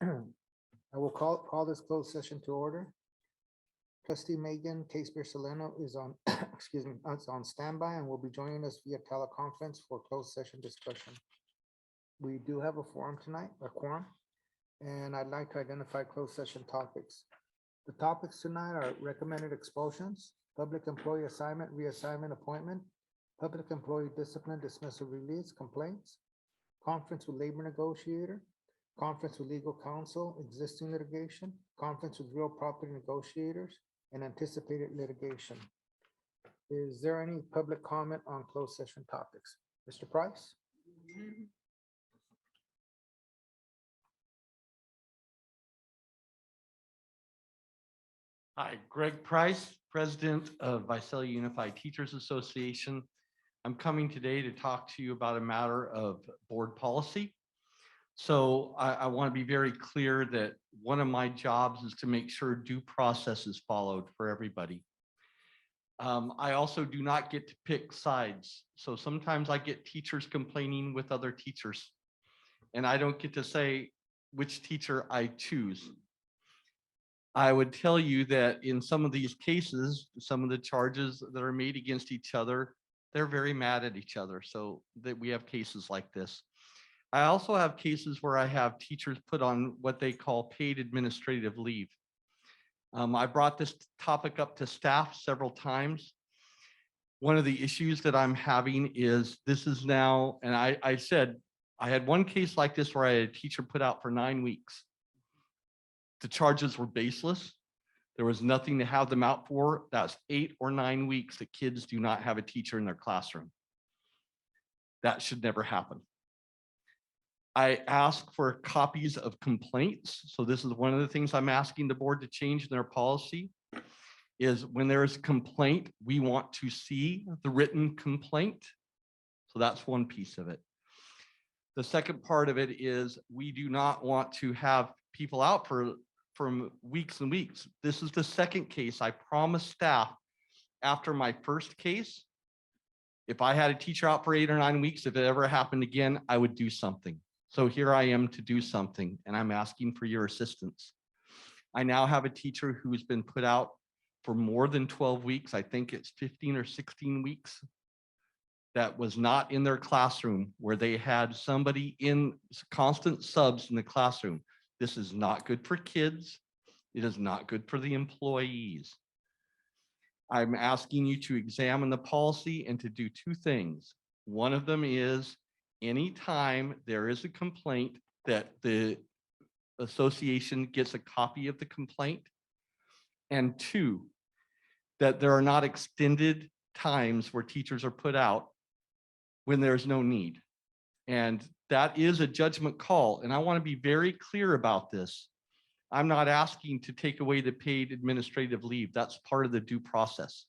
I will call this closed session to order. Trustee Megan Casper Soleno is on, excuse me, is on standby and will be joining us via teleconference for closed session discussion. We do have a forum tonight, a quorum, and I'd like to identify closed session topics. The topics tonight are recommended expulsions, public employee assignment, reassignment, appointment, public employee discipline, dismissal, release, complaints, conference with labor negotiator, conference with legal counsel, existing litigation, conference with real property negotiators, and anticipated litigation. Is there any public comment on closed session topics? Mr. Price? Hi, Greg Price, President of Visalia Unified Teachers Association. I'm coming today to talk to you about a matter of board policy. So I want to be very clear that one of my jobs is to make sure due process is followed for everybody. I also do not get to pick sides. So sometimes I get teachers complaining with other teachers, and I don't get to say which teacher I choose. I would tell you that in some of these cases, some of the charges that are made against each other, they're very mad at each other. So that we have cases like this. I also have cases where I have teachers put on what they call paid administrative leave. I brought this topic up to staff several times. One of the issues that I'm having is this is now, and I said, I had one case like this where I had a teacher put out for 9 weeks. The charges were baseless. There was nothing to have them out for. That's 8 or 9 weeks that kids do not have a teacher in their classroom. That should never happen. I ask for copies of complaints. So this is one of the things I'm asking the board to change in their policy is when there is a complaint, we want to see the written complaint. So that's one piece of it. The second part of it is we do not want to have people out for weeks and weeks. This is the second case. I promised staff after my first case, if I had a teacher out for 8 or 9 weeks, if it ever happened again, I would do something. So here I am to do something, and I'm asking for your assistance. I now have a teacher who's been put out for more than 12 weeks. I think it's 15 or 16 weeks that was not in their classroom where they had somebody in constant subs in the classroom. This is not good for kids. It is not good for the employees. I'm asking you to examine the policy and to do 2 things. One of them is anytime there is a complaint that the association gets a copy of the complaint. And 2, that there are not extended times where teachers are put out when there's no need. And that is a judgment call. And I want to be very clear about this. I'm not asking to take away the paid administrative leave. That's part of the due process.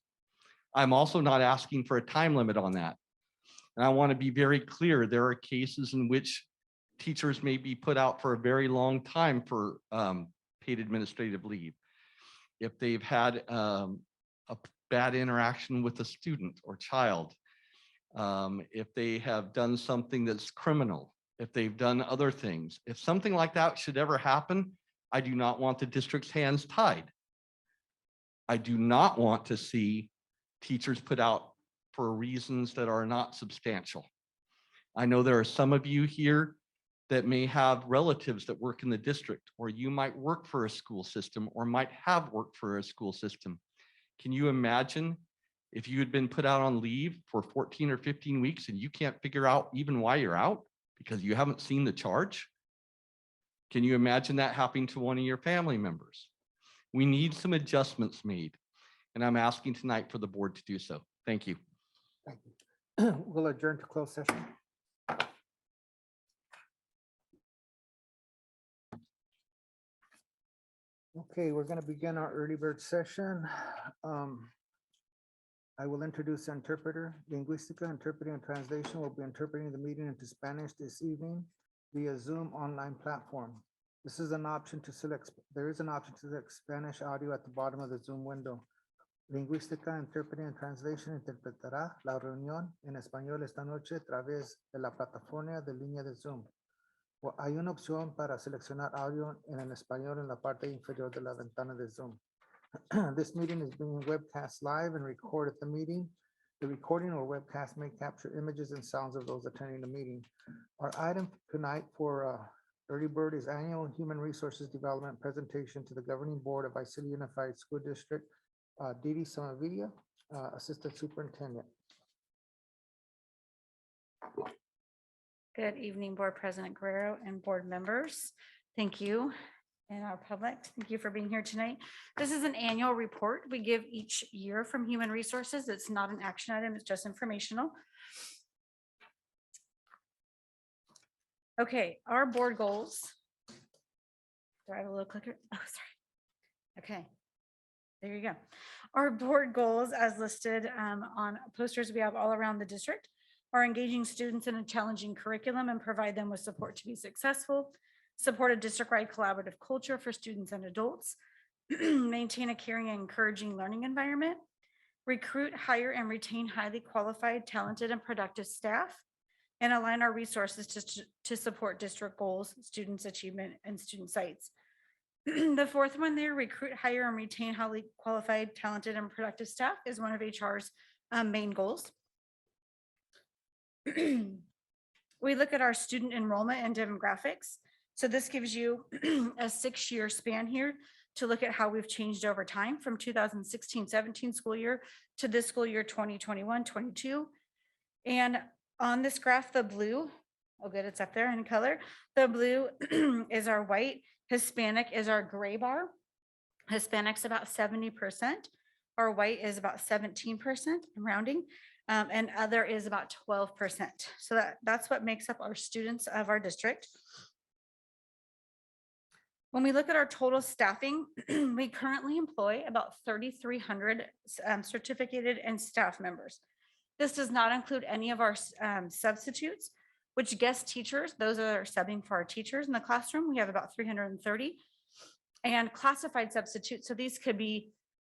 I'm also not asking for a time limit on that. And I want to be very clear. There are cases in which teachers may be put out for a very long time for paid administrative leave. If they've had a bad interaction with a student or child, if they have done something that's criminal, if they've done other things, if something like that should ever happen, I do not want the district's hands tied. I do not want to see teachers put out for reasons that are not substantial. I know there are some of you here that may have relatives that work in the district, or you might work for a school system or might have worked for a school system. Can you imagine if you had been put out on leave for 14 or 15 weeks and you can't figure out even why you're out because you haven't seen the charge? Can you imagine that happening to one of your family members? We need some adjustments made, and I'm asking tonight for the board to do so. Thank you. Thank you. We'll adjourn to closed session. Okay, we're going to begin our early bird session. I will introduce the interpreter. Linguistica, interpreting and translation will be interpreting the meeting into Spanish this evening via Zoom online platform. This is an option to select. There is an option to select Spanish audio at the bottom of the Zoom window. Lingüística, Interpreting and Translation interpretará la reunión en español esta noche a través de la plataforma de línea de Zoom. Hay una opción para seleccionar audio en español en la parte inferior de la ventana de Zoom. This meeting is being webcast live and recorded at the meeting. The recording or webcast may capture images and sounds of those attending the meeting. Our item tonight for Early Bird is Annual Human Resources Development Presentation to the Governing Board of Visalia Unified School District. Didi Samavilla, Assistant Superintendent. Good evening, Board President Guerrero and board members. Thank you. And our public, thank you for being here tonight. This is an annual report we give each year from Human Resources. It's not an action item, it's just informational. Okay, our board goals. Do I have a little clicker? Oh, sorry. Okay, there you go. Our board goals as listed on posters we have all around the district are engaging students in a challenging curriculum and provide them with support to be successful, support a district-wide collaborative culture for students and adults, maintain a caring and encouraging learning environment, recruit, hire, and retain highly qualified, talented, and productive staff, and align our resources to support district goals, students' achievement, and student sites. The fourth one there, recruit, hire, and retain highly qualified, talented, and productive staff is one of HR's main goals. We look at our student enrollment and demographics. So this gives you a 6-year span here to look at how we've changed over time from 2016-17 school year to this school year 2021-22. And on this graph, the blue, oh good, it's up there in color. The blue is our white, Hispanic is our gray bar. Hispanic's about 70%. Our white is about 17%, I'm rounding. And other is about 12%. So that's what makes up our students of our district. When we look at our total staffing, we currently employ about 3,300 certificated and staff members. This does not include any of our substitutes, which guest teachers, those that are subbing for our teachers in the classroom, we have about 330. And classified substitutes, so these could be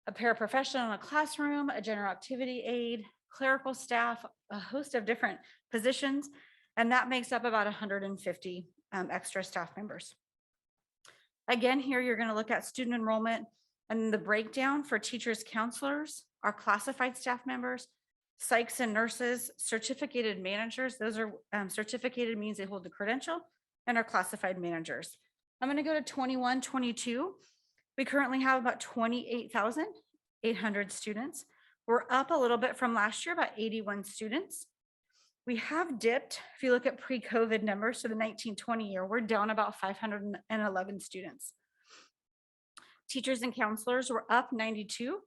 a paraprofessional in a classroom, a general activity aide, clerical staff, a host of different positions, and that makes up about 150 extra staff members. Again, here you're going to look at student enrollment and the breakdown for teachers, counselors, our classified staff members, psychs and nurses, certificated managers. Those are certificated means they hold the credential, and our classified managers. I'm going to go to 21-22. We currently have about 28,800 students. We're up a little bit from last year, about 81 students. We have dipped, if you look at pre-COVID numbers, so the 19-20 year, we're down about 511 students. Teachers and counselors were up 92.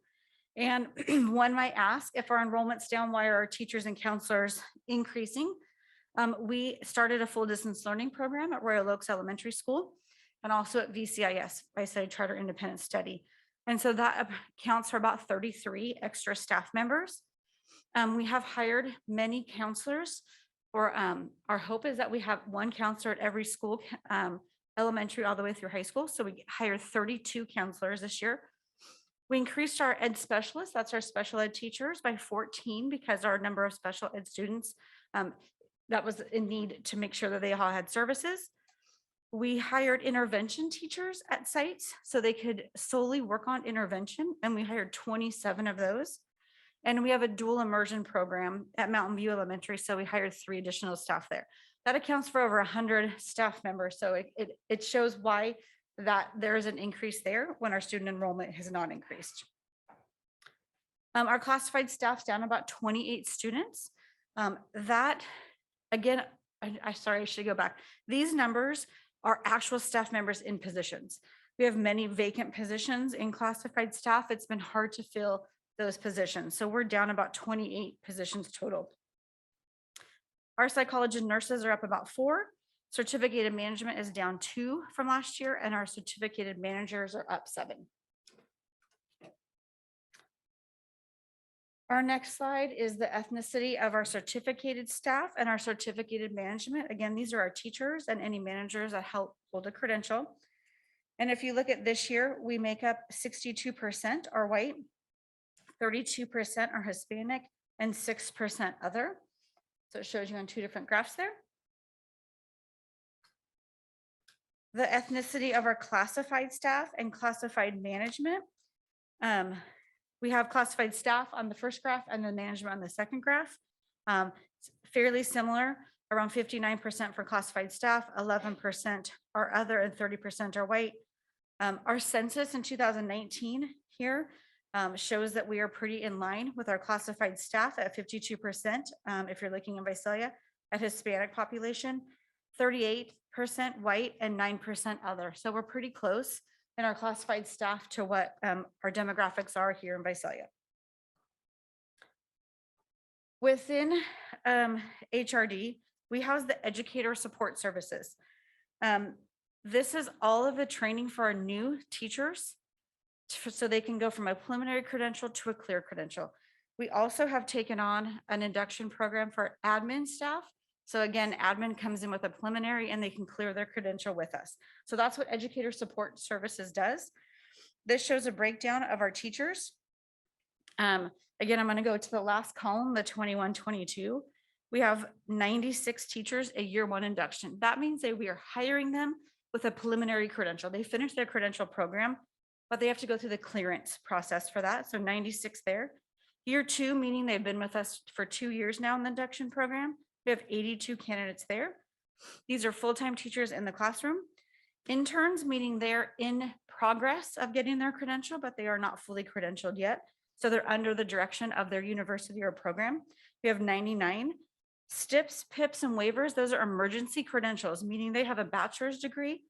And one might ask, if our enrollment's down, why are our teachers and counselors increasing? We started a full distance learning program at Royal Oaks Elementary School and also at VCIS, Visalia Charter Independent Study. And so that accounts for about 33 extra staff members. We have hired many counselors, or our hope is that we have one counselor at every school, elementary all the way through high school. So we hired 32 counselors this year. We increased our ed specialists, that's our special ed teachers, by 14 because our number of special ed students that was in need to make sure that they all had services. We hired intervention teachers at sites so they could solely work on intervention, and we hired 27 of those. And we have a dual immersion program at Mountain View Elementary, so we hired 3 additional staff there. That accounts for over 100 staff members, so it shows why that there is an increase there when our student enrollment has not increased. Our classified staff's down about 28 students. That, again, sorry, I should go back. These numbers are actual staff members in positions. We have many vacant positions in classified staff. It's been hard to fill those positions. So we're down about 28 positions total. Our psychology and nurses are up about 4. Certificated management is down 2 from last year, and our certificated managers are up 7. Our next slide is the ethnicity of our certificated staff and our certificated management. Again, these are our teachers and any managers that help hold a credential. And if you look at this year, we make up 62% are white, 32% are Hispanic, and 6% other. So it shows you on 2 different graphs there. the ethnicity of our classified staff and classified management. We have classified staff on the first graph and the management on the second graph. It's fairly similar, around 59% for classified staff, 11% are other, and 30% are white. Our census in 2019 here shows that we are pretty in line with our classified staff at 52%. If you're looking in Visalia at Hispanic population, 38% white and 9% other. So we're pretty close in our classified staff to what our demographics are here in Visalia. Within HRD, we house the Educator Support Services. This is all of the training for our new teachers so they can go from a preliminary credential to a clear credential. We also have taken on an induction program for admin staff. So again, admin comes in with a preliminary and they can clear their credential with us. So that's what Educator Support Services does. This shows a breakdown of our teachers. Again, I'm going to go to the last column, the 21-22. We have 96 teachers a year one induction. That means that we are hiring them with a preliminary credential. They finish their credential program, but they have to go through the clearance process for that. So 96 there. Year two, meaning they've been with us for 2 years now in the induction program. We have 82 candidates there. These are full-time teachers in the classroom. Interns, meaning they're in progress of getting their credential, but they are not fully credentialed yet. So they're under the direction of their university or program. We have 99. STIPs, PIPs, and waivers, those are emergency credentials, meaning they have a bachelor's degree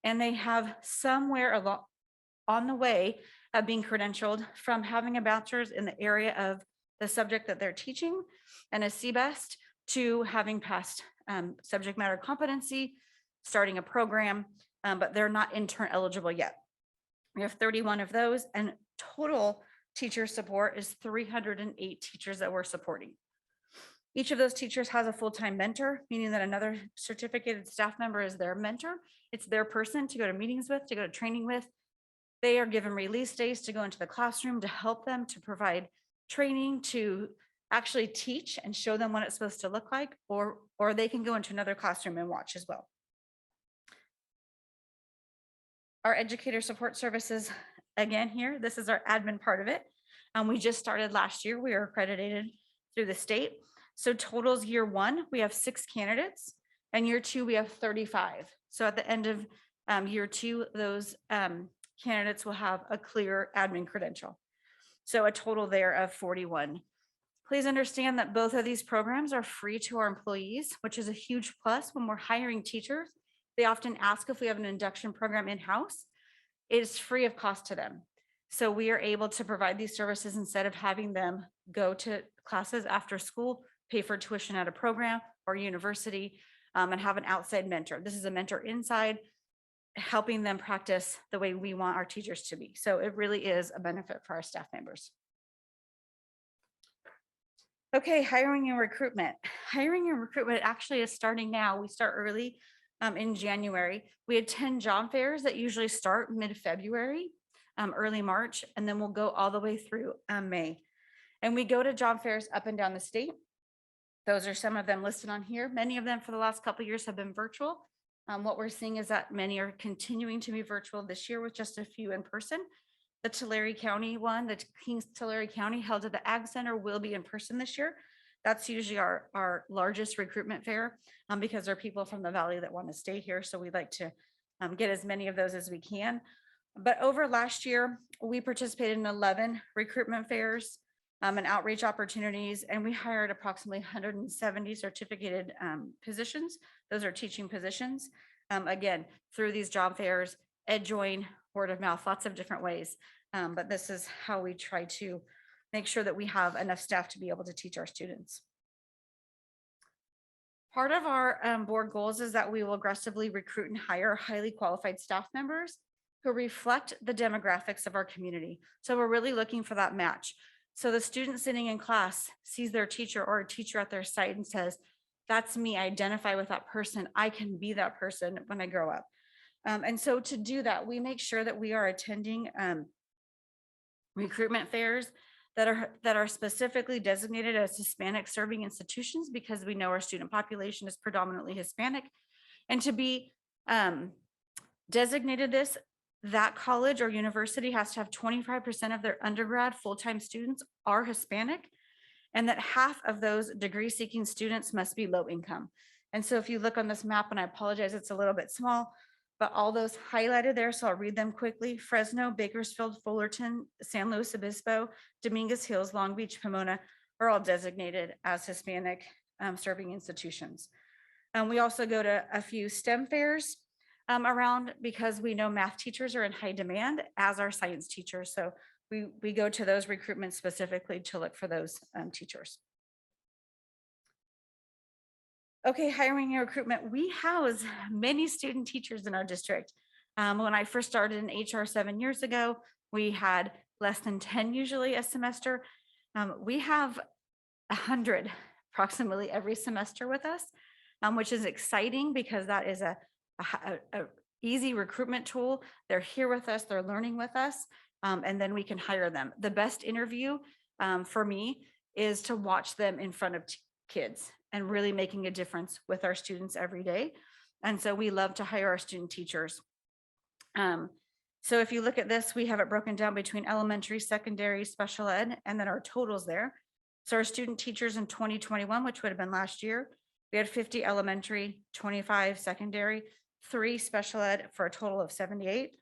and they have somewhere along on the way of being credentialed from having a bachelor's in the area of the subject that they're teaching and a CBEST to having passed subject matter competency, starting a program, but they're not intern eligible yet. We have 31 of those, and total teacher support is 308 teachers that we're supporting. Each of those teachers has a full-time mentor, meaning that another certificated staff member is their mentor. It's their person to go to meetings with, to go to training with. They are given release days to go into the classroom to help them, to provide training, to actually teach and show them what it's supposed to look like, or they can go into another classroom and watch as well. Our Educator Support Services, again here, this is our admin part of it. We just started last year. We are accredited through the state. So totals year one, we have 6 candidates, and year two, we have 35. So at the end of year two, those candidates will have a clear admin credential. So a total there of 41. Please understand that both of these programs are free to our employees, which is a huge plus when we're hiring teachers. They often ask if we have an induction program in-house. It is free of cost to them. So we are able to provide these services instead of having them go to classes after school, pay for tuition at a program or university, and have an outside mentor. This is a mentor inside, helping them practice the way we want our teachers to be. So it really is a benefit for our staff members. Okay, hiring and recruitment. Hiring and recruitment actually is starting now. We start early in January. We had 10 job fairs that usually start mid-February, early March, and then we'll go all the way through May. And we go to job fairs up and down the state. Those are some of them listed on here. Many of them for the last couple of years have been virtual. What we're seeing is that many are continuing to be virtual this year with just a few in person. The Tulare County one, the Kings Tulare County held at the Ag Center, will be in person this year. That's usually our largest recruitment fair because there are people from the Valley that want to stay here. So we'd like to get as many of those as we can. But over last year, we participated in 11 recruitment fairs and outreach opportunities, and we hired approximately 170 certificated positions. Those are teaching positions. Again, through these job fairs, EdJoin, word of mouth, lots of different ways. But this is how we try to make sure that we have enough staff to be able to teach our students. Part of our board goals is that we will aggressively recruit and hire highly qualified staff members who reflect the demographics of our community. So we're really looking for that match. So the student sitting in class sees their teacher or a teacher at their site and says, that's me, I identify with that person. I can be that person when I grow up. And so to do that, we make sure that we are attending recruitment fairs that are specifically designated as Hispanic serving institutions because we know our student population is predominantly Hispanic, and to be designated this, that college or university has to have 25% of their undergrad full-time students are Hispanic, and that half of those degree-seeking students must be low income. And so if you look on this map, and I apologize, it's a little bit small, but all those highlighted there, so I'll read them quickly. Fresno, Bakersfield, Fullerton, San Luis Obispo, Dominguez Hills, Long Beach, Pomona are all designated as Hispanic serving institutions. We also go to a few STEM fairs around, because we know math teachers are in high demand, as are science teachers. So we go to those recruitments specifically to look for those teachers. Okay, hiring and recruitment. We house many student teachers in our district. When I first started in HR 7 years ago, we had less than 10 usually a semester. We have 100 approximately every semester with us, which is exciting because that is a easy recruitment tool. They're here with us, they're learning with us, and then we can hire them. The best interview for me is to watch them in front of kids and really making a difference with our students every day. And so we love to hire our student teachers. So if you look at this, we have it broken down between elementary, secondary, special ed, and then our totals there. So our student teachers in 2021, which would have been last year, we had 50 elementary, 25 secondary, 3 special ed for a total of 78.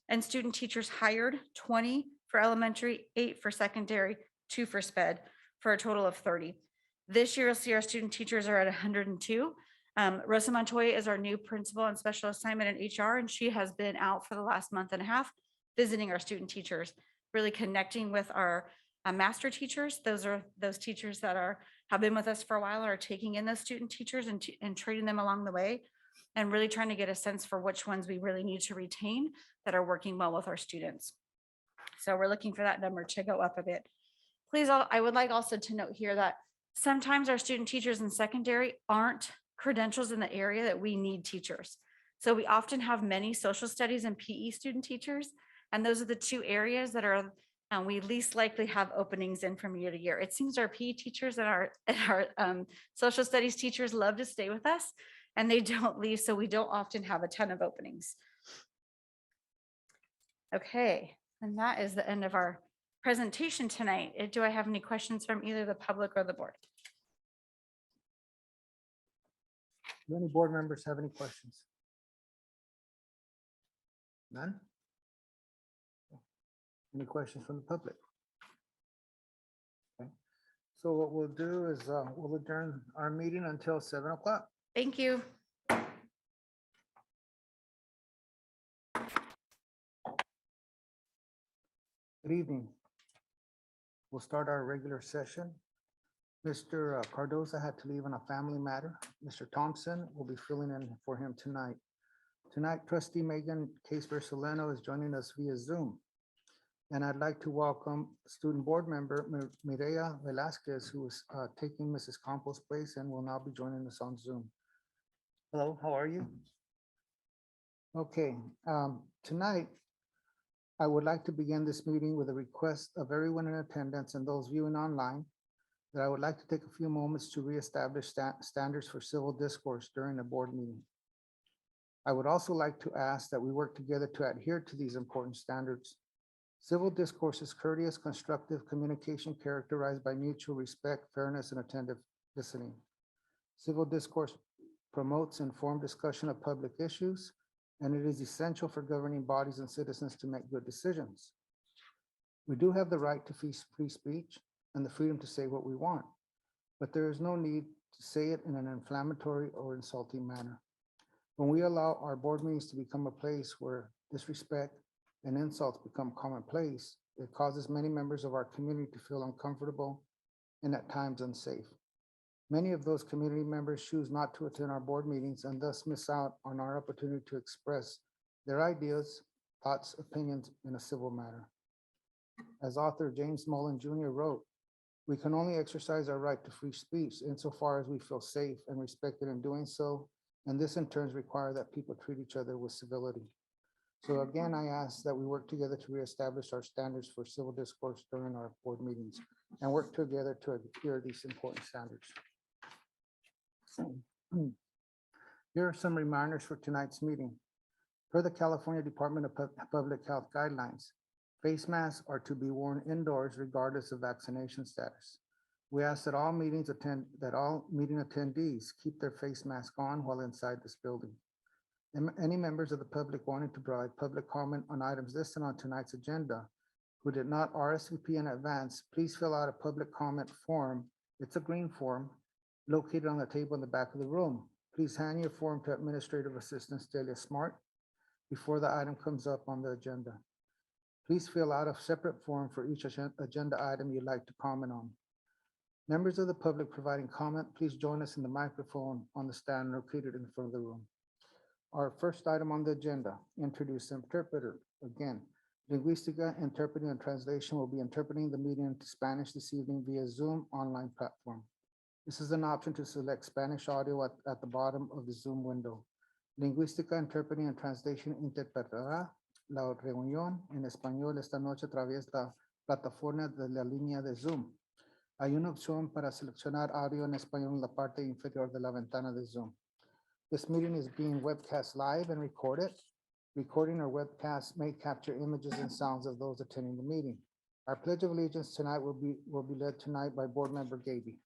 And student teachers hired 20 for elementary, 8 for secondary, 2 for sped, for a total of 30. This year, you'll see our student teachers are at 102. Rosa Montoya is our new principal on special assignment in HR, and she has been out for the last month and a half visiting our student teachers, really connecting with our master teachers. Those are those teachers that have been with us for a while, are taking in those student teachers and treating them along the way, and really trying to get a sense for which ones we really need to retain that are working well with our students. So we're looking for that number to go up a bit. Please, I would like also to note here that sometimes our student teachers in secondary aren't credentials in the area that we need teachers. So we often have many social studies and PE student teachers, and those are the 2 areas that are we least likely have openings in from year to year. It seems our PE teachers and our social studies teachers love to stay with us, and they don't leave, so we don't often have a ton of openings. Okay, and that is the end of our presentation tonight. Do I have any questions from either the public or the board? Do any board members have any questions? None? Any questions from the public? Okay. So what we'll do is we'll adjourn our meeting until 7 o'clock. Thank you. Good evening. We'll start our regular session. Mr. Cardoza had to leave on a family matter. Mr. Thompson will be filling in for him tonight. Tonight, trustee Megan Case-Soleno is joining us via Zoom. And I'd like to welcome student board member Mireya Velasquez, who is taking Mrs. Campos' place and will now be joining us on Zoom. Hello, how are you? Okay, tonight, I would like to begin this meeting with a request of everyone in attendance and those viewing online that I would like to take a few moments to reestablish standards for civil discourse during a board meeting. I would also like to ask that we work together to adhere to these important standards. Civil discourse is courteous, constructive communication characterized by mutual respect, fairness, and attentive listening. Civil discourse promotes informed discussion of public issues, and it is essential for governing bodies and citizens to make good decisions. We do have the right to free speech and the freedom to say what we want, but there is no need to say it in an inflammatory or insulting manner. When we allow our board meetings to become a place where disrespect and insults become commonplace, it causes many members of our community to feel uncomfortable and at times unsafe. Many of those community members choose not to attend our board meetings and thus miss out on our opportunity to express their ideas, thoughts, opinions in a civil manner. As author James Mullen Jr. wrote, we can only exercise our right to free speech insofar as we feel safe and respected in doing so, and this in turn requires that people treat each other with civility. So again, I ask that we work together to reestablish our standards for civil discourse during our board meetings and work together to adhere these important standards. Here are some reminders for tonight's meeting. Per the California Department of Public Health guidelines, face masks are to be worn indoors regardless of vaccination status. We ask that all meeting attendees keep their face mask on while inside this building. Any members of the public wanting to provide public comment on items listed on tonight's agenda who did not RSVP in advance, please fill out a public comment form. It's a green form located on the table in the back of the room. Please hand your form to Administrative Assistant Delia Smart before the item comes up on the agenda. Please fill out a separate form for each agenda item you'd like to comment on. Members of the public providing comment, please join us in the microphone on the stand located in front of the room. Our first item on the agenda, introduce interpreter. Again, Linguistica Interpreting and Translation will be interpreting the meeting into Spanish this evening via Zoom online platform. This is an option to select Spanish audio at the bottom of the Zoom window. Lingüística Interpreting and Translation interpretará la reunión en español esta noche a través de la plataforma de la línea de Zoom. Hay una opción para seleccionar audio en español en la parte inferior de la ventana de Zoom. This meeting is being webcast live and recorded. Recording or webcast may capture images and sounds of those attending the meeting. Our Pledge of Allegiance tonight will be led tonight by Board Member Gaby.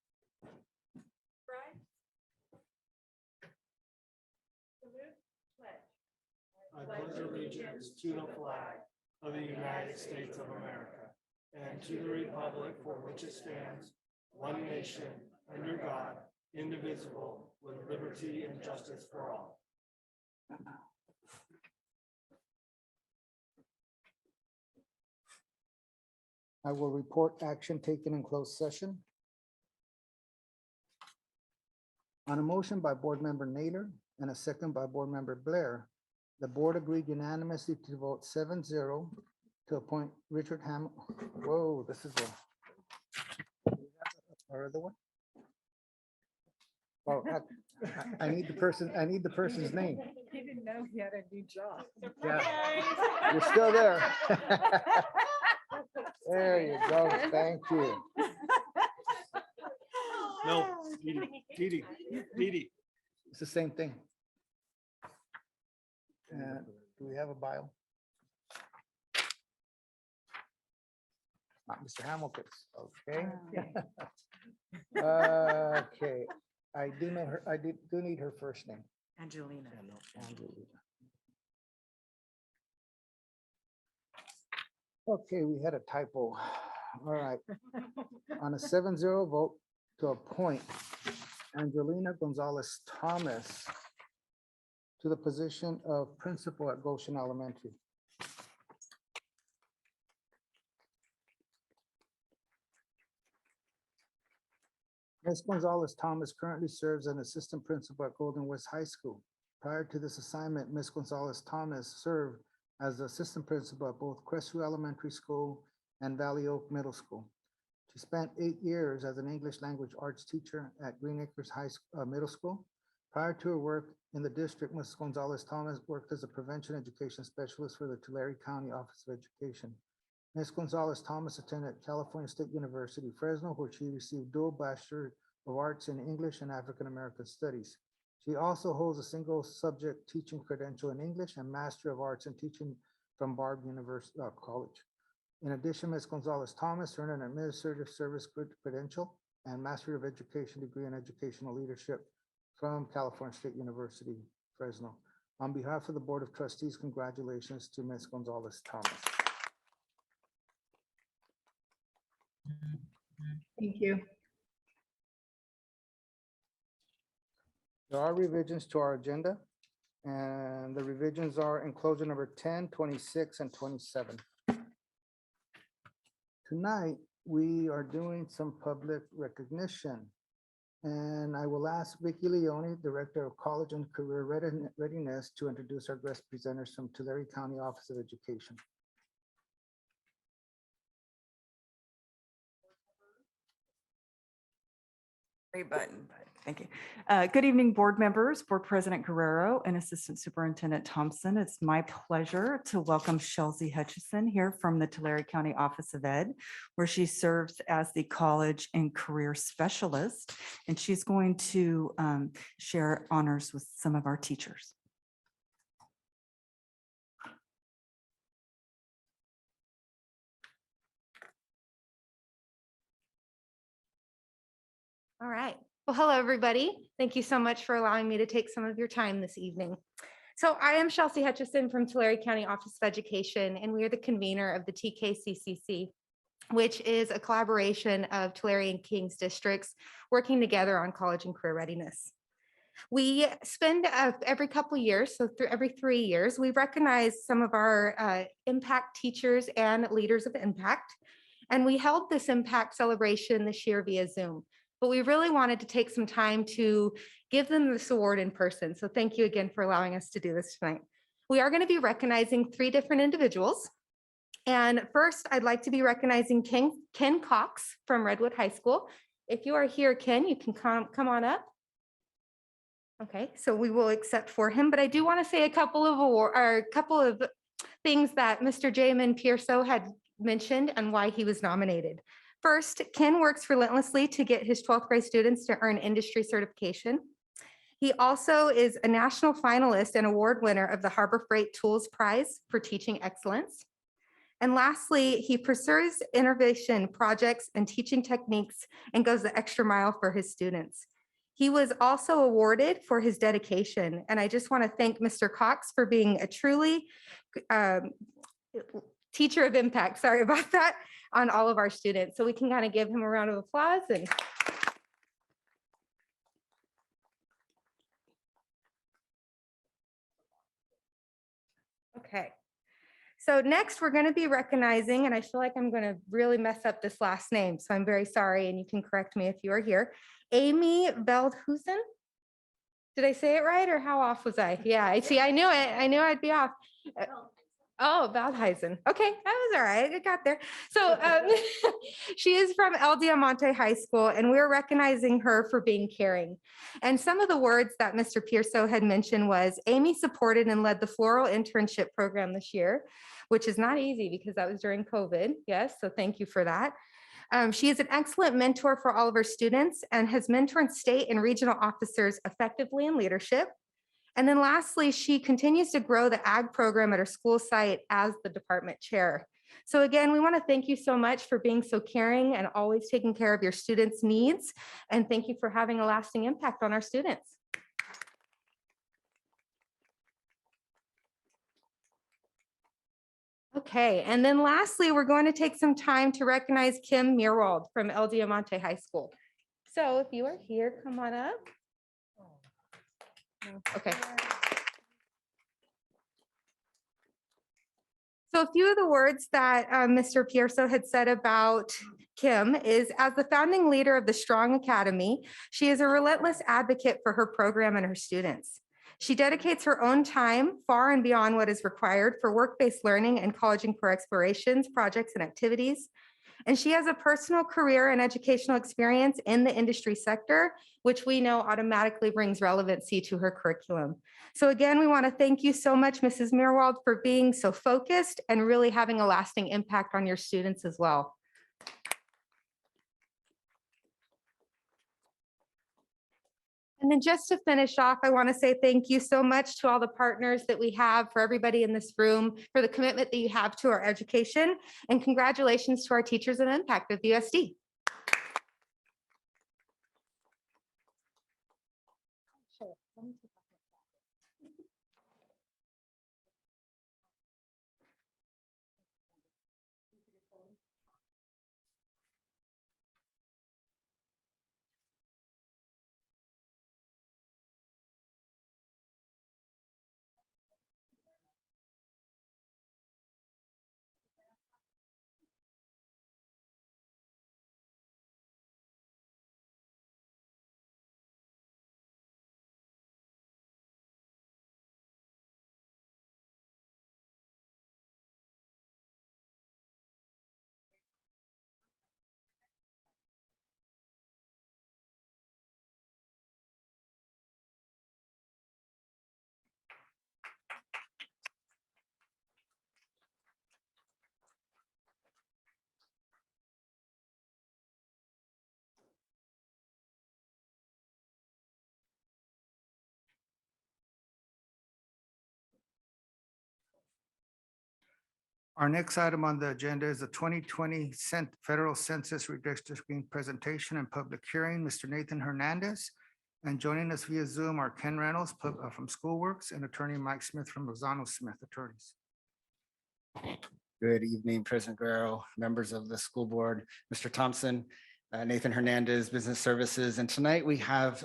I pledge allegiance to the flag of the United States of America and to the republic for which it stands, one nation, under God, indivisible, with liberty and justice for all. I will report action taken in closed session. On a motion by Board Member Naylor and a second by Board Member Blair, the board agreed unanimously to vote 7-0 to appoint Richard Ham. Whoa, this is our other one. Oh, I need the person's name. He didn't know he had a new job. Yeah, you're still there. There you go. Thank you. No, Didi. It's the same thing. Do we have a bio? Not Mr. Hamilton's, okay. Okay, I do know her, I do need her first name. Angelina. Angelina. Okay, we had a typo. All right. On a 7-0 vote to appoint Angelina Gonzalez Thomas to the position of principal at Goshen Elementary. Ms. Gonzalez Thomas currently serves as an assistant principal at Golden West High School. Prior to this assignment, Ms. Gonzalez Thomas served as the assistant principal at both Crestview Elementary School and Valley Oak Middle School. She spent 8 years as an English language arts teacher at Green Acres Middle School. Prior to her work in the district, Ms. Gonzalez Thomas worked as a prevention education specialist for the Tulare County Office of Education. Ms. Gonzalez Thomas attended California State University, Fresno, where she received dual Bachelor of Arts in English and African American Studies. She also holds a single subject teaching credential in English and Master of Arts in Teaching from Barb University College. In addition, Ms. Gonzalez Thomas earned an administrative service credential and Master of Education degree in Educational Leadership from California State University, Fresno. On behalf of the Board of Trustees, congratulations to Ms. Gonzalez Thomas. Thank you. There are revisions to our agenda, and the revisions are enclosure number 10, 26, and 27. Tonight, we are doing some public recognition, and I will ask Vicki Leone, Director of College and Career Readiness, to introduce our guest presenters from Tulare County Office of Education. Great button. Thank you. Good evening, board members, Board President Guerrero and Assistant Superintendent Thompson. It's my pleasure to welcome Chelsea Hutchison here from the Tulare County Office of Ed, where she serves as the College and Career Specialist, and she's going to share honors with some of our teachers. All right. Well, hello, everybody. Thank you so much for allowing me to take some of your time this evening. So I am Chelsea Hutchison from Tulare County Office of Education, and we are the convener of the TKCCC, which is a collaboration of Tulare and Kings districts working together on college and career readiness. We spend every couple of years, so every 3 years, we recognize some of our impact teachers and leaders of impact. And we held this impact celebration this year via Zoom. But we really wanted to take some time to give them this award in person. So thank you again for allowing us to do this tonight. We are going to be recognizing 3 different individuals. And first, I'd like to be recognizing Ken Cox from Redwood High School. If you are here, Ken, you can come on up. Okay, so we will accept for him, but I do want to say a couple of things that Mr. Jamin Pierso had mentioned and why he was nominated. First, Ken works relentlessly to get his 12th grade students to earn industry certification. He also is a national finalist and award winner of the Harbor Freight Tools Prize for teaching excellence. And lastly, he pursues innovation projects and teaching techniques and goes the extra mile for his students. He was also awarded for his dedication. And I just want to thank Mr. Cox for being a truly teacher of impact, sorry about that, on all of our students. So we can kind of give him a round of applause. And okay. So next we're going to be recognizing, and I feel like I'm going to really mess up this last name, so I'm very sorry, and you can correct me if you are here. Amy Veldhusen. Did I say it right, or how off was I? Yeah, I see, I knew it. I knew I'd be off. Oh, Veldhusen. Okay, that was all right. I got there. So she is from El Diamante High School, and we're recognizing her for being caring. And some of the words that Mr. Pierso had mentioned was, Amy supported and led the floral internship program this year, which is not easy because that was during COVID. Yes, so thank you for that. She is an excellent mentor for all of her students and has mentored state and regional officers effectively in leadership. And then lastly, she continues to grow the ag program at her school site as the department chair. So again, we want to thank you so much for being so caring and always taking care of your students' needs. And thank you for having a lasting impact on our students. Okay, and then lastly, we're going to take some time to recognize Kim Mirwald from El Diamante High School. So if you are here, come on up. Okay. So a few of the words that Mr. Pierso had said about Kim is, as the founding leader of the Strong Academy, she is a relentless advocate for her program and her students. She dedicates her own time far and beyond what is required for work-based learning and college and career explorations, projects, and activities. And she has a personal career and educational experience in the industry sector, which we know automatically brings relevancy to her curriculum. So again, we want to thank you so much, Mrs. Mirwald, for being so focused and really having a lasting impact on your students as well. And then just to finish off, I want to say thank you so much to all the partners that we have, for everybody in this room, for the commitment that you have to our education, and congratulations to our teachers of impact of USD. Our next item on the agenda is the 2020 Federal Census Redistricting Presentation and Public Hearing. Mr. Nathan Hernandez. And joining us via Zoom are Ken Reynolds from Schoolworks and Attorney Mike Smith from Lozano Smith Attorneys. Good evening, President Guerrero, members of the school board, Mr. Thompson, Nathan Hernandez, Business Services. And tonight we have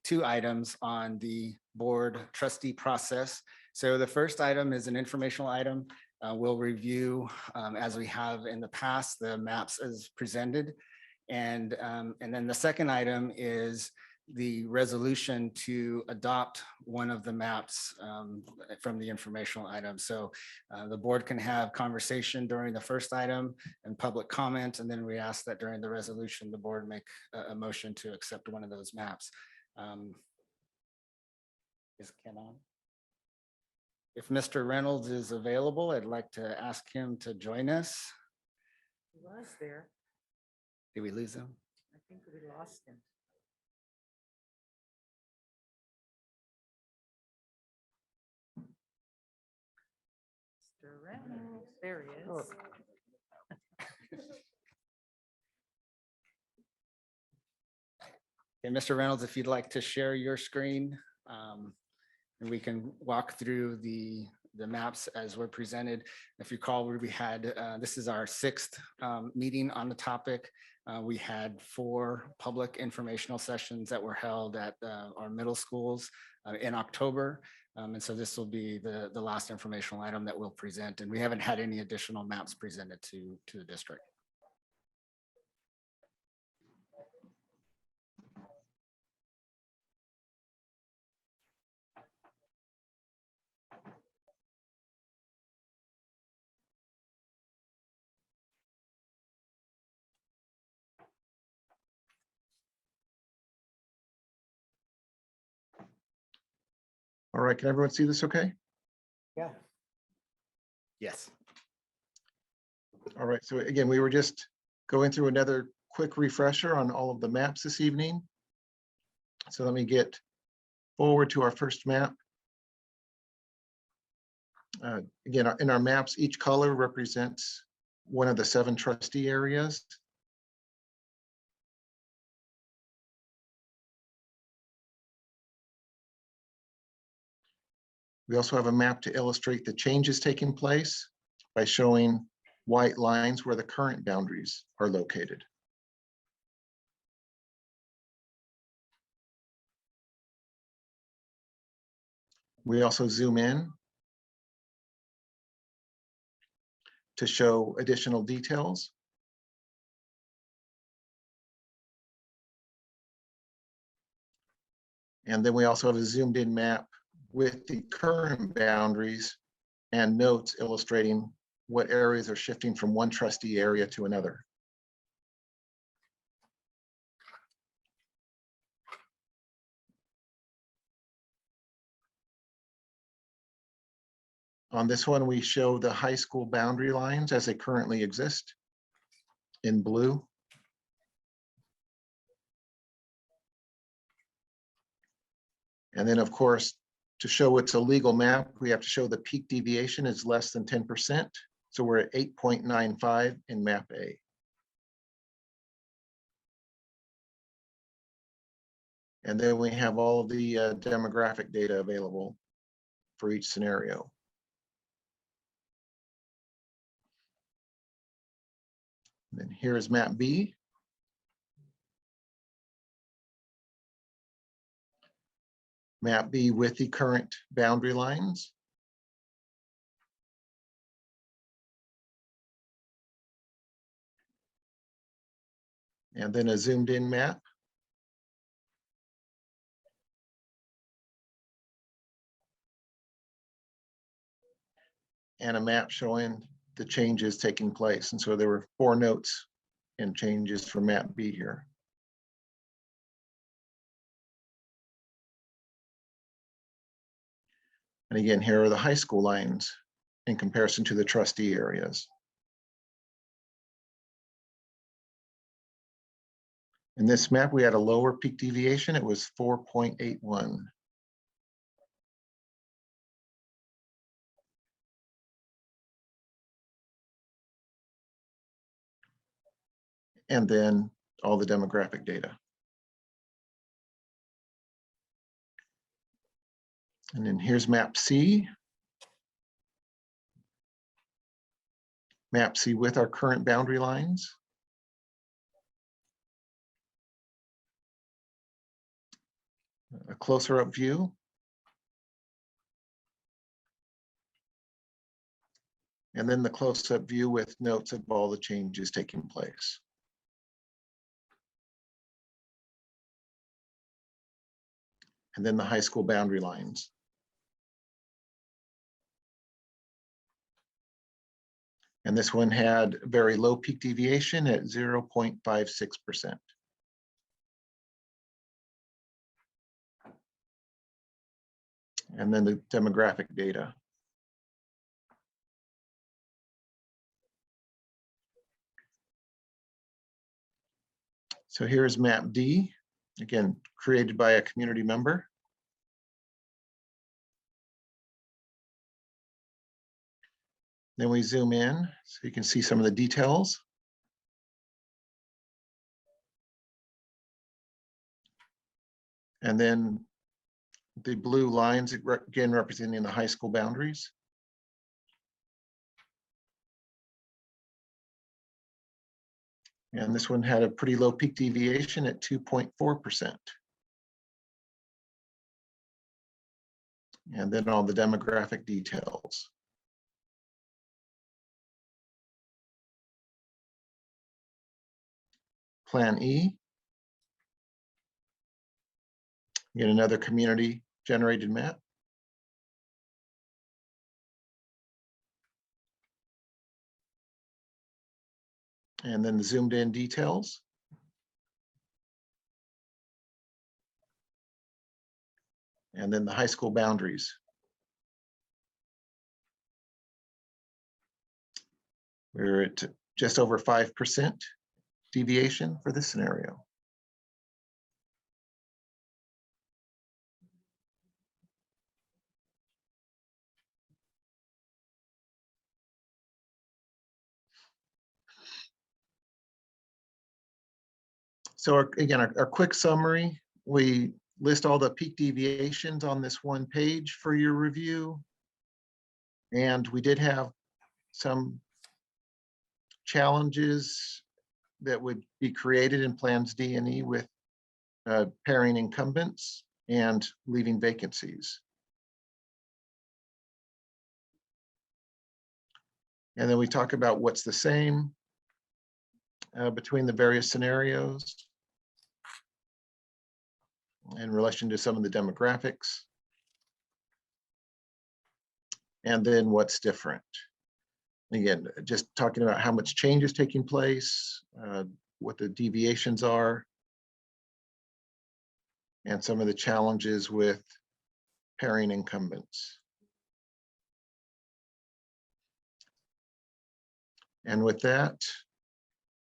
two items on the board trustee process. So the first item is an informational item. We'll review, as we have in the past, the maps as presented. And then the second item is the resolution to adopt one of the maps from the informational item. So the board can have conversation during the first item and public comment, and then we ask that during the resolution, the board make a motion to accept one of those maps. Is Ken on? If Mr. Reynolds is available, I'd like to ask him to join us. He was there. Did we lose him? I think we lost him. Mr. Reynolds, there he is. Oh. Okay, Mr. Reynolds, if you'd like to share your screen, and we can walk through the maps as were presented. If you recall, we had, this is our sixth meeting on the topic. We had 4 public informational sessions that were held at our middle schools in October. And so this will be the last informational item that we'll present. And we haven't had any additional maps presented to the district. All right, can everyone see this okay? Yeah. Yes. All right, so again, we were just going through another quick refresher on all of the maps this evening. So let me get forward to our first map. Again, in our maps, each color represents one of the 7 trustee areas. We also have a map to illustrate the changes taking place by showing white lines where the current boundaries are located. We also zoom in to show additional details. And then we also have a zoomed in map with the current boundaries and notes illustrating what areas are shifting from one trustee area to another. On this one, we show the high school boundary lines as they currently exist in blue. And then, of course, to show it's a legal map, we have to show the peak deviation is less than 10%. So we're at 8.95 in map A. And then we have all of the demographic data available for each scenario. And then here's map B. Map B with the current boundary lines. And then a zoomed in map. And a map showing the changes taking place. And so there were 4 notes and changes for map B here. And again, here are the high school lines in comparison to the trustee areas. In this map, we had a lower peak deviation. It was 4.81. and then all the demographic data. And then here's map C. Map C with our current boundary lines. A closer up view. And then the close-up view with notes of all the changes taking place. And then the high school boundary lines. And this one had very low peak deviation at 0.56%. And then the demographic data. So here's map D, again, created by a community member. Then we zoom in so you can see some of the details. And then the blue lines, again, representing the high school boundaries. And this one had a pretty low peak deviation at 2.4%. And then all the demographic details. Plan E. Get another community generated map. And then the zoomed in details. And then the high school boundaries. We're at just over 5% deviation for this scenario. So again, our quick summary, we list all the peak deviations on this one page for your review. And we did have some challenges that would be created in plans D and E with pairing incumbents and leaving vacancies. And then we talk about what's the same between the various scenarios in relation to some of the demographics. And then what's different. Again, just talking about how much change is taking place, what the deviations are, and some of the challenges with pairing incumbents. And with that,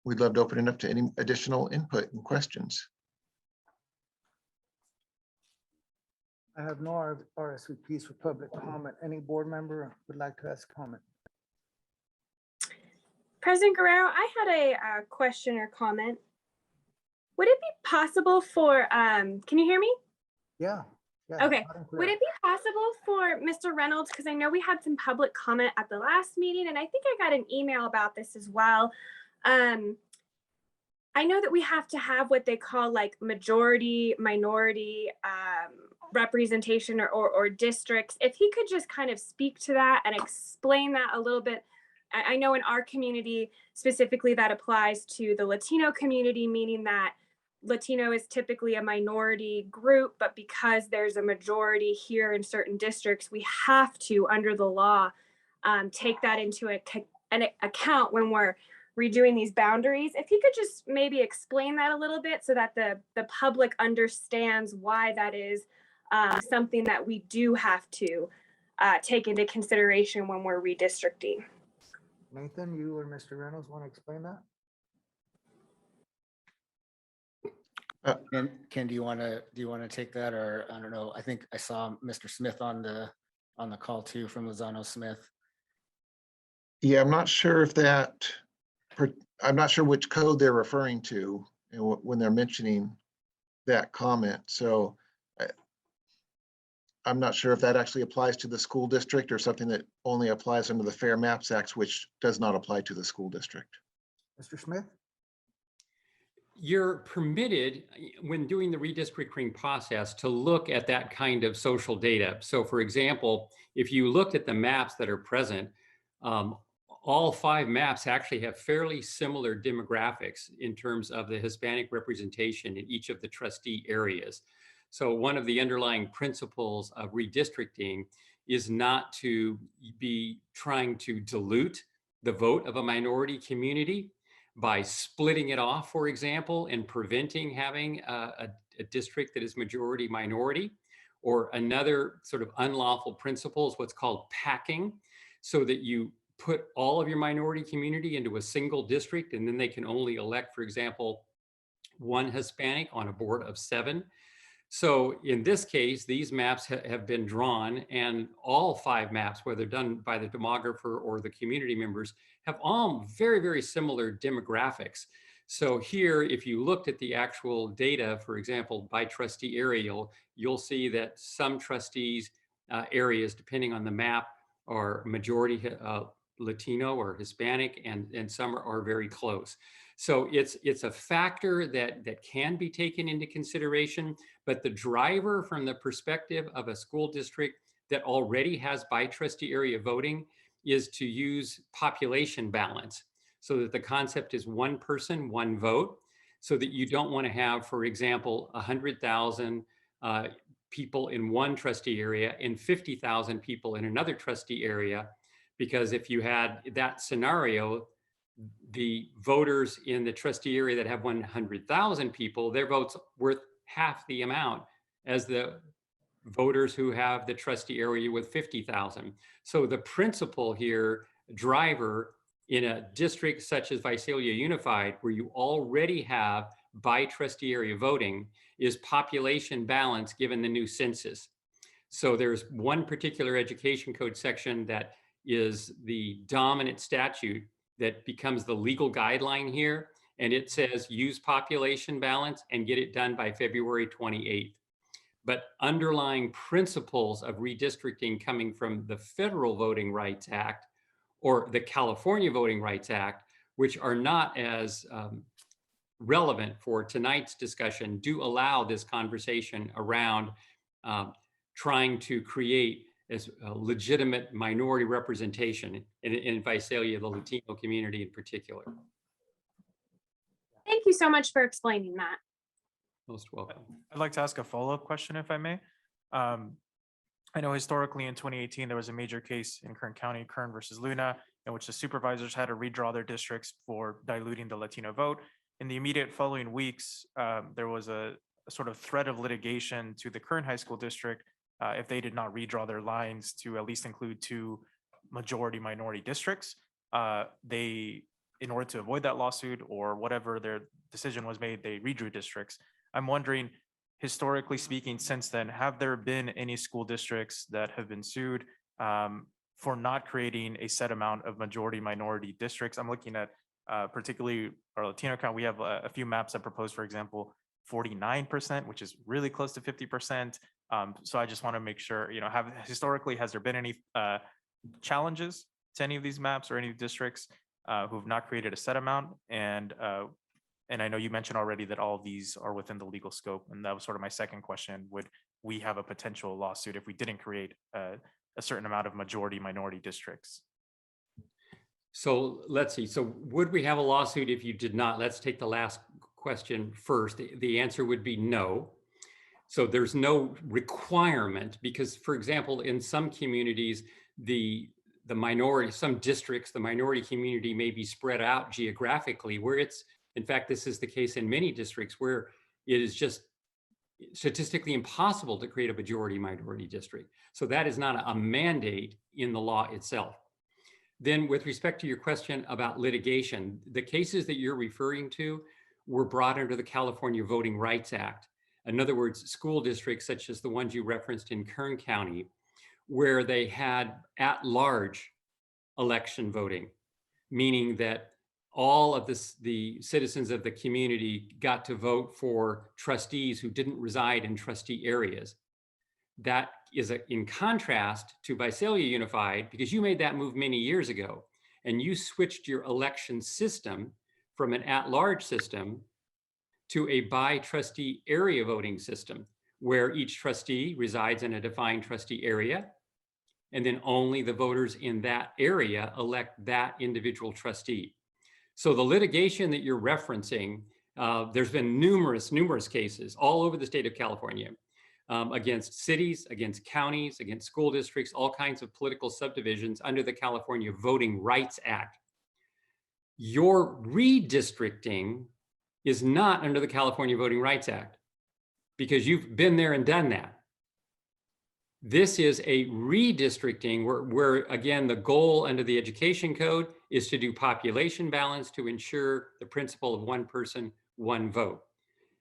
we'd love to open it up to any additional input and questions. I have no RSVPs for public comment. Any board member would like to ask comment? President Guerrero, I had a question or comment. Would it be possible for, can you hear me? Yeah. Okay. loud and clear. Would it be possible for Mr. Reynolds, because I know we had some public comment at the last meeting, and I think I got an email about this as well. I know that we have to have what they call like majority, minority representation or districts. If he could just kind of speak to that and explain that a little bit. I know in our community specifically that applies to the Latino community, meaning that Latino is typically a minority group, but because there's a majority here in certain districts, we have to, under the law, take that into an account when we're redoing these boundaries. If you could just maybe explain that a little bit so that the public understands why that is something that we do have to take into consideration when we're redistricting. Nathan, you or Mr. Reynolds want to explain that? Ken, do you want to take that, or I don't know? I think I saw Mr. Smith on the call too from Lozano Smith. Yeah, I'm not sure if that I'm not sure which code they're referring to when they're mentioning that comment. So I'm not sure if that actually applies to the school district or something that only applies under the Fair Maps Act, which does not apply to the school district. Mr. Smith? You're permitted, when doing the redistricting process, to look at that kind of social data. So for example, if you looked at the maps that are present, all 5 maps actually have fairly similar demographics in terms of the Hispanic representation in each of the trustee areas. So one of the underlying principles of redistricting is not to be trying to dilute the vote of a minority community by splitting it off, for example, and preventing having a district that is majority minority. Or another sort of unlawful principle is what's called packing, so that you put all of your minority community into a single district, and then they can only elect, for example, 1 Hispanic on a board of 7. So in this case, these maps have been drawn, and all 5 maps, whether done by the demographer or the community members, have all very, very similar demographics. So here, if you looked at the actual data, for example, by trustee area, you'll see that some trustees areas, depending on the map, are majority Latino or Hispanic, and some are very close. So it's a factor that can be taken into consideration, but the driver from the perspective of a school district that already has by trustee area voting is to use population balance, so that the concept is 1 person, 1 vote, so that you don't want to have, for example, 100,000 people in one trustee area and 50,000 people in another trustee area, because if you had that scenario, the voters in the trustee area that have 100,000 people, their votes worth half the amount as the voters who have the trustee area with 50,000. So the principle here, driver, in a district such as Visalia Unified, where you already have by trustee area voting, is population balance given the new census. So there's one particular education code section that is the dominant statute that becomes the legal guideline here. And it says use population balance and get it done by February 28th. But underlying principles of redistricting coming from the Federal Voting Rights Act or the California Voting Rights Act, which are not as relevant for tonight's discussion, do allow this conversation around trying to create as a legitimate minority representation in Visalia, the Latino community in particular. Thank you so much for explaining that. Most welcome. I'd like to ask a follow-up question, if I may. I know historically in 2018, there was a major case in Kern County, Kern versus Luna, in which the supervisors had to redraw their districts for diluting the Latino vote. In the immediate following weeks, there was a sort of threat of litigation to the Kern High School District if they did not redraw their lines to at least include 2 majority minority districts. In order to avoid that lawsuit or whatever their decision was made, they redrew districts. I'm wondering, historically speaking, since then, have there been any school districts that have been sued for not creating a set amount of majority minority districts? I'm looking at particularly our Latino count. We have a few maps that propose, for example, 49%, which is really close to 50%. So I just want to make sure, historically, has there been any challenges to any of these maps or any districts who have not created a set amount? And I know you mentioned already that all of these are within the legal scope. And that was sort of my second question. Would we have a potential lawsuit if we didn't create a certain amount of majority minority districts? So let's see. So would we have a lawsuit if you did not? Let's take the last question first. The answer would be no. So there's no requirement because, for example, in some communities, the minority, some districts, the minority community may be spread out geographically where it's, in fact, this is the case in many districts where it is just statistically impossible to create a majority minority district. So that is not a mandate in the law itself. Then with respect to your question about litigation, the cases that you're referring to were brought under the California Voting Rights Act. In other words, school districts such as the ones you referenced in Kern County, where they had at-large election voting, meaning that all of the citizens of the community got to vote for trustees who didn't reside in trustee areas. That is in contrast to Visalia Unified, because you made that move many years ago, and you switched your election system from an at-large system to a by trustee area voting system, where each trustee resides in a defined trustee area, and then only the voters in that area elect that individual trustee. So the litigation that you're referencing, there's been numerous cases all over the state of California against cities, against counties, against school districts, all kinds of political subdivisions under the California Voting Rights Act. Your redistricting is not under the California Voting Rights Act because you've been there and done that. This is a redistricting where again, the goal under the education code is to do population balance to ensure the principle of one person, one vote.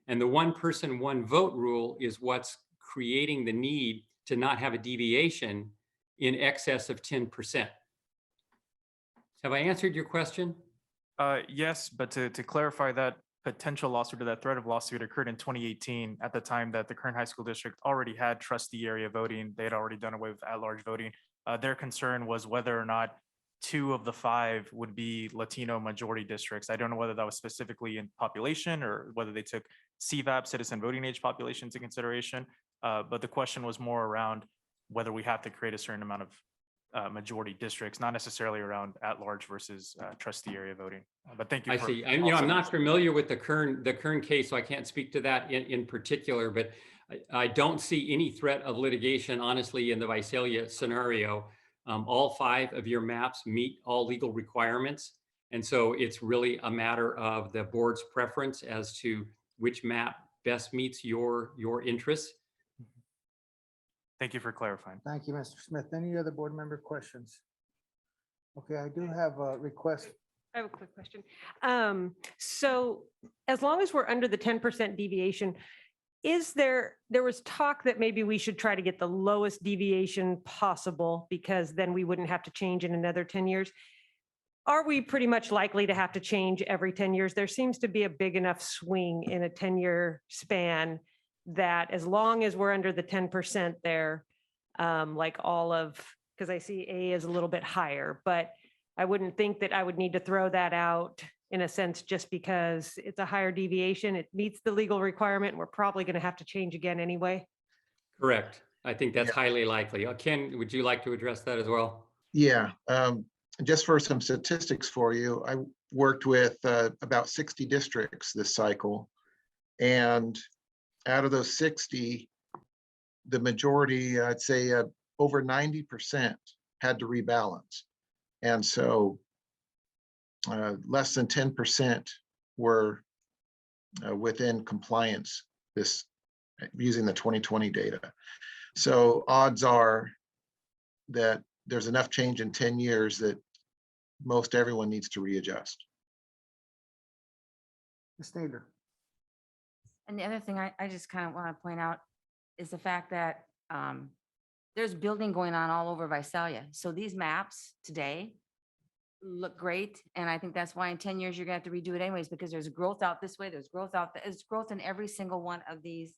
And the one person, one vote rule is what's creating the need to not have a deviation in excess of 10%. Have I answered your question? Yes, but to clarify, that potential lawsuit or that threat of lawsuit occurred in 2018 at the time that the current high school district already had trustee area voting. They had already done away with at-large voting. Their concern was whether or not 2 of the 5 would be Latino majority districts. I don't know whether that was specifically in population or whether they took CVAP, citizen voting age population, into consideration. But the question was more around whether we have to create a certain amount of majority districts, not necessarily around at-large versus trustee area voting. But thank you. I see. I'm not familiar with the Kern case, so I can't speak to that in particular, but I don't see any threat of litigation, honestly, in the Visalia scenario. All 5 of your maps meet all legal requirements. And so it's really a matter of the board's preference as to which map best meets your interests. Thank you for clarifying. Thank you, Mr. Smith. Any other board member questions? Okay, I do have a request. I have a quick question. So as long as we're under the 10% deviation, there was talk that maybe we should try to get the lowest deviation possible because then we wouldn't have to change in another 10 years. Are we pretty much likely to have to change every 10 years? There seems to be a big enough swing in a 10-year span that as long as we're under the 10% there, like all of, because I see A is a little bit higher, but I wouldn't think that I would need to throw that out in a sense, just because it's a higher deviation, it meets the legal requirement, and we're probably going to have to change again anyway. Correct. I think that's highly likely. Ken, would you like to address that as well? Yeah, just for some statistics for you, I worked with about 60 districts this cycle. And out of those 60, the majority, I'd say over 90% had to rebalance. And so less than 10% were within compliance using the 2020 data. So odds are that there's enough change in 10 years that most everyone needs to readjust. Ms. Naylor. And the other thing I just kind of want to point out is the fact that there's building going on all over Visalia. So these maps today look great. And I think that's why in 10 years, you're gonna have to redo it anyways, because there's growth out this way, there's growth out, there's growth in every single one of these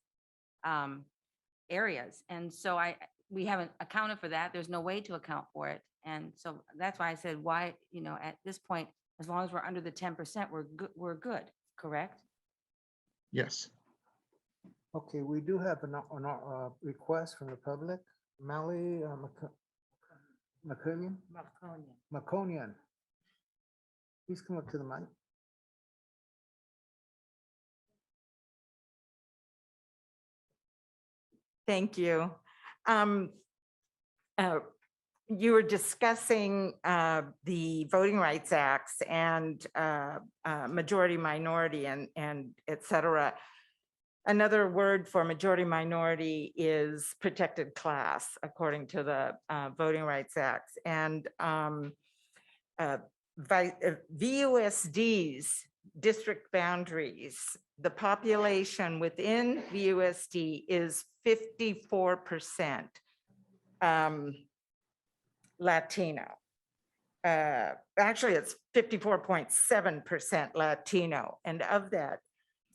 areas. And so we haven't accounted for that. There's no way to account for it. And so that's why I said, why, at this point, as long as we're under the 10%, we're good, correct? Yes. Okay, we do have a request from the public. Mally Maconian. Please come up to the mic. Thank you. You were discussing the Voting Rights Acts and majority minority and et cetera. Another word for majority minority is protected class, according to the Voting Rights Acts. And VUSD's district boundaries, the population within VUSD is 54% Latino. actually, it's 54.7% Latino, and of that,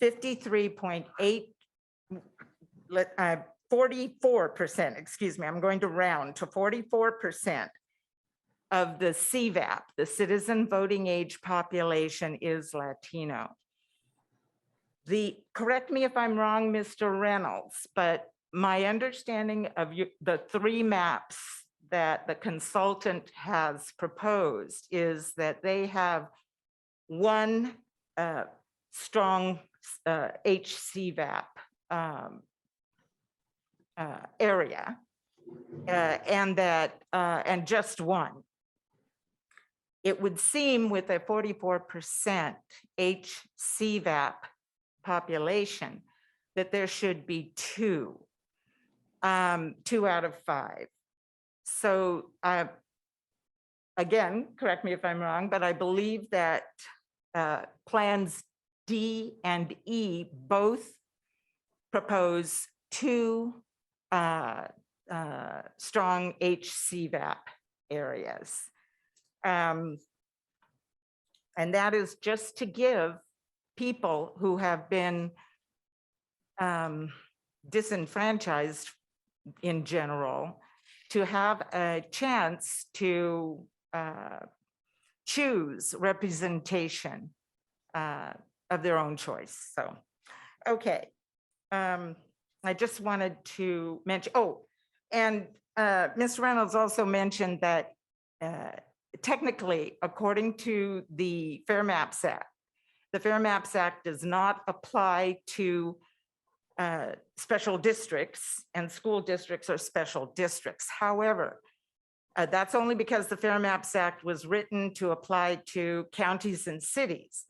53.8, 44%, excuse me, I'm going to round to 44% of the CVAP, the citizen voting age population, is Latino. Correct me if I'm wrong, Mr. Reynolds, but my understanding of the three maps that the consultant has proposed is that they have one strong HCVAP area, and just one. It would seem with a 44% HCVAP population that there should be two out of 5. So again, correct me if I'm wrong, but I believe that plans D and E both propose 2 strong HCVAP areas. And that is just to give people who have been disenfranchised in general to have a chance to choose representation of their own choice. So, okay. I just wanted to mention, and Ms. Reynolds also mentioned that technically, according to the Fair Maps Act, the Fair Maps Act does not apply to special districts, and school districts are special districts. However, that's only because the Fair Maps Act was written to apply to counties and cities.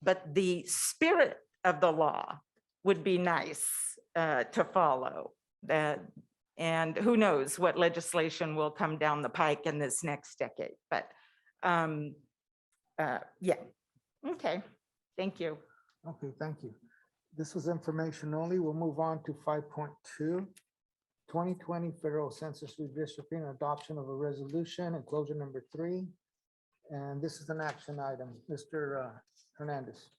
But the spirit of the law would be nice to follow. And who knows what legislation will come down the pike in this next decade. But yeah, okay, thank you. Okay, thank you. This was information only. We'll move on to 5.2. 2020 Federal Census Redistricting, adoption of a resolution, enclosure number 3. And this is an action item. Mr. Hernandez.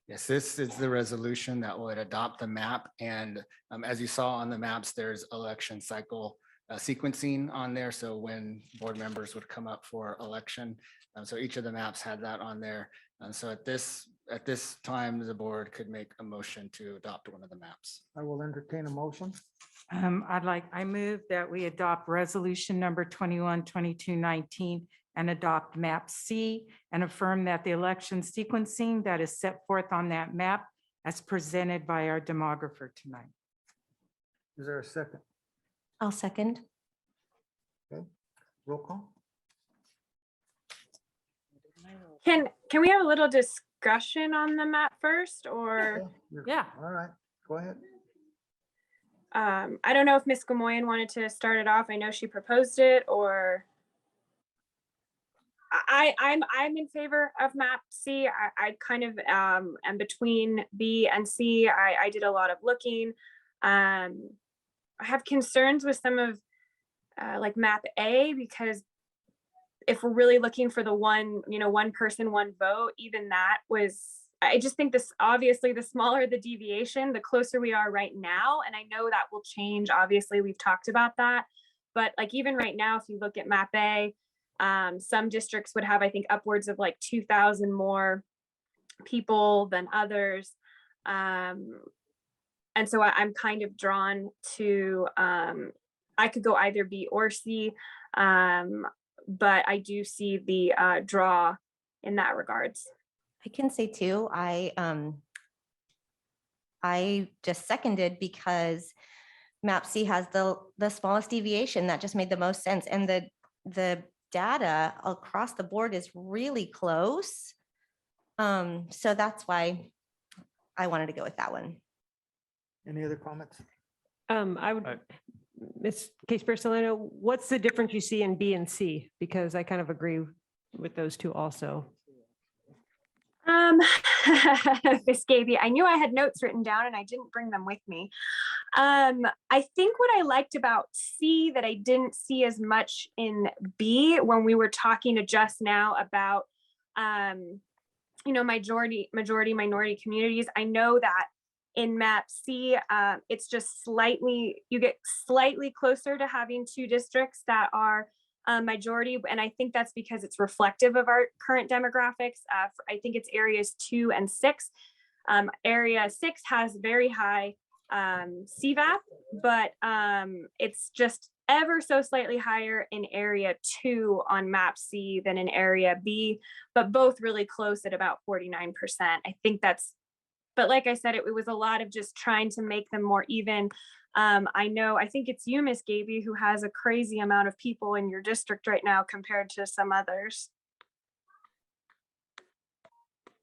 Yes, this is the resolution that would adopt the map. And as you saw on the maps, there's election cycle sequencing on there. So when board members would come up for election, so each of the maps had that on there. And so at this time, the board could make a motion to adopt one of the maps. I will entertain a motion. I move that we adopt resolution number 21-22-19 and adopt map C and affirm that the election sequencing that is set forth on that map as presented by our demographer tonight. Is there a second? I'll second. Okay, roll call. Can we have a little discussion on the map first, or? Yeah. All right, go ahead. I don't know if Ms. Gamoyen wanted to start it off. I know she proposed it, or I'm in favor of map C. I kind of am between B and C. I did a lot of looking. I have concerns with some of like map A, because if we're really looking for the one person, one vote, even that was, I just think this, obviously, the smaller the deviation, the closer we are right now. And I know that will change. Obviously, we've talked about that. But like even right now, if you look at map A, some districts would have, I think, upwards of like 2,000 more people than others. And so I'm kind of drawn to, I could go either B or C, but I do see the draw in that regards. I can say too, I just seconded because map C has the smallest deviation. That just made the most sense. And the data across the board is really close. So that's why I wanted to go with that one. Any other comments? I would, Ms. Case-Beer-Solano, what's the difference you see in B and C? Because I kind of agree with those two also. Miss Gaby, I knew I had notes written down and I didn't bring them with me. I think what I liked about C that I didn't see as much in B when we were talking just now about, majority minority communities. I know that in map C, it's just you get slightly closer to having 2 districts that are majority. And I think that's because it's reflective of our current demographics. I think it's areas 2 and 6. Area 6 has very high CVAP, but it's just ever so slightly higher in area 2 on map C than in area B, but both really close at about 49%. I think but like I said, it was a lot of just trying to make them more even. I think it's you, Miss Gaby, who has a crazy amount of people in your district right now compared to some others.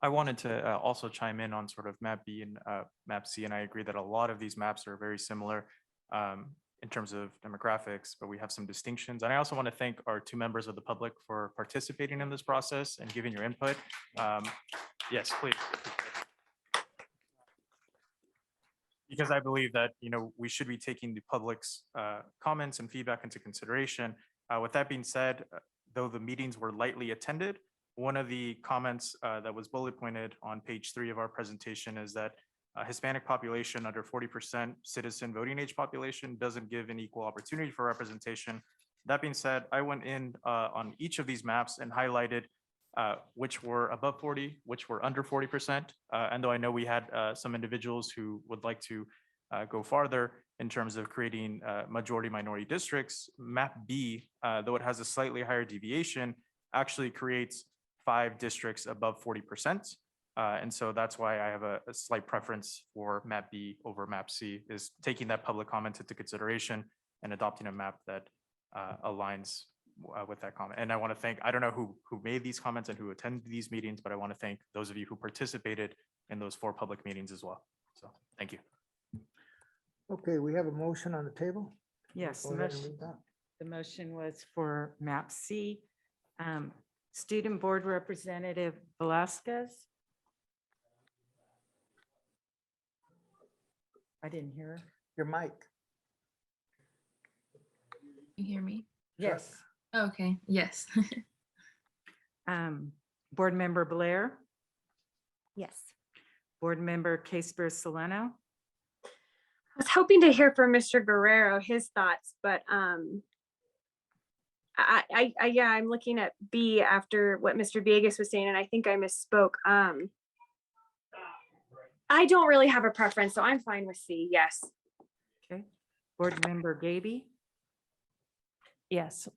I wanted to also chime in on sort of map B and map C, and I agree that a lot of these maps are very similar in terms of demographics, but we have some distinctions. And I also want to thank our 2 members of the public for participating in this process and giving your input. Yes, please. Because I believe that, we should be taking the public's comments and feedback into consideration. With that being said, though the meetings were lightly attended, one of the comments that was bullet pointed on page 3 of our presentation is that Hispanic population under 40% citizen voting age population doesn't give an equal opportunity for representation. That being said, I went in on each of these maps and highlighted which were above 40, which were under 40%. And though I know we had some individuals who would like to go farther in terms of creating majority minority districts, map B, though it has a slightly higher deviation, actually creates 5 districts above 40%. And so that's why I have a slight preference for map B over map C, is taking that public comment into consideration and adopting a map that aligns with that comment. And I want to thank, I don't know who made these comments and who attended these meetings, but I want to thank those of you who participated in those 4 public meetings as well. So thank you. Okay, we have a motion on the table. Yes, Go ahead and read that. the motion was for map C. Student Board Representative Velasquez. I didn't hear her. Your mic. You hear me? Yes. Okay, yes. Board Member Blair, Yes. Board Member Casper Soleno, I was hoping to hear from Mr. Guerrero, his thoughts, but I'm looking at B after what Mr. Villegas was saying, and I think I misspoke. I don't really have a preference, so I'm fine with C, yes. okay. Board Member Gaby, Yes.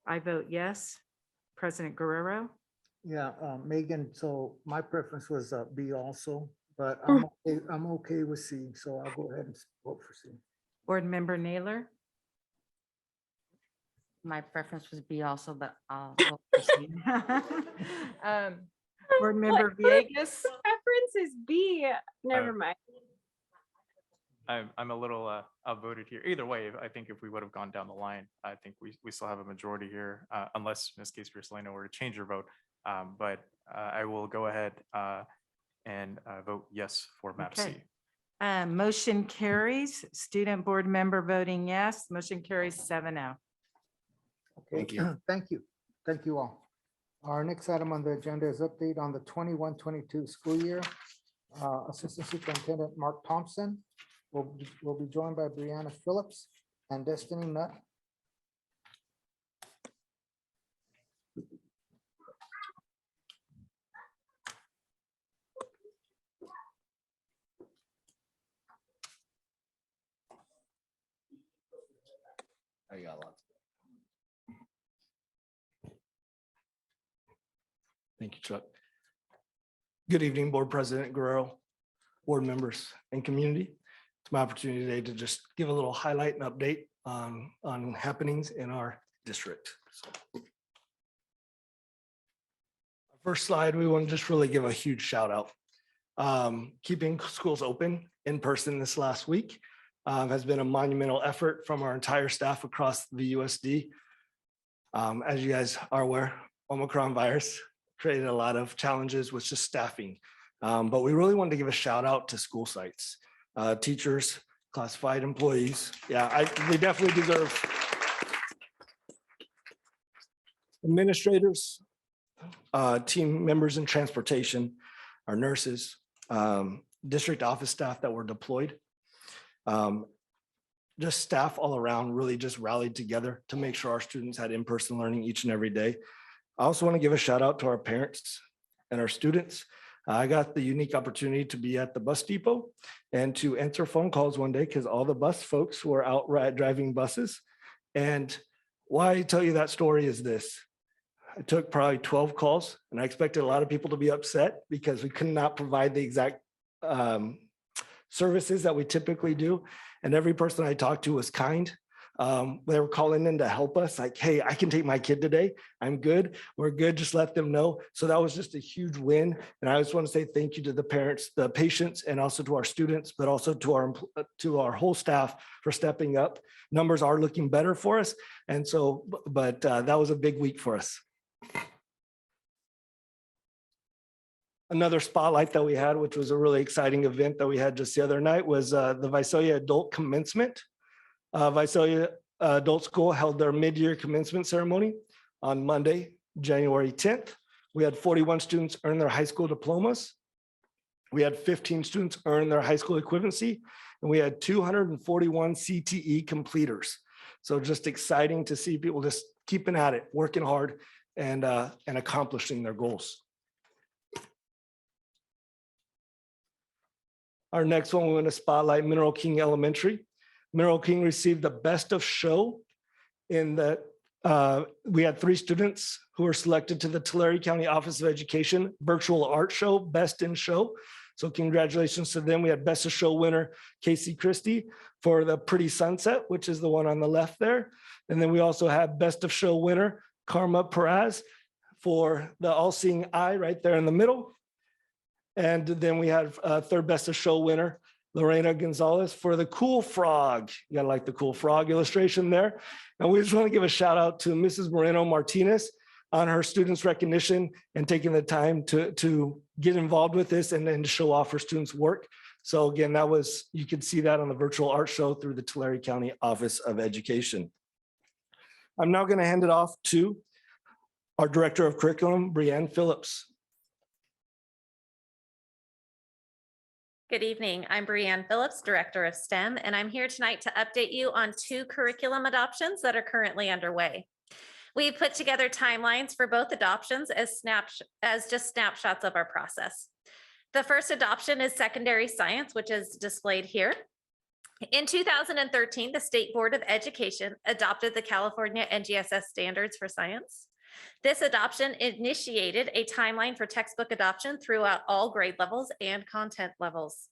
I vote yes. President Guerrero, Yeah, Megan, so my preference was B also, but I'm okay with C, so I'll go ahead and vote for C. Board Member Naylor, My preference was B also, but I'll vote for C. Board Member Villegas, Preference is B, never mind. I'm a little outvoted here. Either way, I think if we would have gone down the line, I think we still have a majority here, unless Ms. Casper Soleno were to change her vote. But I will go ahead and vote yes for map C. Okay. Motion carries. Student Board Member voting yes. Motion carries 7-0. Okay, Thank you. Thank you. Thank you all. Our next item on the agenda is update on the 21-22 school year. Assistant Superintendent Mark Thompson will be joined by Brianna Phillips and Destiny Nutt. I got lots. Thank you, Chuck. Good evening, Board President Guerrero, board members, and community. It's my opportunity today to just give a little highlight and update on happenings in our district. So, first slide, we want to just really give a huge shout out. Keeping schools open in person this last week has been a monumental effort from our entire staff across the USD. As you guys are aware, Omicron virus created a lot of challenges with just staffing. But we really wanted to give a shout out to school sites, teachers, classified employees. Yeah, they definitely deserve. Administrators, team members in transportation, our nurses, district office staff that were deployed. Just staff all around really just rallied together to make sure our students had in-person learning each and every day. I also want to give a shout out to our parents and our students. I got the unique opportunity to be at the bus depot and to answer phone calls one day because all the bus folks were out driving buses. And why I tell you that story is this. I took probably 12 calls and I expected a lot of people to be upset because we could not provide the exact services that we typically do. And every person I talked to was kind. They were calling in to help us like, hey, I can take my kid today. I'm good. We're good. Just let them know. So that was just a huge win. And I just want to say thank you to the parents, the patients, and also to our students, but also to our whole staff for stepping up. Numbers are looking better for us. And so, but that was a big week for us. Another spotlight that we had, which was a really exciting event that we had just the other night, was the Visalia Adult Commencement. Visalia Adult School held their mid-year commencement ceremony on Monday, January 10th. We had 41 students earn their high school diplomas. We had 15 students earn their high school equivalency, and we had 241 CTE completers. So just exciting to see people just keeping at it, working hard, and accomplishing their goals. Our next one, we want to spotlight Mineral King Elementary. Mineral King received the Best of Show in that we had 3 students who were selected to the Tulare County Office of Education Virtual Art Show, Best in Show. So congratulations to them. We had Best of Show winner, Casey Christie, for the Pretty Sunset, which is the one on the left there. And then we also have Best of Show winner, Karma Perez, for the All Seeing Eye right there in the middle. And then we had third Best of Show winner, Lorena Gonzalez, for the Cool Frog. You gotta like the Cool Frog illustration there. And we just want to give a shout out to Mrs. Moreno Martinez on her students' recognition and taking the time to get involved with this and then to show off her students' work. So again, that was, you could see that on the virtual art show through the Tulare County Office of Education. I'm now going to hand it off to our Director of Curriculum, Brianne Phillips. Good evening. I'm Brianne Phillips, Director of STEM, and I'm here tonight to update you on 2 curriculum adoptions that are currently underway. We've put together timelines for both adoptions as just snapshots of our process. The first adoption is secondary science, which is displayed here. In 2013, the State Board of Education adopted the California NGSS standards for science. This adoption initiated a timeline for textbook adoption throughout all grade levels and content levels.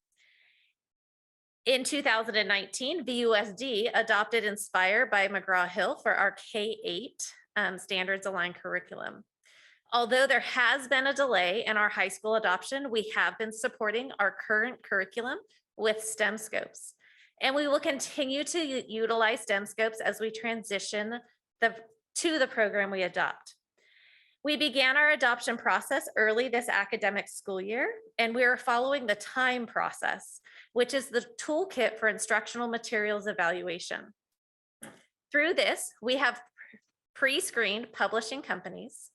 In 2019, VUSD adopted Inspire by McGraw-Hill for our K-8 standards aligned curriculum. Although there has been a delay in our high school adoption, we have been supporting our current curriculum with STEM scopes. And we will continue to utilize STEM scopes as we transition to the program we adopt. We began our adoption process early this academic school year, and we are following the TIME process, which is the toolkit for instructional materials evaluation. Through this, we have pre-screened publishing companies.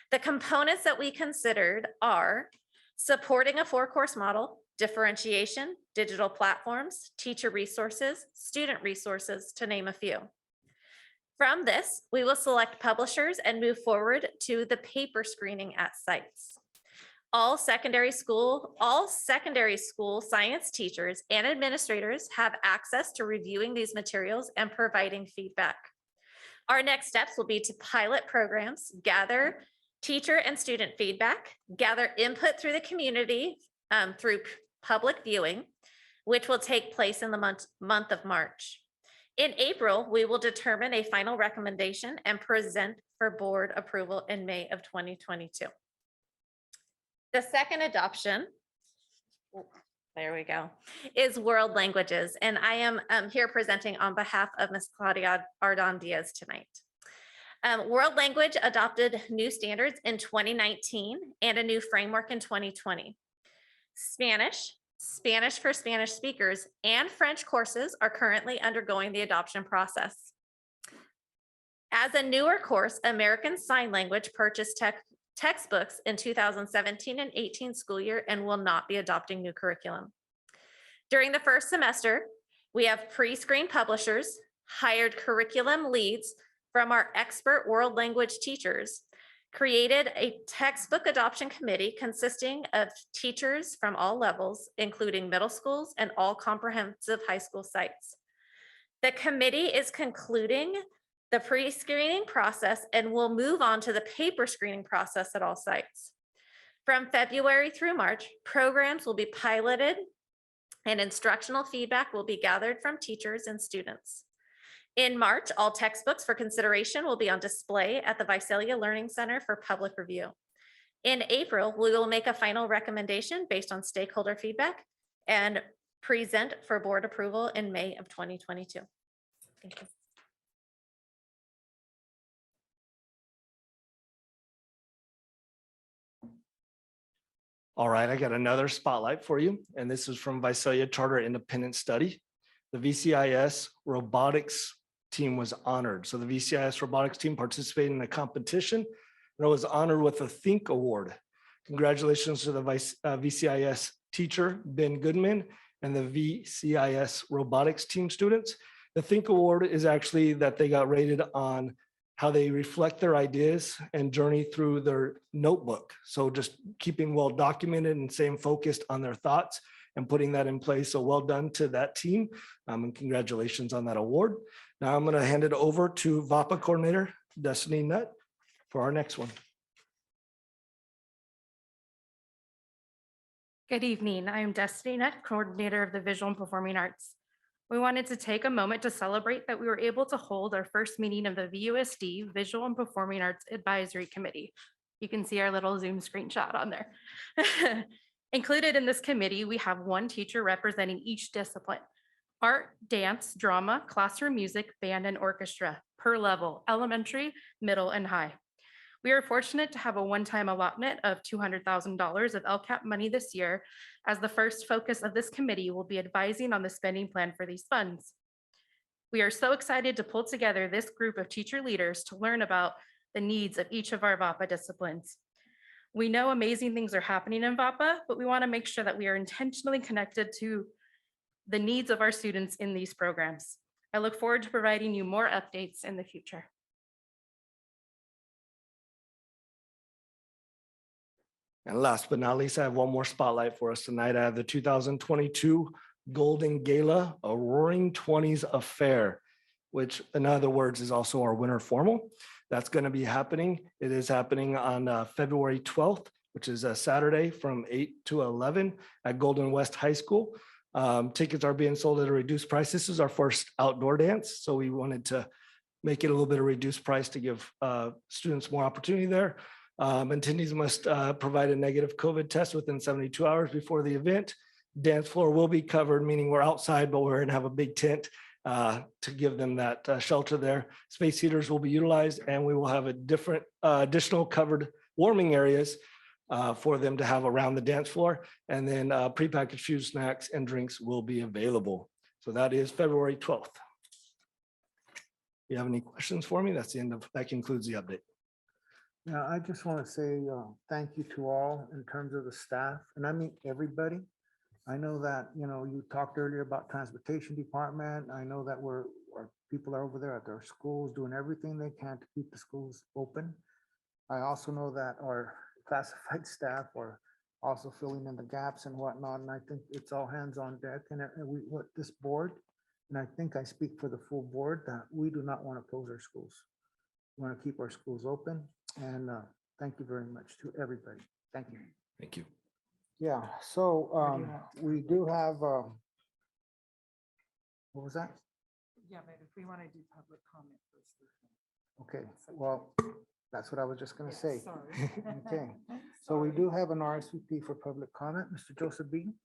The components that we considered are supporting a 4-course model, differentiation, digital platforms, teacher resources, student resources, to name a few. From this, we will select publishers and move forward to the paper screening at sites. All secondary school science teachers and administrators have access to reviewing these materials and providing feedback. Our next steps will be to pilot programs, gather teacher and student feedback, gather input through the community through public viewing, which will take place in the month of March. In April, we will determine a final recommendation and present for board approval in May of 2022. The second adoption, there we go, is world languages. And I am here presenting on behalf of Ms. Claudia Ardon Diaz tonight. World language adopted new standards in 2019 and a new framework in 2020. Spanish Spanish for Spanish speakers, and French courses are currently undergoing the adoption process. As a newer course, American Sign Language purchased textbooks in 2017 and 18 school year and will not be adopting new curriculum. During the first semester, we have pre-screened publishers, hired curriculum leads from our expert world language teachers, created a textbook adoption committee consisting of teachers from all levels, including middle schools and all comprehensive high school sites. The committee is concluding the pre-screening process and will move on to the paper screening process at all sites. From February through March, programs will be piloted and instructional feedback will be gathered from teachers and students. In March, all textbooks for consideration will be on display at the Visalia Learning Center for public review. In April, we will make a final recommendation based on stakeholder feedback and present for board approval in May of 2022. Thank you. All right, I got another spotlight for you, and this is from Visalia Charter Independent Study. The VCIS robotics team was honored. So the VCIS robotics team participated in the competition and was honored with a Think Award. Congratulations to the VCIS teacher, Ben Goodman, and the VCIS robotics team students. The Think Award is actually that they got rated on how they reflect their ideas and journey through their notebook. So just keeping well documented and staying focused on their thoughts and putting that in place. So well done to that team, and congratulations on that award. Now I'm gonna hand it over to VAPA coordinator, Destiny Nutt, for our next one. Good evening. I am Destiny Nutt, coordinator of the Visual and Performing Arts. We wanted to take a moment to celebrate that we were able to hold our first meeting of the VUSD Visual and Performing Arts Advisory Committee. You can see our little Zoom screenshot on there. Included in this committee, we have one teacher representing each discipline: art, dance, drama, classroom music, band, and orchestra per level, elementary, middle, and high. We are fortunate to have a one-time allotment of $200,000 of LCAP money this year, as the first focus of this committee will be advising on the spending plan for these funds. We are so excited to pull together this group of teacher leaders to learn about the needs of each of our VAPA disciplines. We know amazing things are happening in VAPA, but we want to make sure that we are intentionally connected to the needs of our students in these programs. I look forward to providing you more updates in the future. And last but not least, I have one more spotlight for us tonight. I have the 2022 Golden Gala, a Roaring 20s affair, which in other words is also our winter formal. That's going to be happening. It is happening on February 12th, which is a Saturday from 8 to 11 at Golden West High School. Tickets are being sold at a reduced price. This is our first outdoor dance, so we wanted to make it a little bit of reduced price to give students more opportunity there. Attendees must provide a negative COVID test within 72 hours before the event. Dance floor will be covered, meaning we're outside, but we're gonna have a big tent to give them that shelter there. Space heaters will be utilized, and we will have a different additional covered warming areas for them to have around the dance floor. And then prepackaged food, snacks, and drinks will be available. So that is February 12th. You have any questions for me? That's the end of, that concludes the update. Yeah, I just want to say thank you to all in terms of the staff, and I mean everybody. I know that, you know, you talked earlier about transportation department. I know that our people are over there at their schools doing everything they can to keep the schools open. I also know that our classified staff are also filling in the gaps and whatnot, and I think it's all hands on deck. And what this board, and I think I speak for the full board, that we do not want to close our schools. We want to keep our schools open. And thank you very much to everybody. Thank you. Thank you. Yeah, so we do have, what was that? Yeah, but if we want to do public comment first. Okay, well, that's what I was just gonna say. Sorry. Okay, so we do have an RSVP for public comment. Mr. Joseph Bean.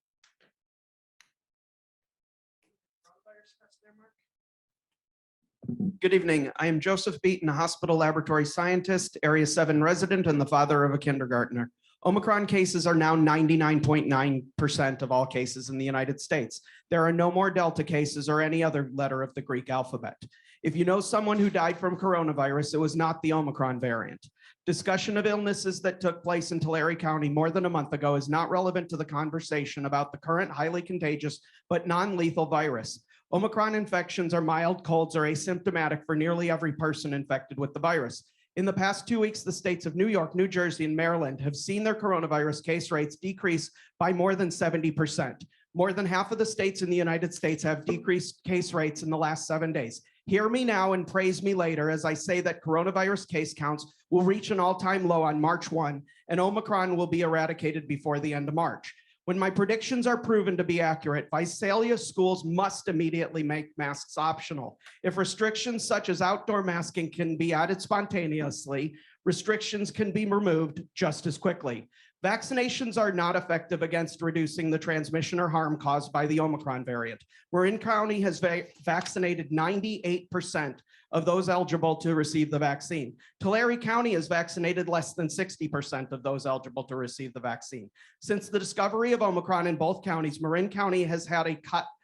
Good evening. I am Joseph Beaton, a hospital laboratory scientist, Area 7 resident, and the father of a kindergartner. Omicron cases are now 99.9% of all cases in the United States. There are no more Delta cases or any other letter of the Greek alphabet. If you know someone who died from coronavirus, it was not the Omicron variant. Discussion of illnesses that took place in Tulare County more than a month ago is not relevant to the conversation about the current highly contagious but non-lethal virus. Omicron infections are mild colds or asymptomatic for nearly every person infected with the virus. In the past 2 weeks, the states of New York, New Jersey, and Maryland have seen their coronavirus case rates decrease by more than 70%. More than half of the states in the United States have decreased case rates in the last 7 days. Hear me now and praise me later as I say that coronavirus case counts will reach an all-time low on March 1, and Omicron will be eradicated before the end of March. When my predictions are proven to be accurate, Visalia schools must immediately make masks optional. If restrictions such as outdoor masking can be added spontaneously, restrictions can be removed just as quickly. Vaccinations are not effective against reducing the transmission or harm caused by the Omicron variant. Marin County has vaccinated 98% of those eligible to receive the vaccine. Tulare County has vaccinated less than 60% of those eligible to receive the vaccine. Since the discovery of Omicron in both counties, Marin County has had a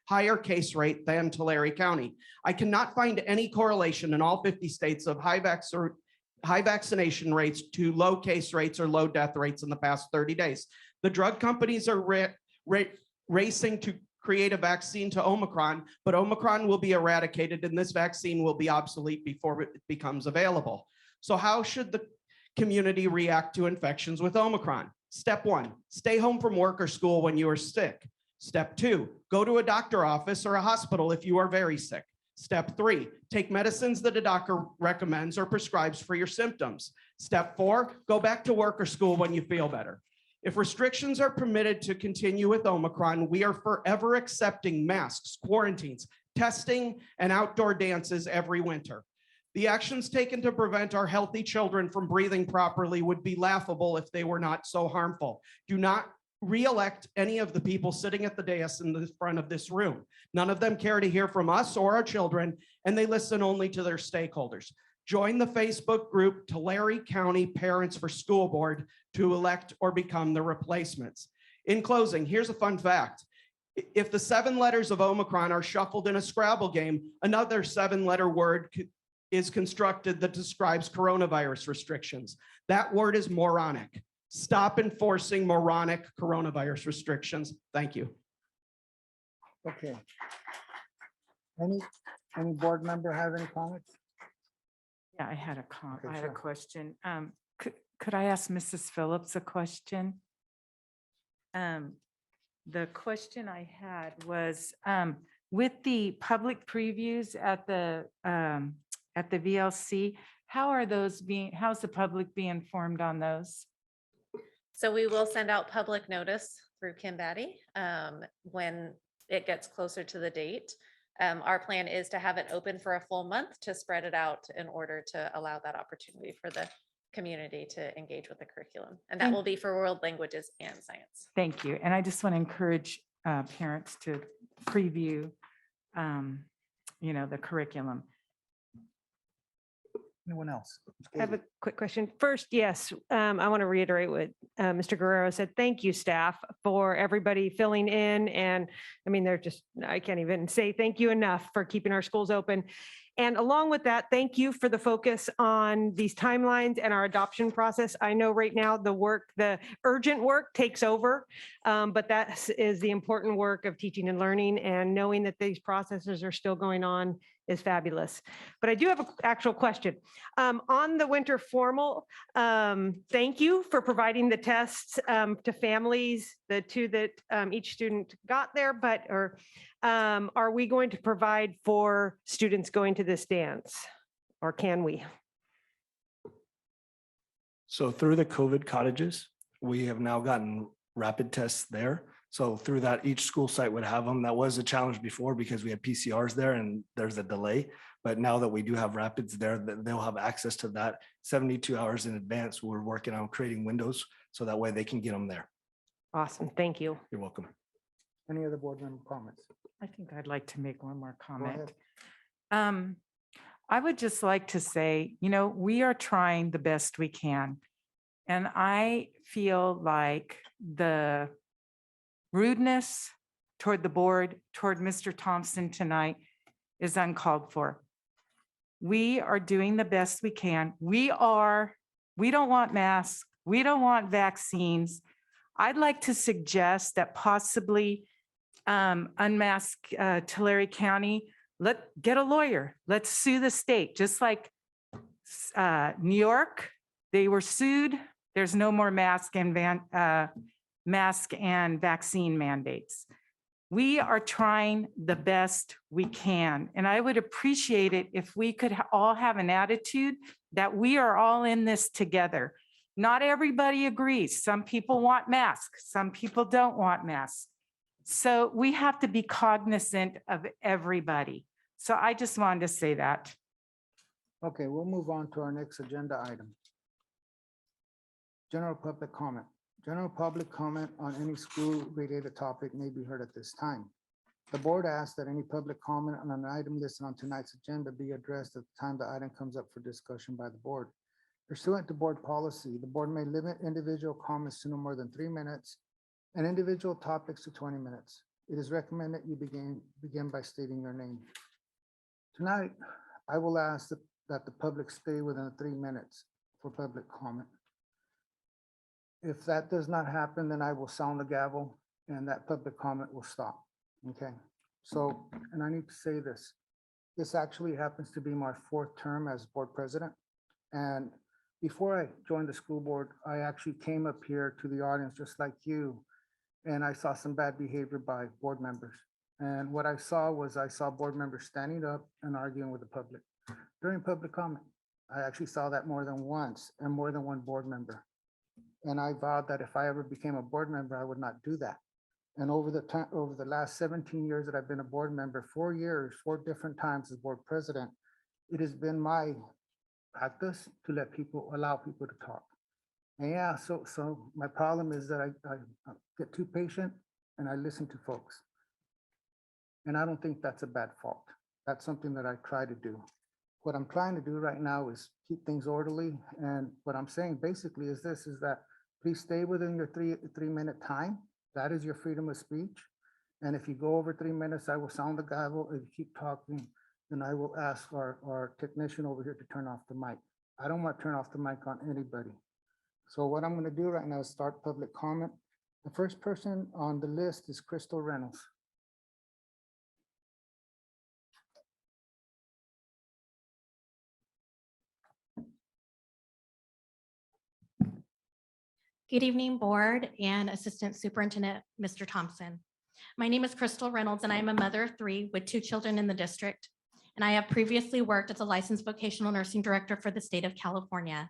higher case rate than Tulare County. I cannot find any correlation in all 50 states of high vaccination rates to low case rates or low death rates in the past 30 days. The drug companies are racing to create a vaccine to Omicron, but Omicron will be eradicated and this vaccine will be obsolete before it becomes available. So how should the community react to infections with Omicron? Step 1, stay home from work or school when you are sick. Step 2, go to a doctor's office or a hospital if you are very sick. Step 3, take medicines that a doctor recommends or prescribes for your symptoms. Step 4, go back to work or school when you feel better. If restrictions are permitted to continue with Omicron, we are forever accepting masks, quarantines, testing, and outdoor dances every winter. The actions taken to prevent our healthy children from breathing properly would be laughable if they were not so harmful. Do not re-elect any of the people sitting at the dais in the front of this room. None of them care to hear from us or our children, and they listen only to their stakeholders. Join the Facebook group Tulare County Parents for School Board to elect or become the replacements. In closing, here's a fun fact. If the 7 letters of Omicron are shuffled in a Scrabble game, another 7-letter word is constructed that describes coronavirus restrictions. That word is moronic. Stop enforcing moronic coronavirus restrictions. Thank you. Okay. Any board member have any comments? Yeah, I had a Okay, I had a sure. question. Could I ask Mrs. Phillips a question? The question I had was, with the public previews at the VLC, how's the public being informed on those? So we will send out public notice through Kim Batty when it gets closer to the date. Our plan is to have it open for a full month to spread it out in order to allow that opportunity for the community to engage with the curriculum. And that will be for world languages and science. Thank you. And I just want to encourage parents to preview, the curriculum. Anyone else? I have a quick question. First, yes, I want to reiterate what Mr. Guerrero said. Thank you, staff, for everybody filling in. And I mean, I can't even say thank you enough for keeping our schools open. And along with that, thank you for the focus on these timelines and our adoption process. I know right now the urgent work takes over, but that is the important work of teaching and learning, and knowing that these processes are still going on is fabulous. But I do have an actual question. On the winter formal, thank you for providing the tests to families, the 2 that each student got there, but are we going to provide for students going to this dance, or can we? So through the COVID cottages, we have now gotten rapid tests there. So through that, each school site would have them. That was a challenge before because we had PCRs there and there's a delay. But now that we do have rapids there, they'll have access to that 72 hours in advance. We're working on creating windows so that way they can get them there. Awesome. Thank you. You're welcome. Any other board member comments? I think I'd like to make one more Go ahead. comment. I would just like to say, we are trying the best we can. And I feel like the rudeness toward the board, toward Mr. Thompson tonight is uncalled for. We are doing the best we can. We don't want masks. We don't want vaccines. I'd like to suggest that possibly unmask Tulare County. Get a lawyer. Let's sue the state, just like New York, they were sued. There's no more mask and vaccine mandates. We are trying the best we can. And I would appreciate it if we could all have an attitude that we are all in this together. Not everybody agrees. Some people want masks. Some people don't want masks. So we have to be cognizant of everybody. So I just wanted to say that. Okay, we'll move on to our next agenda item. General public comment. General public comment on any school-related topic may be heard at this time. The board asks that any public comment on an item listed on tonight's agenda be addressed at the time the item comes up for discussion by the board. Pursuant to board policy, the board may limit individual comments to no more than 3 minutes and individual topics to 20 minutes. It is recommended you begin by stating your name. Tonight, I will ask that the public stay within the 3 minutes for public comment. If that does not happen, then I will sound the gavel and that public comment will stop. Okay, so, and I need to say this. This actually happens to be my 4th term as board president. And before I joined the school board, I actually came up here to the audience just like you. And I saw some bad behavior by board members. And what I saw board members standing up and arguing with the public during public comment. I actually saw that more than once and more than one board member. And I vowed that if I ever became a board member, I would not do that. And over the last 17 years that I've been a board member, 4 years, 4 different times as board president, it has been my practice to allow people to talk. And yeah, so my problem is that I get too patient and I listen to folks. And I don't think that's a bad fault. That's something that I try to do. What I'm trying to do right now is keep things orderly. And what I'm saying basically is this, is that please stay within your three-minute time. That is your freedom of speech. And if you go over 3 minutes, I will sound the gavel. If you keep talking, then I will ask our technician over here to turn off the mic. I don't want to turn off the mic on anybody. So what I'm going to do right now is start public comment. The first person on the list is Crystal Reynolds. Good evening, board and Assistant Superintendent, Mr. Thompson. My name is Crystal Reynolds and I am a mother of 3 with 2 children in the district. And I have previously worked as a licensed vocational nursing director for the state of California.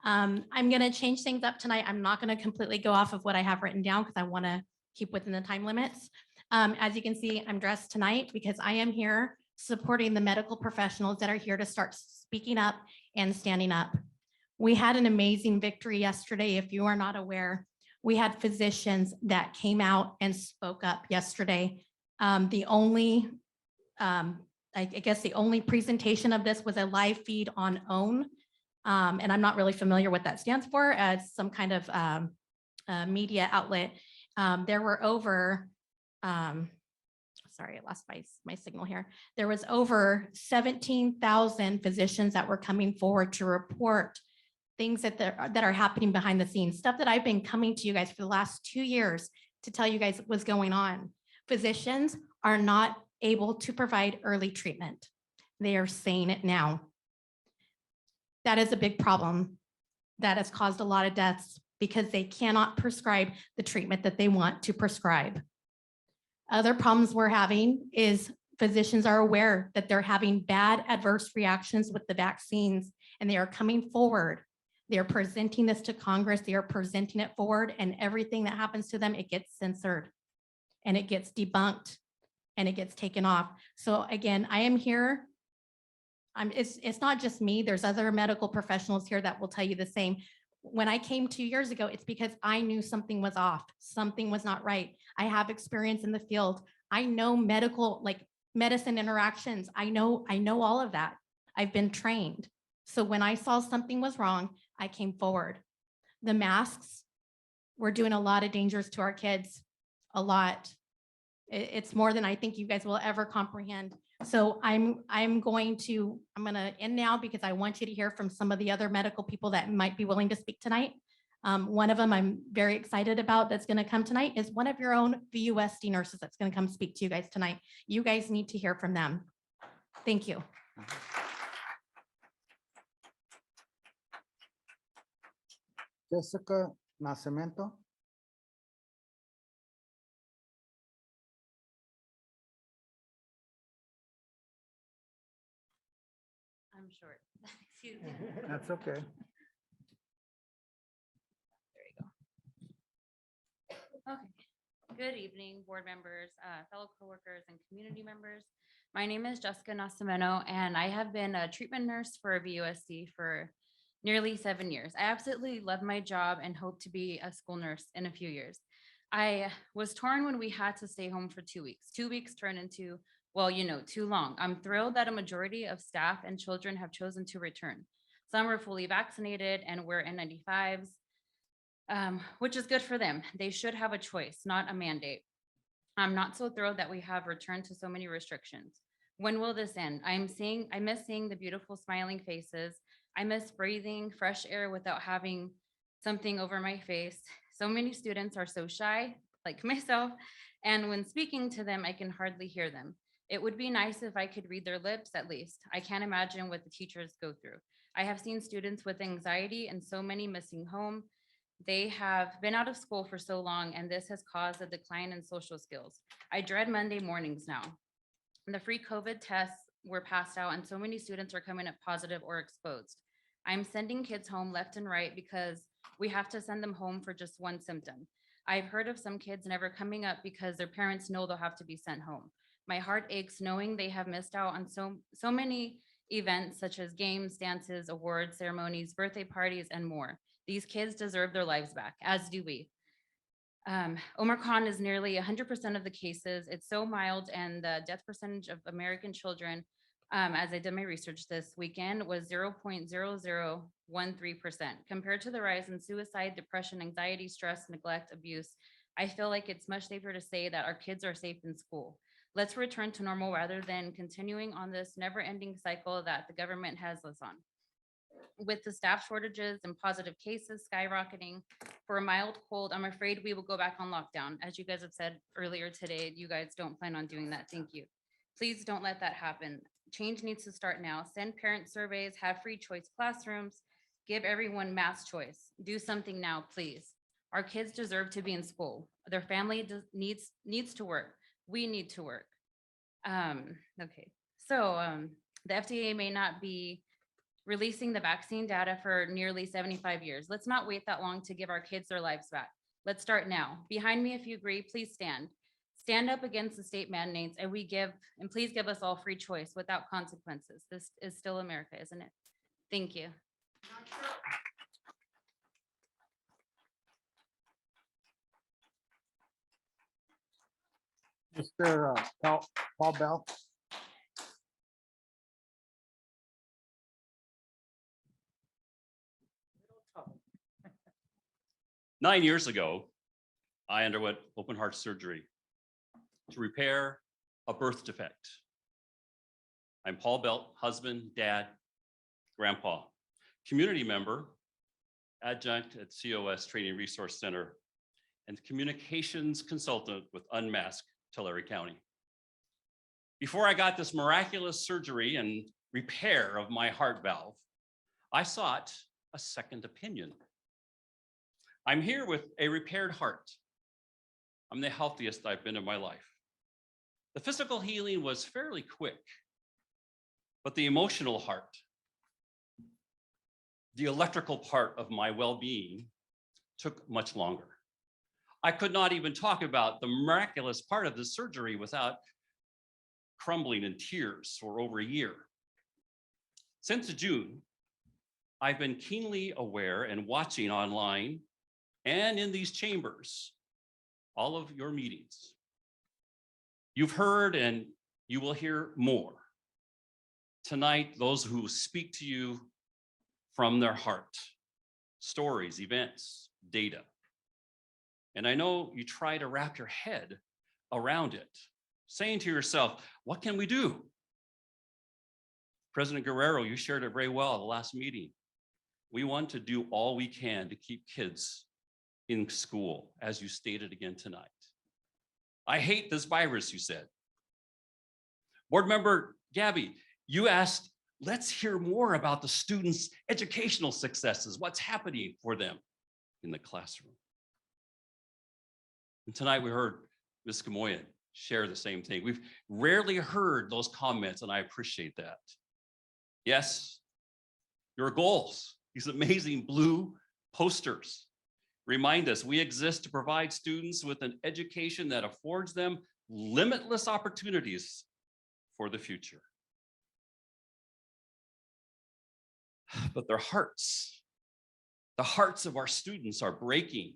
I'm going to change things up tonight. I'm not going to completely go off of what I have written down because I want to keep within the time limits. As you can see, I'm dressed tonight because I am here supporting the medical professionals that are here to start speaking up and standing up. We had an amazing victory yesterday. If you are not aware, we had physicians that came out and spoke up yesterday. I guess the only presentation of this was a live feed on OWN. And I'm not really familiar what that stands for, as some kind of media outlet. There were over, sorry, I lost my signal here. There was over 17,000 physicians that were coming forward to report things that are happening behind the scenes, stuff that I've been coming to you guys for the last 2 years to tell you guys what's going on. Physicians are not able to provide early treatment. They are saying it now. That is a big problem. That has caused a lot of deaths because they cannot prescribe the treatment that they want to prescribe. Other problems we're having is physicians are aware that they're having bad adverse reactions with the vaccines and they are coming forward. They're presenting this to Congress. They are presenting it forward, and everything that happens to them, it gets censored and it gets debunked and it gets taken off. So again, I am here. It's not just me. There's other medical professionals here that will tell you the same. When I came 2 years ago, it's because I knew something was off. Something was not right. I have experience in the field. I know medicine interactions. I know all of that. I've been trained. So when I saw something was wrong, I came forward. The masks, we're doing a lot of dangers to our kids, a lot. It's more than I think you guys will ever comprehend. So I'm gonna end now because I want you to hear from some of the other medical people that might be willing to speak tonight. One of them I'm very excited about that's gonna come tonight is one of your own VUSD nurses that's gonna come speak to you guys tonight. You guys need to hear from them. Thank you. Jessica Nascimento. I'm short. Excuse me. That's okay. Okay. Good evening, board members, fellow coworkers, and community members. My name is Jessica Nascimento, and I have been a treatment nurse for VUSD for nearly 7 years. I absolutely love my job and hope to be a school nurse in a few years. I was torn when we had to stay home for 2 weeks. 2 weeks turned into, well, too long. I'm thrilled that a majority of staff and children have chosen to return. Some are fully vaccinated and wear N95s, which is good for them. They should have a choice, not a mandate. I'm not so thrilled that we have returned to so many restrictions. When will this end? I miss seeing the beautiful smiling faces. I miss breathing fresh air without having something over my face. So many students are so shy, like myself, and when speaking to them, I can hardly hear them. It would be nice if I could read their lips at least. I can't imagine what the teachers go through. I have seen students with anxiety and so many missing home. They have been out of school for so long, and this has caused a decline in social skills. I dread Monday mornings now. The free COVID tests were passed out, and so many students are coming up positive or exposed. I'm sending kids home left and right because we have to send them home for just one symptom. I've heard of some kids never coming up because their parents know they'll have to be sent home. My heart aches knowing they have missed out on so many events such as games, dances, awards, ceremonies, birthday parties, and more. These kids deserve their lives back, as do we. Omicron is nearly 100% of the cases. It's so mild, and the death percentage of American children, as I did my research this weekend, was 0.0013%. Compared to the rise in suicide, depression, anxiety, stress, neglect, abuse, I feel like it's much safer to say that our kids are safe in school. Let's return to normal rather than continuing on this never-ending cycle that the government has us on. With the staff shortages and positive cases skyrocketing for a mild cold, I'm afraid we will go back on lockdown. As you guys have said earlier today, you guys don't plan on doing that. Thank you. Please don't let that happen. Change needs to start now. Send parent surveys, have free choice classrooms, give everyone mass choice. Do something now, please. Our kids deserve to be in school. Their family needs to work. We need to work. Okay, so the FDA may not be releasing the vaccine data for nearly 75 years. Let's not wait that long to give our kids their lives back. Let's start now. Behind me, if you agree, please stand. Stand up against the state mandates, and please give us all free choice without consequences. This is still America, isn't it? Thank you. Mr. Paul Bell. Nine years ago, I underwent open heart surgery to repair a birth defect. I'm Paul Belt, husband, dad, grandpa, community member, adjunct at COS Training Resource Center, and communications consultant with Unmasked Tulare County. Before I got this miraculous surgery and repair of my heart valve, I sought a second opinion. I'm here with a repaired heart. I'm the healthiest I've been in my life. The physical healing was fairly quick, but the emotional heart, the electrical part of my well-being, took much longer. I could not even talk about the miraculous part of this surgery without crumbling in tears for over a year. Since June, I've been keenly aware and watching online and in these chambers all of your meetings. You've heard and you will hear more. Tonight, those who speak to you from their heart. stories, events, data. And I know you try to wrap your head around it, saying to yourself, what can we do? President Guerrero, you shared it very well at the last meeting. We want to do all we can to keep kids in school, as you stated again tonight. I hate this virus, you said. Board member Gabby, you asked, let's hear more about the students' educational successes, what's happening for them in the classroom. And tonight we heard Ms. Gamoyan share the same thing. We've rarely heard those comments, and I appreciate that. Yes, your goals, these amazing blue posters, remind us we exist to provide students with an education that affords them limitless opportunities for the future. But their hearts, the hearts of our students are breaking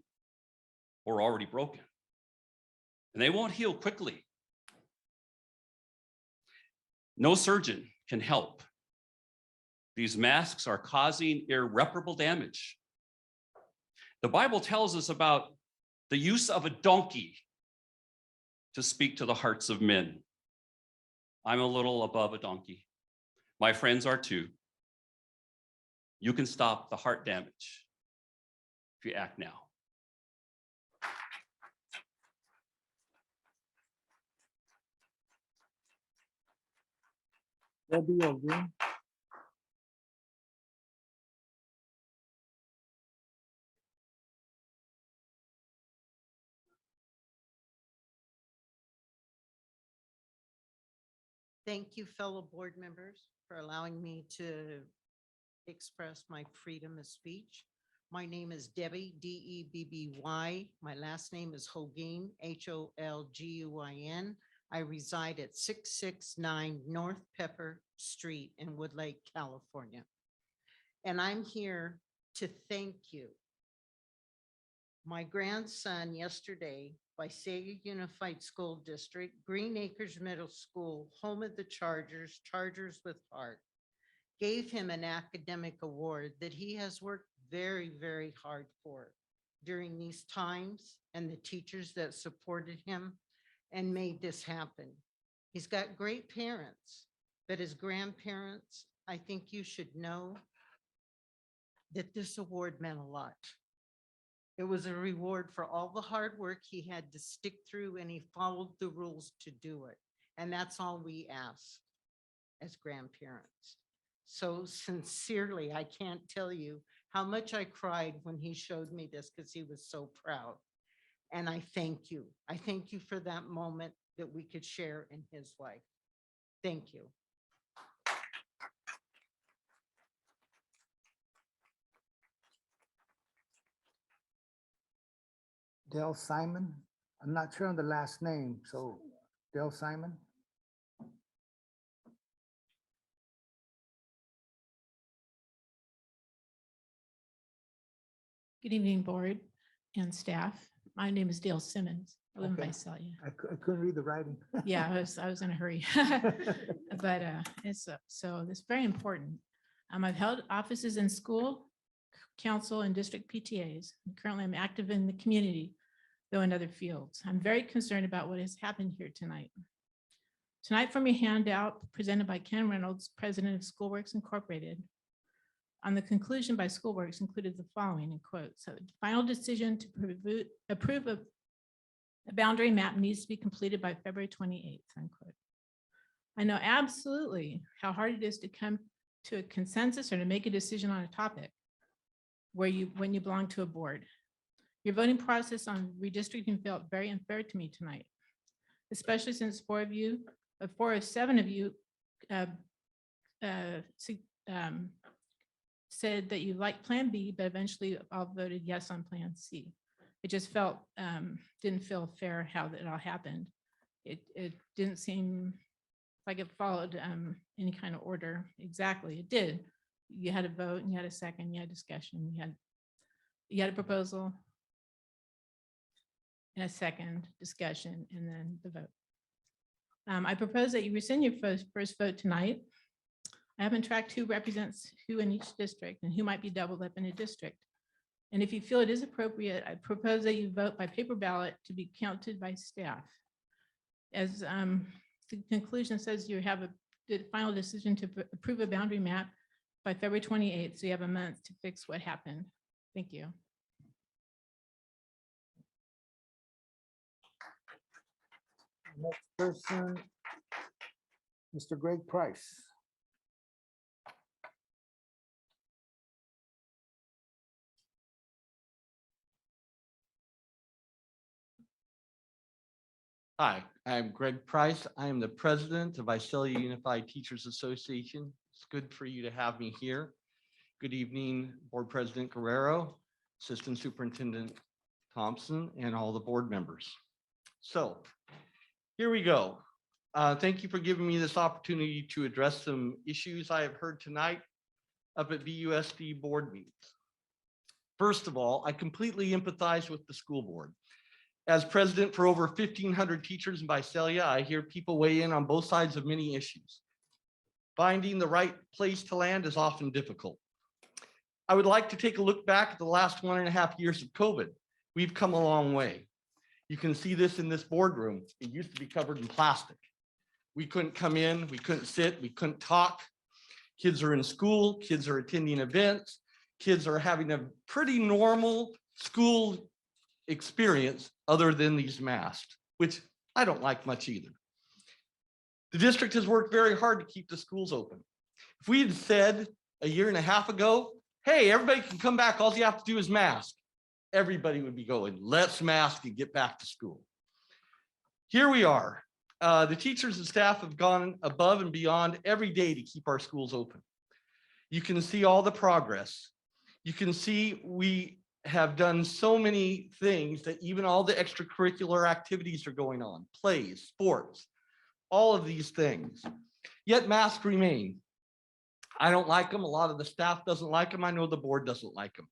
or already broken, and they won't heal quickly. No surgeon can help. These masks are causing irreparable damage. The Bible tells us about the use of a donkey to speak to the hearts of men. I'm a little above a donkey. My friends are too. You can stop the heart damage if you act now. Debbie O'Green. Thank you, fellow board members, for allowing me to express my freedom of speech. My name is Debbie, D-E-B-B-Y. My last name is Holguin, H-O-L-G-U-I-N. I reside at 669 North Pepper Street in Woodlake, California. And I'm here to thank you. My grandson yesterday, Visalia Unified School District, Green Acres Middle School, home of the Chargers, Chargers with Heart, gave him an academic award that he has worked very, very hard for during these times, and the teachers that supported him and made this happen. He's got great parents, but as grandparents, I think you should know that this award meant a lot. It was a reward for all the hard work he had to stick through, and he followed the rules to do it. And that's all we ask as grandparents. So sincerely, I can't tell you how much I cried when he showed me this because he was so proud. And I thank you. I thank you for that moment that we could share in his life. Thank you. Dale Simon. I'm not sure on the last name, so Dale Simon. Good evening, board and staff. My name is Dale Simmons. I live in Okay. Visalia. I couldn't read the writing. Yeah, I was in a hurry. But it's so it's very important. I've held offices in school, council, and district PTAs. Currently, I'm active in the community, though in other fields. I'm very concerned about what has happened here tonight. Tonight, from your handout presented by Ken Reynolds, president of Schoolworks Incorporated, on the conclusion by Schoolworks included the following in quotes. So the final decision to approve a boundary map needs to be completed by February 28th, unquote. I know absolutely how hard it is to come to a consensus or to make a decision on a topic when you belong to a board. Your voting process on redistricting felt very unfair to me tonight, especially since four of seven of you said that you liked Plan B, but eventually all voted yes on Plan C. It just didn't feel fair how that all happened. It didn't seem like it followed any kind of order exactly. It did. You had a vote, and you had a second, you had discussion, you had a proposal, and a second discussion, and then the vote. I propose that you rescind your first vote tonight. I haven't tracked who represents who in each district and who might be doubled up in a district. And if you feel it is appropriate, I propose that you vote by paper ballot to be counted by staff. As the conclusion says, you have the final decision to approve a boundary map by February 28th. So you have a month to fix what happened. Thank you. Next person, Mr. Greg Price. Hi, I'm Greg Price. I am the president of Visalia Unified Teachers Association. It's good for you to have me here. Good evening, Board President Guerrero, Assistant Superintendent Thompson, and all the board members. So here we go. Thank you for giving me this opportunity to address some issues I have heard tonight up at VUSD board meetings. First of all, I completely empathize with the school board. As president for over 1,500 teachers in Visalia, I hear people weigh in on both sides of many issues. Finding the right place to land is often difficult. I would like to take a look back at the last 1.5 years of COVID. We've come a long way. You can see this in this boardroom. It used to be covered in plastic. We couldn't come in, we couldn't sit, we couldn't talk. Kids are in school, kids are attending events, kids are having a pretty normal school experience other than these masks, which I don't like much either. The district has worked very hard to keep the schools open. If we had said 1.5 years ago, hey, everybody can come back, all you have to do is mask, everybody would be going, let's mask and get back to school. Here we are. The teachers and staff have gone above and beyond every day to keep our schools open. You can see all the progress. You can see we have done so many things that even all the extracurricular activities are going on, plays, sports, all of these things. Yet masks remain. I don't like them. A lot of the staff doesn't like them. I know the board doesn't like them.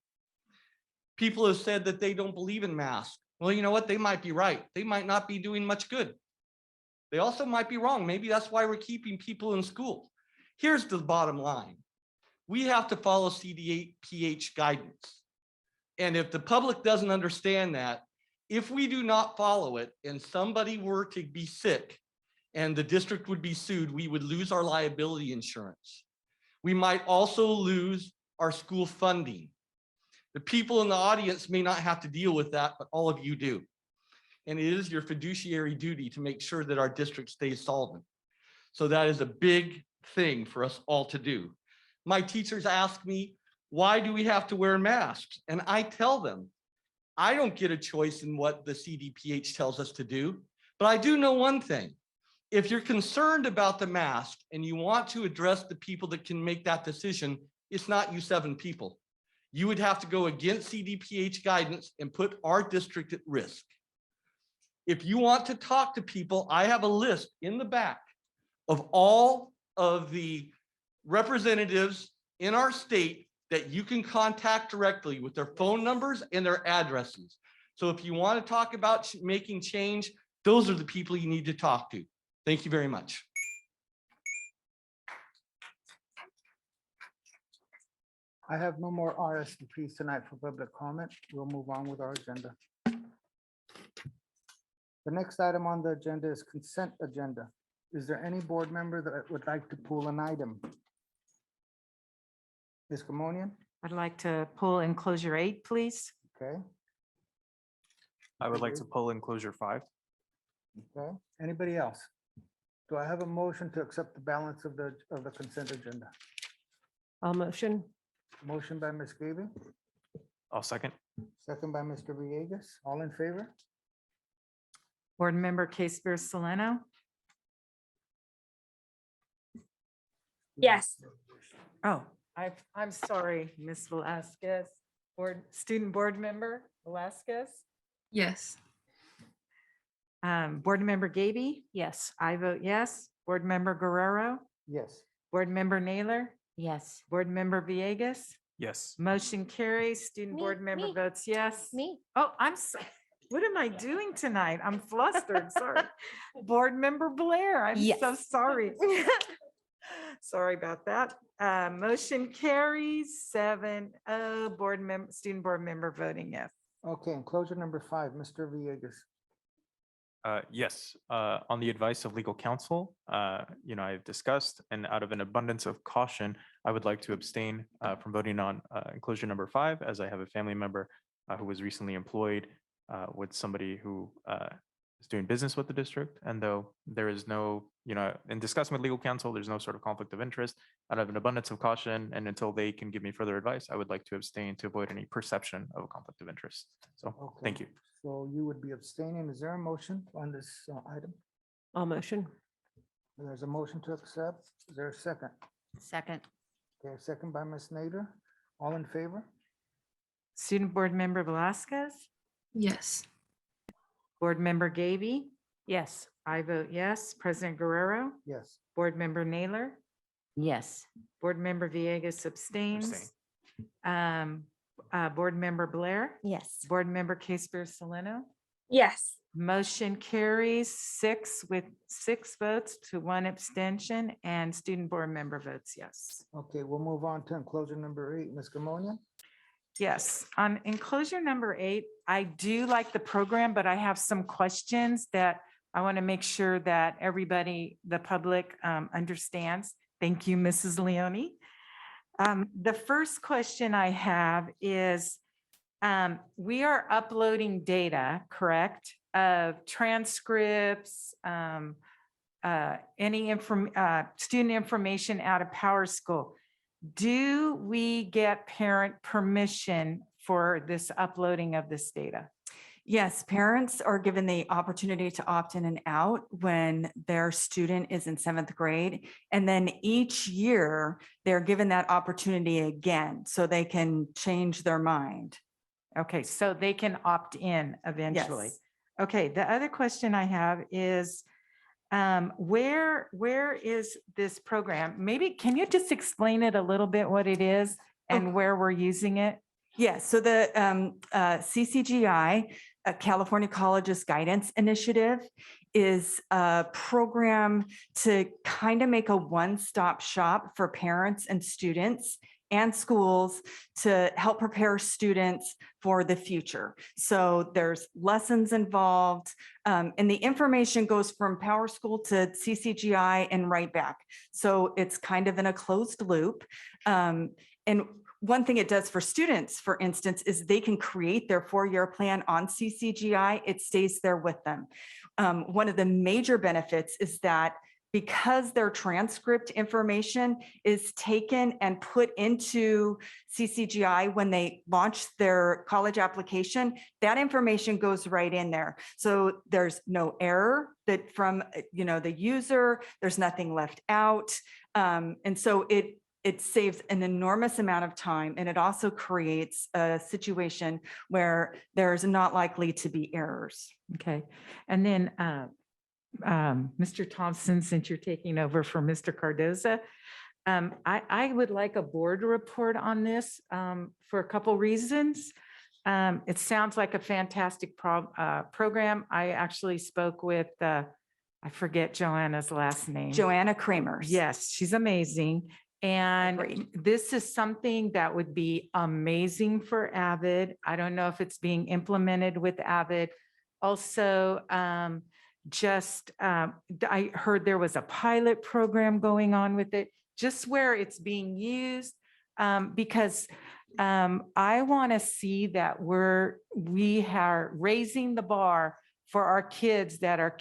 People have said that they don't believe in masks. Well, you know what? They might be right. They might not be doing much good. They also might be wrong. Maybe that's why we're keeping people in school. Here's the bottom line. We have to follow CDPH guidance. And if the public doesn't understand that, if we do not follow it and somebody were to be sick and the district would be sued, we would lose our liability insurance. We might also lose our school funding. The people in the audience may not have to deal with that, but all of you do. And it is your fiduciary duty to make sure that our district stays solvent. So that is a big thing for us all to do. My teachers ask me, why do we have to wear masks? And I tell them, I don't get a choice in what the CDPH tells us to do, but I do know one thing. If you're concerned about the mask and you want to address the people that can make that decision, it's not you 7 people. You would have to go against CDPH guidance and put our district at risk. If you want to talk to people, I have a list in the back of all of the representatives in our state that you can contact directly with their phone numbers and their addresses. So if you want to talk about making change, those are the people you need to talk to. Thank you very much. I have no more RSVPs tonight for public comment. We'll move on with our agenda. The next item on the agenda is consent agenda. Is there any board member that would like to pull an item? Ms. Gamonian? I'd like to pull enclosure 8, please. Okay, I would like to pull enclosure 5. okay. Anybody else? Do I have a motion to accept the balance of the consent agenda? I'll motion. Motion by Ms. Gaby, I'll second. second by Mr. Villegas. All in favor? Board Member Case-Beer Soleno, Yes. oh, I'm sorry, Ms. Velasquez, Student Board Member Velasquez. Yes. Board Member Gaby, Yes. I vote yes. Board Member Guerrero, Yes. Board Member Naylor, Yes. Board Member Villegas. Yes. Motion carries. Student Me, Board Member me. votes yes. Me. Oh, what am I doing tonight? I'm flustered, sorry. Board Member Blair, I'm so Yes. sorry. Sorry about that. Motion carries 7-0, student board member voting yes. Okay, enclosure number 5, Mr. Villegas. Yes, on the advice of legal counsel, I've discussed, and out of an abundance of caution, I would like to abstain from voting on enclosure number 5, as I have a family member who was recently employed with somebody who is doing business with the district. And though there is no, in discussing with legal counsel, there's no sort of conflict of interest. Out of an abundance of caution, and until they can give me further advice, I would like to abstain to avoid any perception of a conflict of interest. So, thank you. So you would be abstaining. Is there a motion on this item? I'll motion. There's a motion to accept. Is there a second? Second. Okay, second by Ms. Nader. All in favor? Student board member Velasquez, Yes. board member Gaby, Yes. I vote yes. President Guerrero, Yes. board member Naylor, Yes. board member Villegas abstains. Board member Blair, Yes. board member Casper Soleno. Yes. Motion carries 6 with 6 votes to 1 abstention, and student board member votes yes. Okay, we'll move on to enclosure number 8, Ms. Gamonia. Yes, on enclosure number 8, I do like the program, but I have some questions that I want to make sure that everybody, the public, understands. Thank you, Mrs. Leone. The first question I have is, we are uploading data, correct, of transcripts, any student information out of Power School. Do we get parent permission for this uploading of this data? Yes, parents are given the opportunity to opt in and out when their student is in 7th grade. And then each year, they're given that opportunity again, so they can change their mind. Okay, so they can opt in eventually. Yes. Okay, the other question I have is, where is this program? Maybe, can you just explain it a little bit, what it is and where we're using it? Yes, so the CCGI, California Colleges Guidance Initiative, is a program to kind of make a one-stop shop for parents and students and schools to help prepare students for the future. So there's lessons involved, and the information goes from Power School to CCGI and right back. So it's kind of in a closed loop. And one thing it does for students, for instance, is they can create their 4-year plan on CCGI. It stays there with them. One of the major benefits is that because their transcript information is taken and put into CCGI when they launch their college application, that information goes right in there. So there's no error that from the user, there's nothing left out. And so it saves an enormous amount of time, and it also creates a situation where there's not likely to be errors. Okay, and then Mr. Thompson, since you're taking over for Mr. Cardoza, I would like a board report on this for a couple reasons. It sounds like a fantastic program. I actually spoke with, I forget Joanna's last name. Joanna Kramers. Yes, she's amazing. And Agreed. this is something that would be amazing for Avid. I don't know if it's being implemented with Avid. Also, I heard there was a pilot program going on with it, just where it's being used, because I want to see that we are raising the bar for our kids that are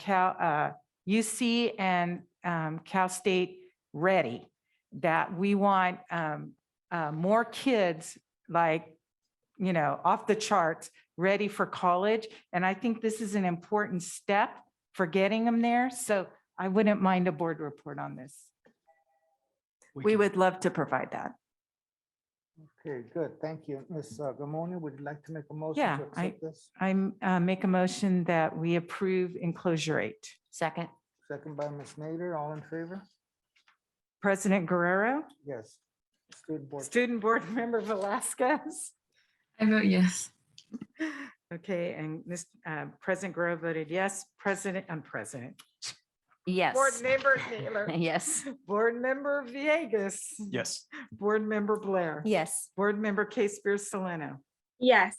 UC and Cal State ready. That we want more kids off the charts, ready for college. And I think this is an important step for getting them there. So I wouldn't mind a board report on this. We would love to provide that. Okay, good. Thank you. Ms. Gamonia, would you like to make a motion Yeah, to accept this? I make a motion that we approve enclosure 8. Second. Second by Ms. Nader. All in favor? President Guerrero, Yes. Student Board Member Velasquez. I vote yes. Okay, and President Guerrero voted yes. Yes. Board Member Naylor. Yes. Board Member Villegas. Yes. Board Member Blair. Yes. Board Member Spears Soleno. Yes.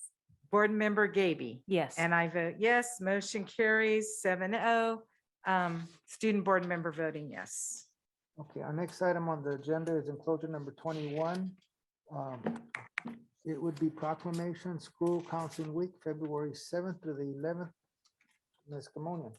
Board Member Gaby. Yes. And I vote yes, motion carries 7-0. Student Board Member voting yes. Okay, our next item on the agenda is enclosure number 21. It would be proclamation, School Counseling Week, February 7th through the 11th. Ms. Gamonian.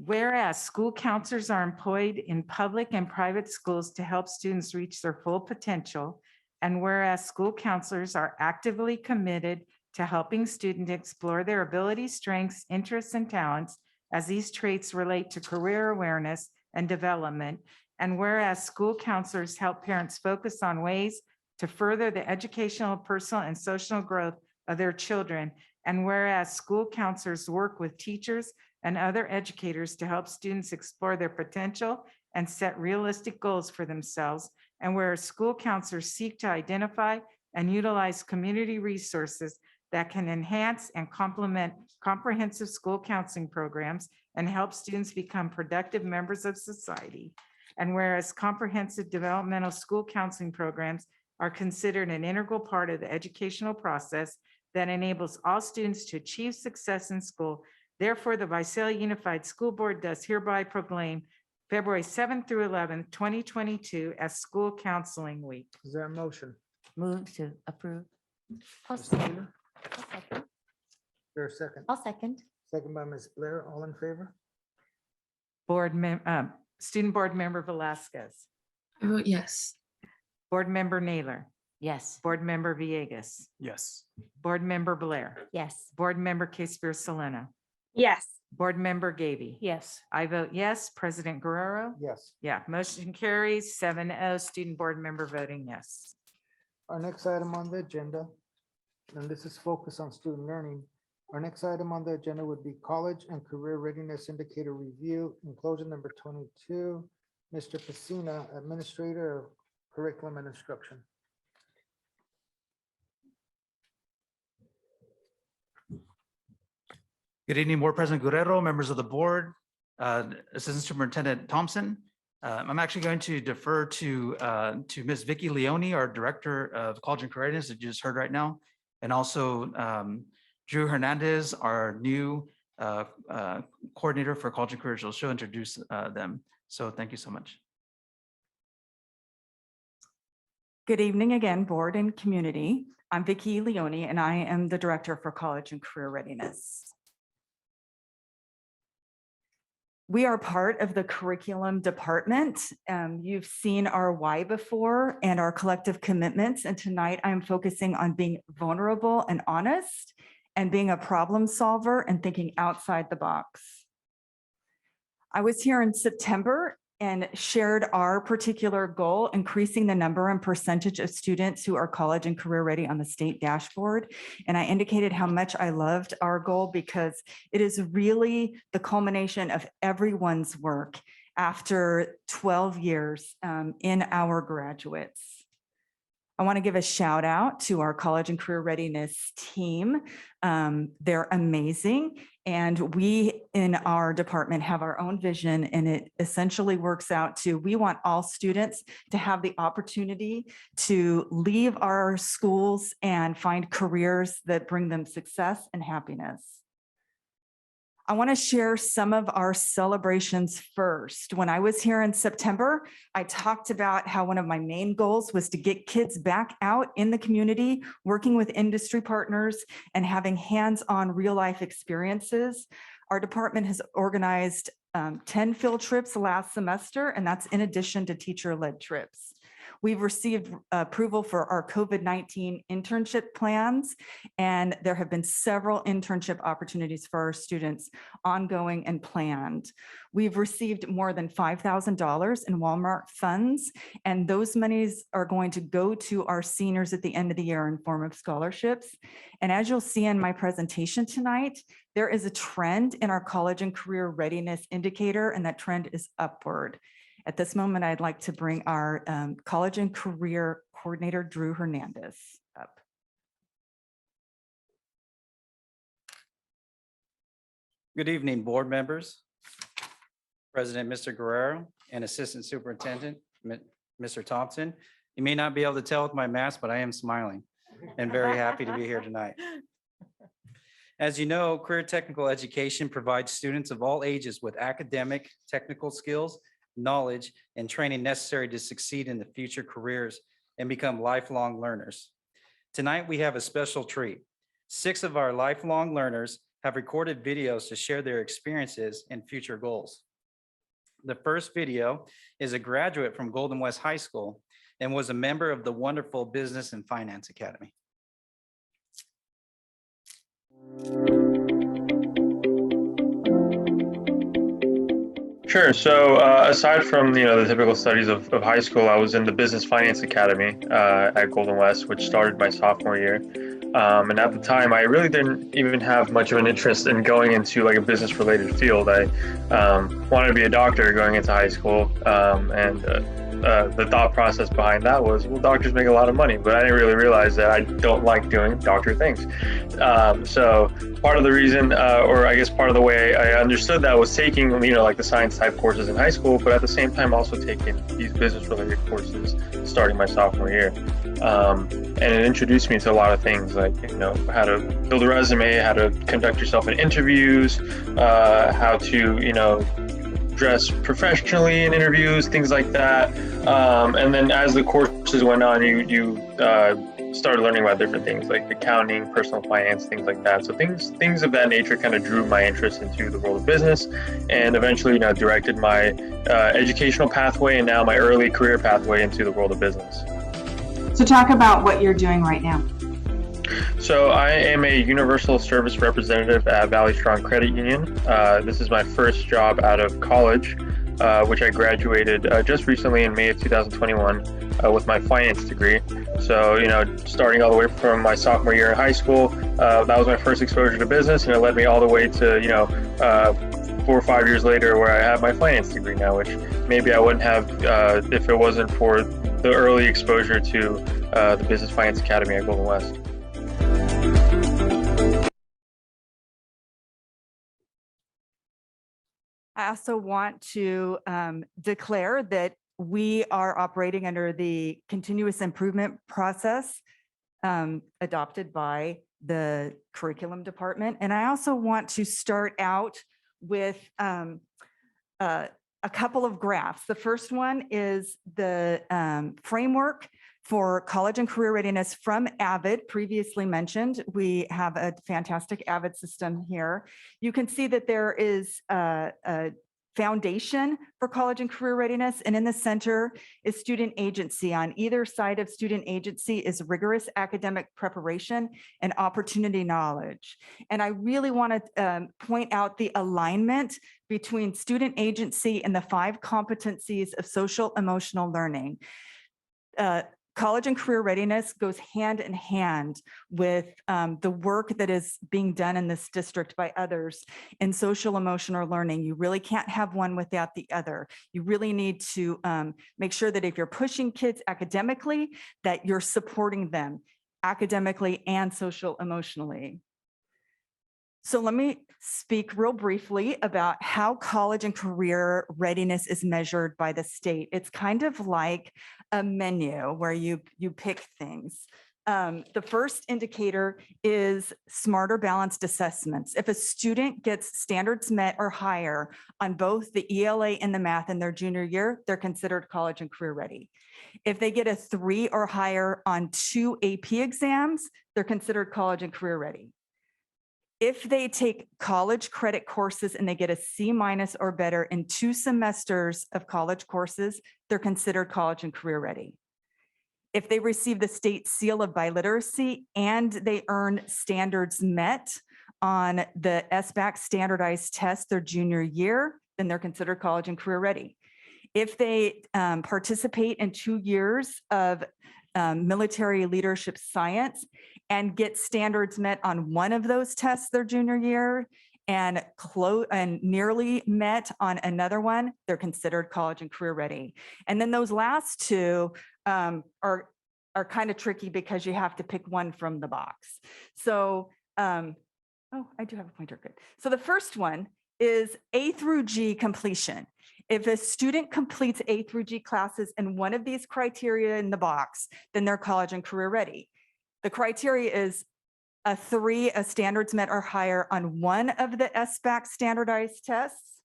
Whereas school counselors are employed in public and private schools to help students reach their full potential. And whereas school counselors are actively committed to helping students explore their abilities, strengths, interests, and talents as these traits relate to career awareness and development. And whereas school counselors help parents focus on ways to further the educational, personal, and social growth of their children. And whereas school counselors work with teachers and other educators to help students explore their potential and set realistic goals for themselves. And where school counselors seek to identify and utilize community resources that can enhance and complement comprehensive school counseling programs and help students become productive members of society. And whereas comprehensive developmental school counseling programs are considered an integral part of the educational process that enables all students to achieve success in school. Therefore, the Visalia Unified School Board does hereby proclaim February 7th through 11th, 2022 as School Counseling Week. Is there a motion? Move to approve. Mr. Naylor? Is there a second? I'll second. Second by Ms. Blair, all in favor? Student Board Member Velasquez. I vote yes. Board Member Naylor. Yes. Board Member Villegas. Yes. Board Member Blair. Yes. Board Member Spears Soleno. Yes. Board Member Gaby. Yes. I vote yes. President Guerrero. Yes. Yeah, motion carries 7-0. Student Board Member voting yes. Our next item on the agenda, and this is focused on student learning. Our next item on the agenda would be College and Career Readiness Indicator Review, enclosure number 22. Mr. Pacina, Administrator of Curriculum and Instruction. Good evening, Board President Guerrero, members of the board, Assistant Superintendent Thompson. I'm actually going to defer to Ms. Vicky Leone, our Director of College and Career Readiness that you just heard right now, and also Drew Hernandez, our new coordinator for College and Career. She'll introduce them. So thank you so much. Good evening again, board and community. I'm Vicky Leone, and I am the Director for College and Career Readiness. We are part of the curriculum department. You've seen our why before and our collective commitments. And tonight I'm focusing on being vulnerable and honest and being a problem solver and thinking outside the box. I was here in September and shared our particular goal, increasing the number and percentage of students who are college and career ready on the state dashboard. And I indicated how much I loved our goal because it is really the culmination of everyone's work after 12 years in our graduates. I want to give a shout out to our college and career readiness team. They're amazing. And we in our department have our own vision, and it essentially works out to, we want all students to have the opportunity to leave our schools and find careers that bring them success and happiness. I want to share some of our celebrations first. When I was here in September, I talked about how one of my main goals was to get kids back out in the community, working with industry partners and having hands-on real-life experiences. Our department has organized 10 field trips last semester, and that's in addition to teacher-led trips. We've received approval for our COVID-19 internship plans, and there have been several internship opportunities for our students, ongoing and planned. We've received more than $5,000 in Walmart funds, and those monies are going to go to our seniors at the end of the year in form of scholarships. And as you'll see in my presentation tonight, there is a trend in our college and career readiness indicator, and that trend is upward. At this moment, I'd like to bring our college and career coordinator, Drew Hernandez, up. Good evening, board members, President Mr. Guerrero, and Assistant Superintendent Mr. Thompson. You may not be able to tell with my mask, but I am smiling and very happy to be here tonight. As you know, career technical education provides students of all ages with academic, technical skills, knowledge, and training necessary to succeed in the future careers and become lifelong learners. Tonight, we have a special treat. 6 of our lifelong learners have recorded videos to share their experiences and future goals. The first video is a graduate from Golden West High School and was a member of the wonderful Business and Finance Academy. Sure. So aside from the typical studies of high school, I was in the Business Finance Academy at Golden West, which started my sophomore year. And at the time, I really didn't even have much of an interest in going into like a business-related field. I wanted to be a doctor going into high school, and the thought process behind that was, well, doctors make a lot of money, but I didn't really realize that I don't like doing doctor things. So part of the reason, or I guess part of the way I understood that was taking, like the science type courses in high school, but at the same time also taking these business related courses starting my sophomore year. And it introduced me to a lot of things like, how to build a resume, how to conduct yourself in interviews, how to, dress professionally in interviews, things like that. And then as the courses went on, you started learning about different things like accounting, personal finance, things like that. So things of that nature kind of drew my interest into the world of business, and eventually, directed my educational pathway and now my early career pathway into the world of business. So talk about what you're doing right now. So I am a universal service representative at Valley Strong Credit Union. This is my first job out of college, which I graduated just recently in May of 2021 with my finance degree. So, starting all the way from my sophomore year in high school, that was my first exposure to business, and it led me all the way to, 4 or 5 years later where I have my finance degree now, which maybe I wouldn't have if it wasn't for the early exposure to the Business Finance Academy at Golden West. I also want to declare that we are operating under the continuous improvement process adopted by the curriculum department. And I also want to start out with a couple of graphs. The first one is the framework for college and career readiness from Avid, previously mentioned. We have a fantastic Avid system here. You can see that there is a foundation for college and career readiness, and in the center is student agency. On either side of student agency is rigorous academic preparation and opportunity knowledge. And I really want to point out the alignment between student agency and the 5 competencies of social emotional learning. College and career readiness goes hand in hand with the work that is being done in this district by others in social emotional learning. You really can't have one without the other. You really need to make sure that if you're pushing kids academically, that you're supporting them academically and social emotionally. So let me speak real briefly about how college and career readiness is measured by the state. It's kind of like a menu where you pick things. The first indicator is smarter balanced assessments. If a student gets standards met or higher on both the ELA and the math in their junior year, they're considered college and career ready. If they get a 3 or higher on 2 AP exams, they're considered college and career ready. If they take college credit courses and they get a C- or better in 2 semesters of college courses, they're considered college and career ready. If they receive the state seal of biliteracy and they earn standards met on the SBAC standardized test their junior year, then they're considered college and career ready. If they participate in 2 years of military leadership science and get standards met on one of those tests their junior year and nearly met on another one, they're considered college and career ready. And then those last 2 are kind of tricky because you have to pick one from the box. So Oh, I do have a pointer, good. So the first one is A through G completion. If a student completes A through G classes in one of these criteria in the box, then they're college and career ready. The criteria is a 3, a standards met or higher on one of the SBAC standardized tests,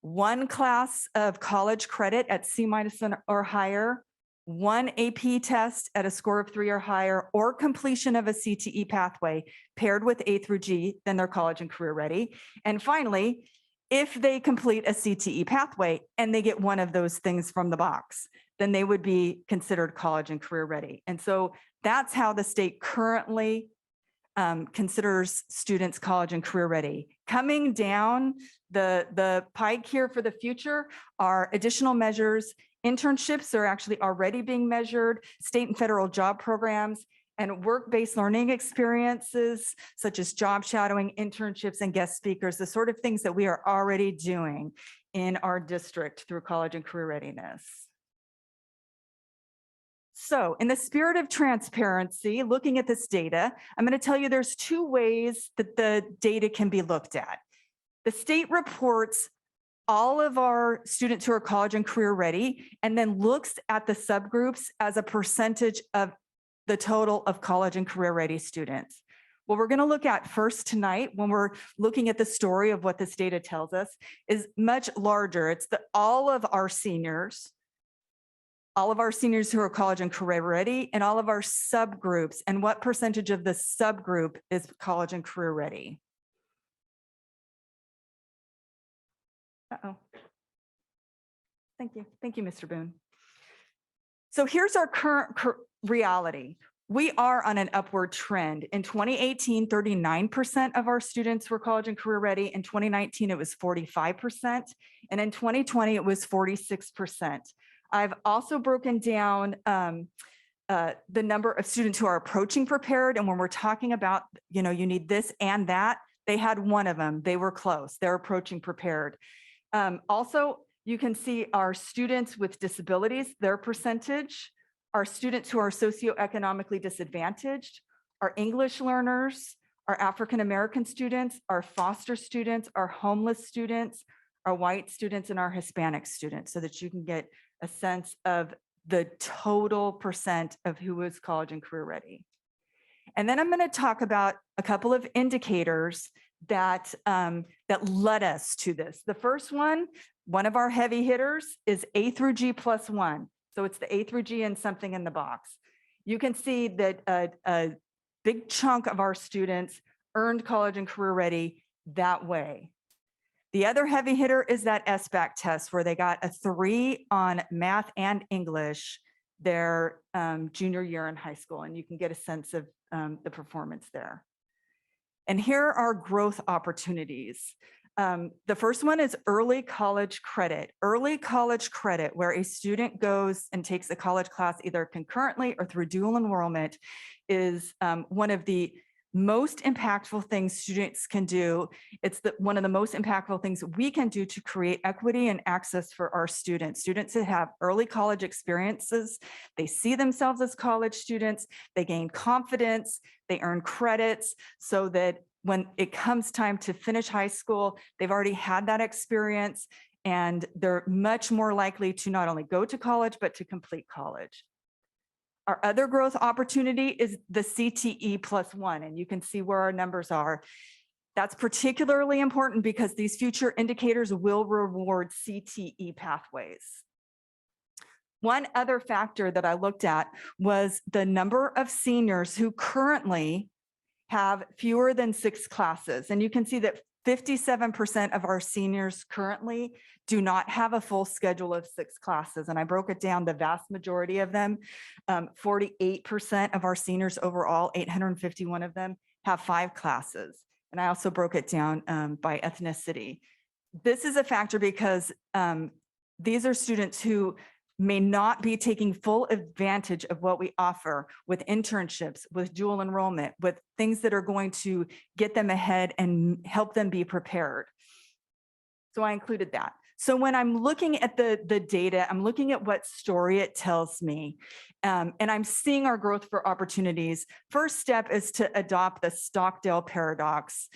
1 class of college credit at C- or higher, 1 AP test at a score of 3 or higher, or completion of a CTE pathway paired with A through G, then they're college and career ready. And finally, if they complete a CTE pathway and they get one of those things from the box, then they would be considered college and career ready. And so that's how the state currently considers students college and career ready. Coming down the pike here for the future are additional measures. Internships are actually already being measured, state and federal job programs, and work-based learning experiences such as job shadowing, internships, and guest speakers, the sort of things that we are already doing in our district through college and career readiness. So in the spirit of transparency, looking at this data, I'm going to tell you there's 2 ways that the data can be looked at. The state reports all of our students who are college and career ready, and then looks at the subgroups as a percentage of the total of college and career ready students. What we're going to look at first tonight, when we're looking at the story of what this data tells us, is much larger. It's all of our seniors who are college and career ready, and all of our subgroups, and what percentage of the subgroup is college and career ready. Uh-oh. Thank you. Thank you, Mr. Boone. So here's our current reality. We are on an upward trend. In 2018, 39% of our students were college and career ready. In 2019, it was 45%. And in 2020, it was 46%. I've also broken down the number of students who are approaching prepared. And when we're talking about, you need this and that, they had one of them. They were close. They're approaching prepared. Also, you can see our students with disabilities, their percentage, our students who are socioeconomically disadvantaged, our English learners, our African-American students, our foster students, our homeless students, our white students, and our Hispanic students, so that you can get a sense of the total percent of who is college and career ready. And then I'm going to talk about a couple of indicators that led us to this. The first one of our heavy hitters is A through G plus 1. So it's the A through G and something in the box. You can see that a big chunk of our students earned college and career ready that way. The other heavy hitter is that SBAC test, where they got a 3 on math and English their junior year in high school, and you can get a sense of the performance there. And here are growth opportunities. The first one is early college credit. Early college credit, where a student goes and takes a college class either concurrently or through dual enrollment, is one of the most impactful things students can do. It's one of the most impactful things we can do to create equity and access for our students. Students that have early college experiences, they see themselves as college students, they gain confidence, they earn credits, so that when it comes time to finish high school, they've already had that experience, and they're much more likely to not only go to college, but to complete college. Our other growth opportunity is the CTE plus 1, and you can see where our numbers are. That's particularly important because these future indicators will reward CTE pathways. One other factor that I looked at was the number of seniors who currently have fewer than 6 classes. And you can see that 57% of our seniors currently do not have a full schedule of 6 classes. And I broke it down, the vast majority of them, 48% of our seniors overall, 851 of them, have 5 classes. And I also broke it down by ethnicity. This is a factor because these are students who may not be taking full advantage of what we offer with internships, with dual enrollment, with things that are going to get them ahead and help them be prepared. So I included that. So when I'm looking at the data, I'm looking at what story it tells me, and I'm seeing our growth for opportunities. First step is to adopt the Stockdale paradox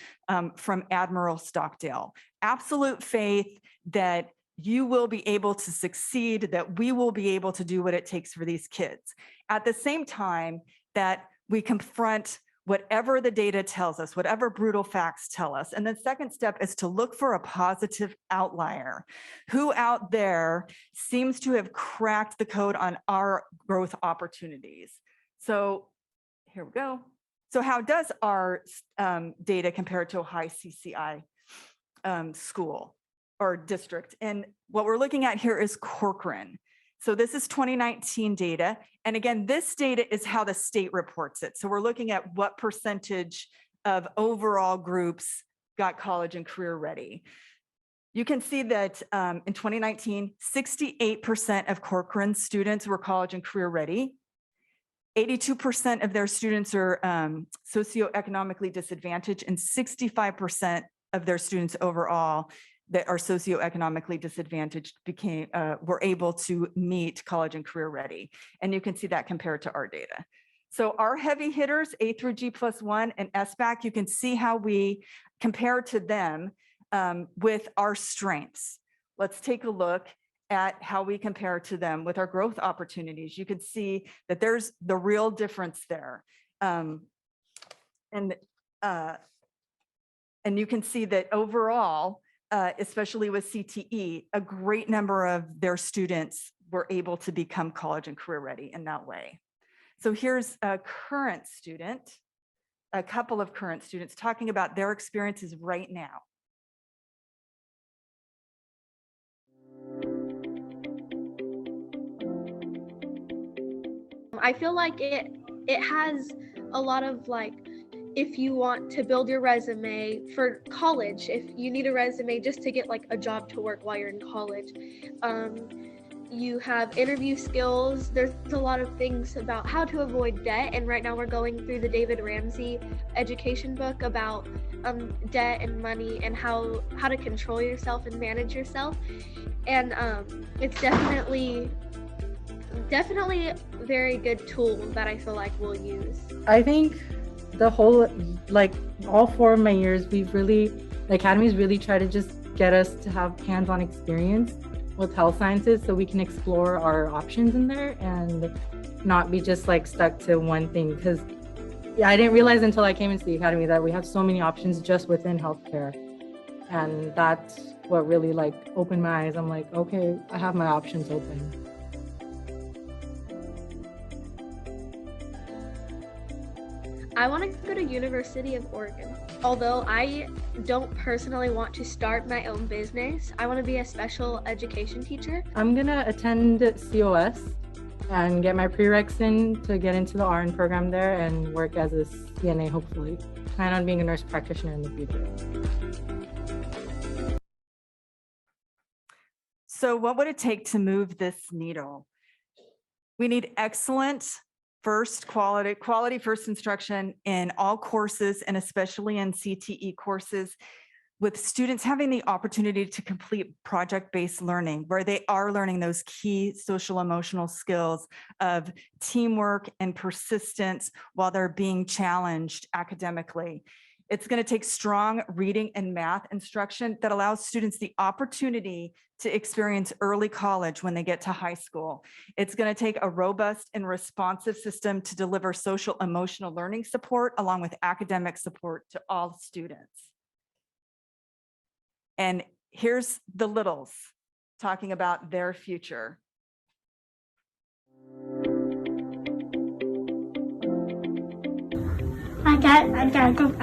from Admiral Stockdale. Absolute faith that you will be able to succeed, that we will be able to do what it takes for these kids. At the same time that we confront whatever the data tells us, whatever brutal facts tell us. And the second step is to look for a positive outlier. Who out there seems to have cracked the code on our growth opportunities? So here we go. So how does our data compare to a high CCI school or district? And what we're looking at here is Corcoran. So this is 2019 data. And again, this data is how the state reports it. So we're looking at what percentage of overall groups got college and career ready. You can see that in 2019, 68% of Corcoran students were college and career ready. 82% of their students are socioeconomically disadvantaged, and 65% of their students overall that are socioeconomically disadvantaged were able to meet college and career ready. And you can see that compared to our data. So our heavy hitters, A through G+1 and SBAC, you can see how we compare to them with our strengths. Let's take a look at how we compare to them with our growth opportunities. You can see that there's the real difference there. And you can see that overall, especially with CTE, a great number of their students were able to become college and career ready in that way. So here's a current student, a couple of current students talking about their experiences right now. I feel like it has a lot of like, if you want to build your resume for college, if you need a resume just to get like a job to work while you're in college, you have interview skills. There's a lot of things about how to avoid debt. And right now we're going through the David Ramsey education book about debt and money and how to control yourself and manage yourself. And it's definitely a very good tool that I feel like we'll use. I think the whole, like all 4 of my years, the academies really try to just get us to have hands-on experience with health sciences so we can explore our options in there and not be just like stuck to one thing. Because I didn't realize until I came into the academy that we have so many options just within healthcare. And that's what really like opened my eyes. I'm like, okay, I have my options open. I want to go to University of Oregon. Although I don't personally want to start my own business, I want to be a special education teacher. I'm gonna attend COS and get my prereqs in to get into the RN program there and work as a CNA, hopefully. Plan on being a nurse practitioner in the future. So what would it take to move this needle? We need excellent quality first instruction in all courses, and especially in CTE courses, with students having the opportunity to complete project-based learning, where they are learning those key social emotional skills of teamwork and persistence while they're being challenged academically. It's going to take strong reading and math instruction that allows students the opportunity to experience early college when they get to high school. It's going to take a robust and responsive system to deliver social emotional learning support along with academic support to all students. And here's the littles talking about their future. I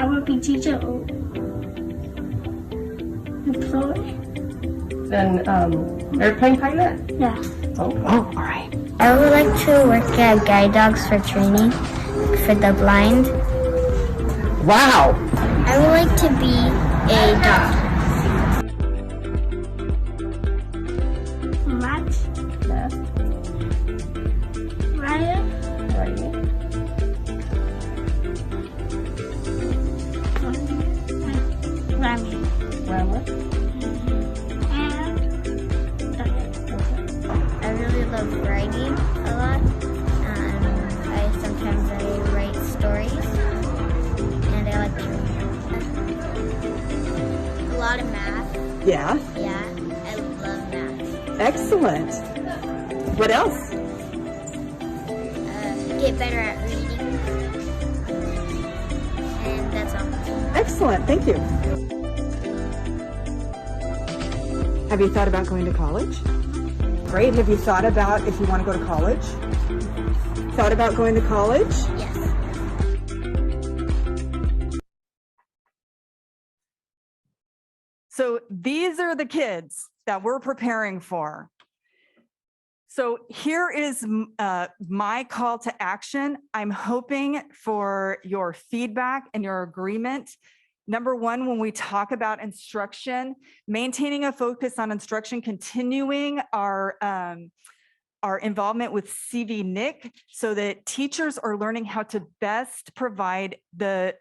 want to be teacher or employee. Then airplane pilot? Yeah. Oh, all right. I would like to work at guide dogs for training for the blind. Wow. I would like to be a dog. Max. Yeah. Ryan. Right. Rami. Grandma. And love writing a lot. Sometimes I write stories, and I like to read. A lot of math. Yeah, Yeah, I love math. excellent. What else? Get better at reading. And that's all. Excellent, thank you. Have you thought about going to college? Great, have you thought about if you want to go to college? Thought about going to college? Yes. So these are the kids that we're preparing for. So here is my call to action. I'm hoping for your feedback and your agreement. Number one, when we talk about instruction, maintaining a focus on instruction, continuing our involvement with CV-NIC so that teachers are learning how to best provide the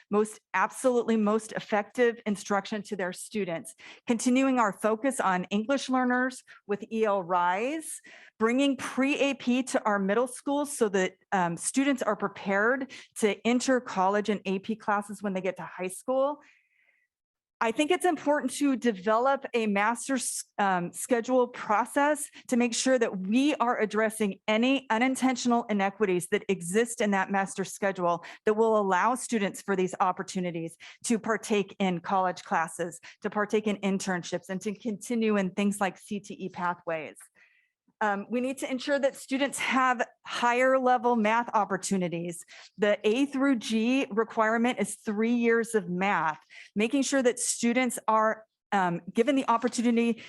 most effective instruction to their students. Continuing our focus on English learners with EL Rise, bringing pre-AP to our middle schools so that students are prepared to enter college and AP classes when they get to high school. I think it's important to develop a master's schedule process to make sure that we are addressing any unintentional inequities that exist in that master's schedule that will allow students for these opportunities to partake in college classes, to partake in internships, and to continue in things like CTE pathways. We need to ensure that students have higher level math opportunities. The A through G requirement is 3 years of math, making sure that students are given the opportunity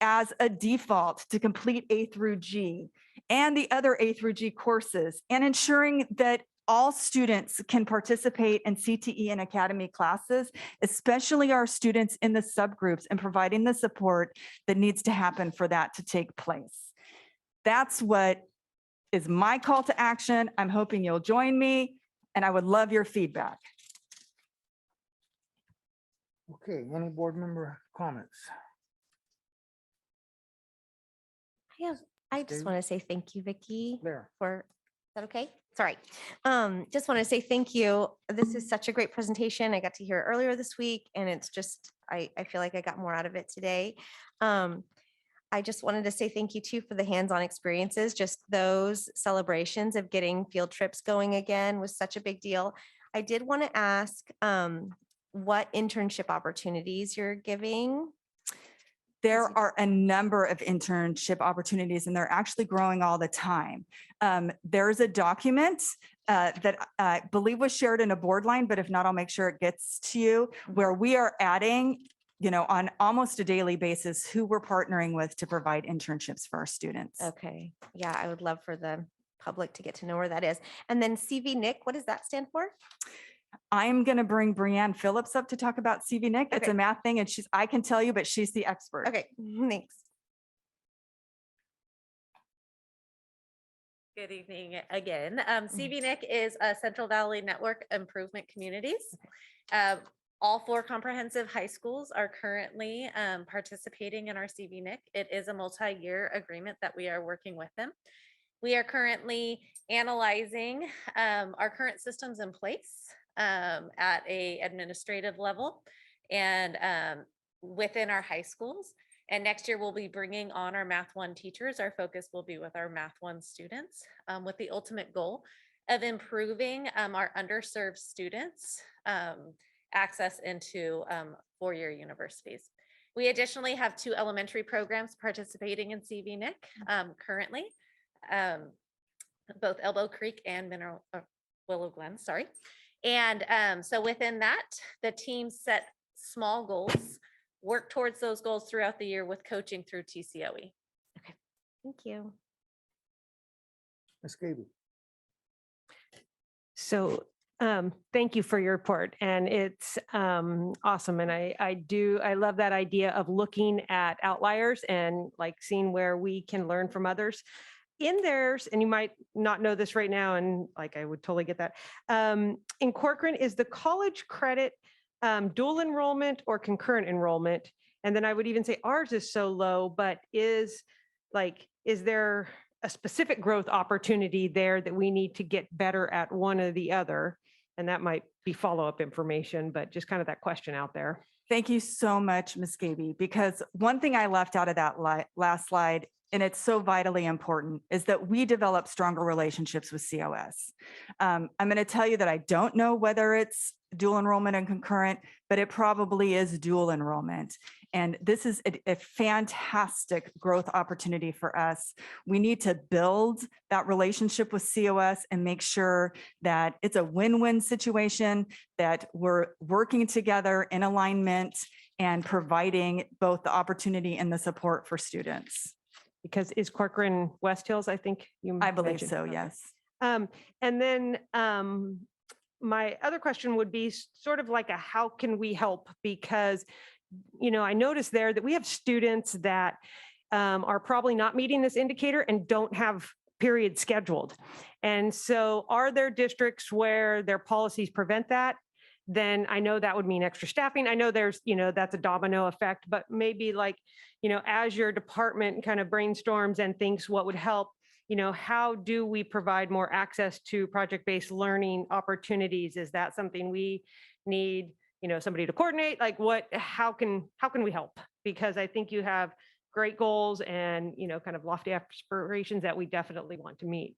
as a default to complete A through G and the other A through G courses, and ensuring that all students can participate in CTE and academy classes, especially our students in the subgroups, and providing the support that needs to happen for that to take place. That's what is my call to action. I'm hoping you'll join me, and I would love your feedback. Okay, any board member comments? I just Dave? want to say thank you, Vicky, Claire. for, is that okay? Sorry. Just want to say thank you. This is such a great presentation. I got to hear it earlier this week, and it's just, I feel like I got more out of it today. I just wanted to say thank you too for the hands-on experiences. Just those celebrations of getting field trips going again was such a big deal. I did want to ask what internship opportunities you're giving. There are a number of internship opportunities, and they're actually growing all the time. There's a document that I believe was shared in a board line, but if not, I'll make sure it gets to you, where we are adding, on almost a daily basis, who we're partnering with to provide internships for our students. Okay. Yeah, I would love for the public to get to know where that is. And then CV-NIC, what does that stand for? I'm going to bring Brianne Phillips up to talk about CV-NIC. It's Okay. a math thing, and I can tell you, but she's the expert. Okay, thanks. Good evening again. CV-NIC is a Central Valley Network Improvement Communities. All 4 comprehensive high schools are currently participating in our CV-NIC. It is a multi-year agreement that we are working with them. We are currently analyzing our current systems in place at a administrative level and within our high schools. And next year we'll be bringing on our Math 1 teachers. Our focus will be with our Math 1 students with the ultimate goal of improving our underserved students access into four-year universities. We additionally have 2 elementary programs participating in CV-NIC currently, both Elbow Creek and Willow Glen, sorry. And so within that, the team set small goals, work towards those goals throughout the year with coaching through TCOE. Okay, thank you. Ms. Gaby. So thank you for your report, and it's awesome. And I love that idea of looking at outliers and like seeing where we can learn from others. In theirs, and you might not know this right now, and like I would totally get that. In Corcoran, is the college credit dual enrollment or concurrent enrollment? And then I would even say ours is so low, but is is there a specific growth opportunity there that we need to get better at one or the other? And that might be follow-up information, but just kind of that question out there. Thank you so much, Ms. Gaby, because one thing I left out of that last slide, and it's so vitally important, is that we develop stronger relationships with COS. I'm going to tell you that I don't know whether it's dual enrollment and concurrent, but it probably is dual enrollment. And this is a fantastic growth opportunity for us. We need to build that relationship with COS and make sure that it's a win-win situation, that we're working together in alignment and providing both the opportunity and the support for students. Because is Corcoran West Hills, I think you I believe mentioned. so, Okay. yes. And then my other question would be sort of like a how can we help? Because, you know, I noticed there that we have students that are probably not meeting this indicator and don't have periods scheduled. And so are there districts where their policies prevent that? Then I know that would mean extra staffing. I know there's, you know, that's a domino effect, but maybe like, you know, as your department kind of brainstorms and thinks what would help, you know, how do we provide more access to project-based learning opportunities? Is that something we need, you know, somebody to coordinate? Like how can we help? Because I think you have great goals and, you know, kind of lofty aspirations that we definitely want to meet.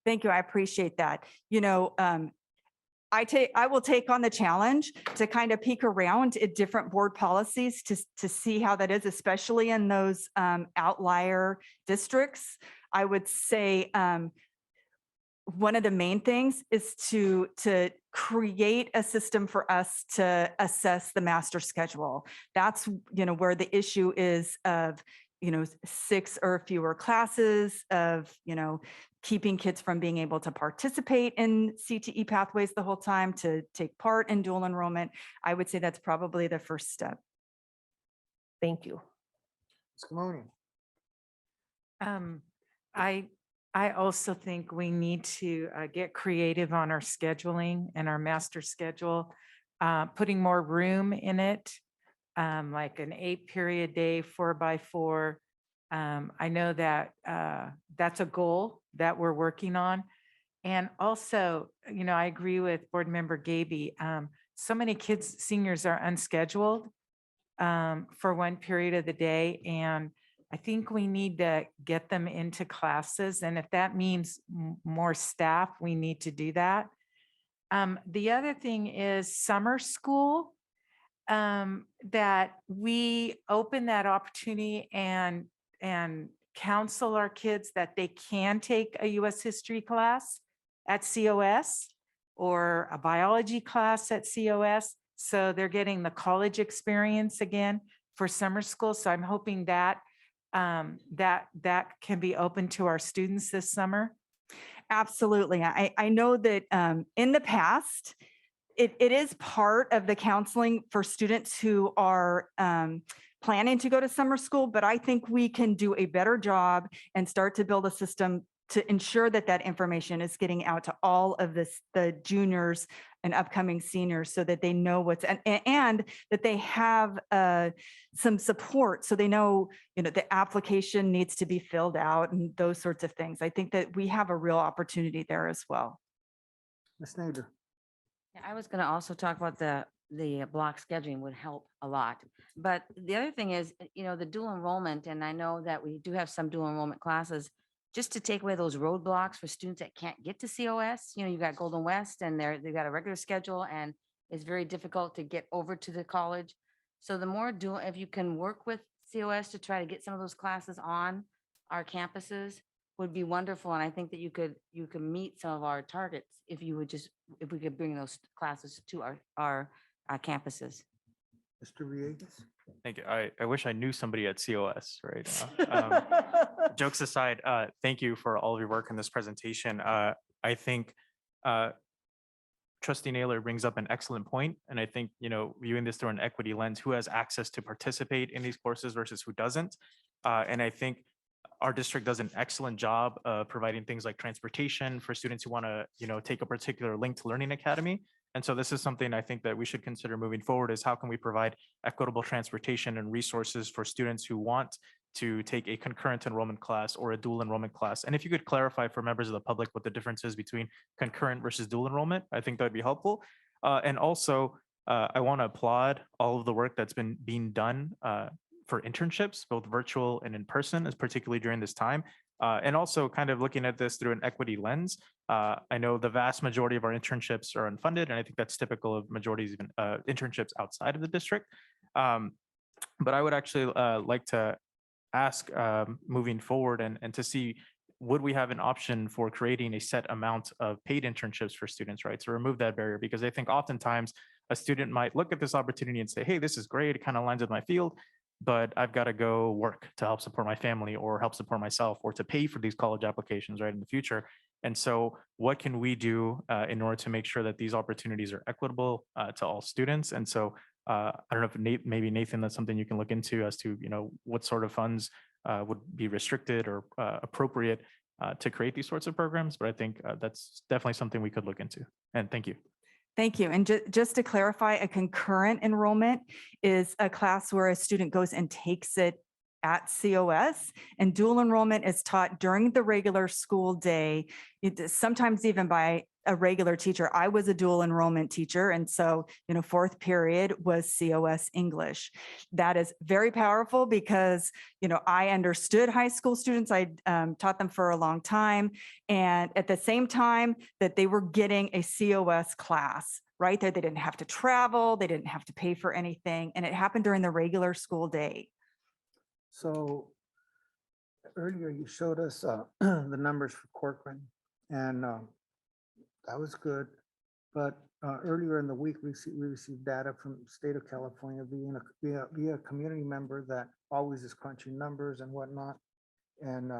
Thank you. I appreciate that. You know, I will take on the challenge to kind of peek around at different board policies to see how that is, especially in those outlier districts. I would say one of the main things is to create a system for us to assess the master schedule. That's, you know, where the issue is of, you know, 6 or fewer classes, of, you know, keeping kids from being able to participate in CTE pathways the whole time, to take part in dual enrollment. I would say that's probably the first step. Thank you. Ms. Kamoni. I also think we need to get creative on our scheduling and our master schedule, putting more room in it, like an 8-period day, 4x4. I know that that's a goal that we're working on. And also, you know, I agree with Board Member Gaby. So many kids, seniors are unscheduled for one period of the day. And I think we need to get them into classes. And if that means more staff, we need to do that. The other thing is summer school, that we open that opportunity and counsel our kids that they can take a US history class at COS or a biology class at COS. So they're getting the college experience again for summer school. So I'm hoping that that can be open to our students this summer. Absolutely. I know that in the past, it is part of the counseling for students who are planning to go to summer school, but I think we can do a better job and start to build a system to ensure that that information is getting out to all of the juniors and upcoming seniors, so that they know what's, and that they have some support, so they know, you know, the application needs to be filled out and those sorts of things. I think that we have a real opportunity there as well. Ms. Nader. Yeah, I was going to also talk about the block scheduling would help a lot. But the other thing is, you know, the dual enrollment, and I know that we do have some dual enrollment classes, just to take away those roadblocks for students that can't get to COS. You know, you got Golden West and they've got a regular schedule and it's very difficult to get over to the college. So the more dual, if you can work with COS to try to get some of those classes on our campuses, would be wonderful. And I think that you could meet some of our targets if you would if we could bring those classes to our campuses. Mr. Villegas. Thank you. I wish I knew somebody at COS right now. Jokes aside, thank you for all of your work in this presentation. I think Trustee Naylor brings up an excellent point, and I think, you know, viewing this through an equity lens, who has access to participate in these courses versus who doesn't. And I think our district does an excellent job of providing things like transportation for students who want to, you know, take a particular linked learning academy. And so this is something I think that we should consider moving forward, is how can we provide equitable transportation and resources for students who want to take a concurrent enrollment class or a dual enrollment class. And if you could clarify for members of the public what the difference is between concurrent versus dual enrollment, I think that'd be helpful. And also, I want to applaud all of the work that's been being done for internships, both virtual and in person, particularly during this time. And also kind of looking at this through an equity lens. I know the vast majority of our internships are unfunded, and I think that's typical of majorities even internships outside of the district. But I would actually like to ask moving forward and to see, would we have an option for creating a set amount of paid internships for students, right? To remove that barrier, because I think oftentimes a student might look at this opportunity and say, hey, this is great, it kind of aligns with my field, but I've got to go work to help support my family or help support myself or to pay for these college applications right in the future. And so what can we do in order to make sure that these opportunities are equitable to all students? And so I don't know if maybe Nathan, that's something you can look into as to, what sort of funds would be restricted or appropriate to create these sorts of programs. But I think that's definitely something we could look into. And thank you. Thank you. And just to clarify, a concurrent enrollment is a class where a student goes and takes it at COS, and dual enrollment is taught during the regular school day, sometimes even by a regular teacher. I was a dual enrollment teacher, and so, fourth period was COS English. That is very powerful because, I understood high school students. I taught them for a long time. And at the same time that they were getting a COS class, right there, they didn't have to travel, they didn't have to pay for anything. And it happened during the regular school day. So earlier you showed us the numbers for Corcoran, and that was good. But earlier in the week, we received data from the state of California via a community member that always is crunching numbers and whatnot. And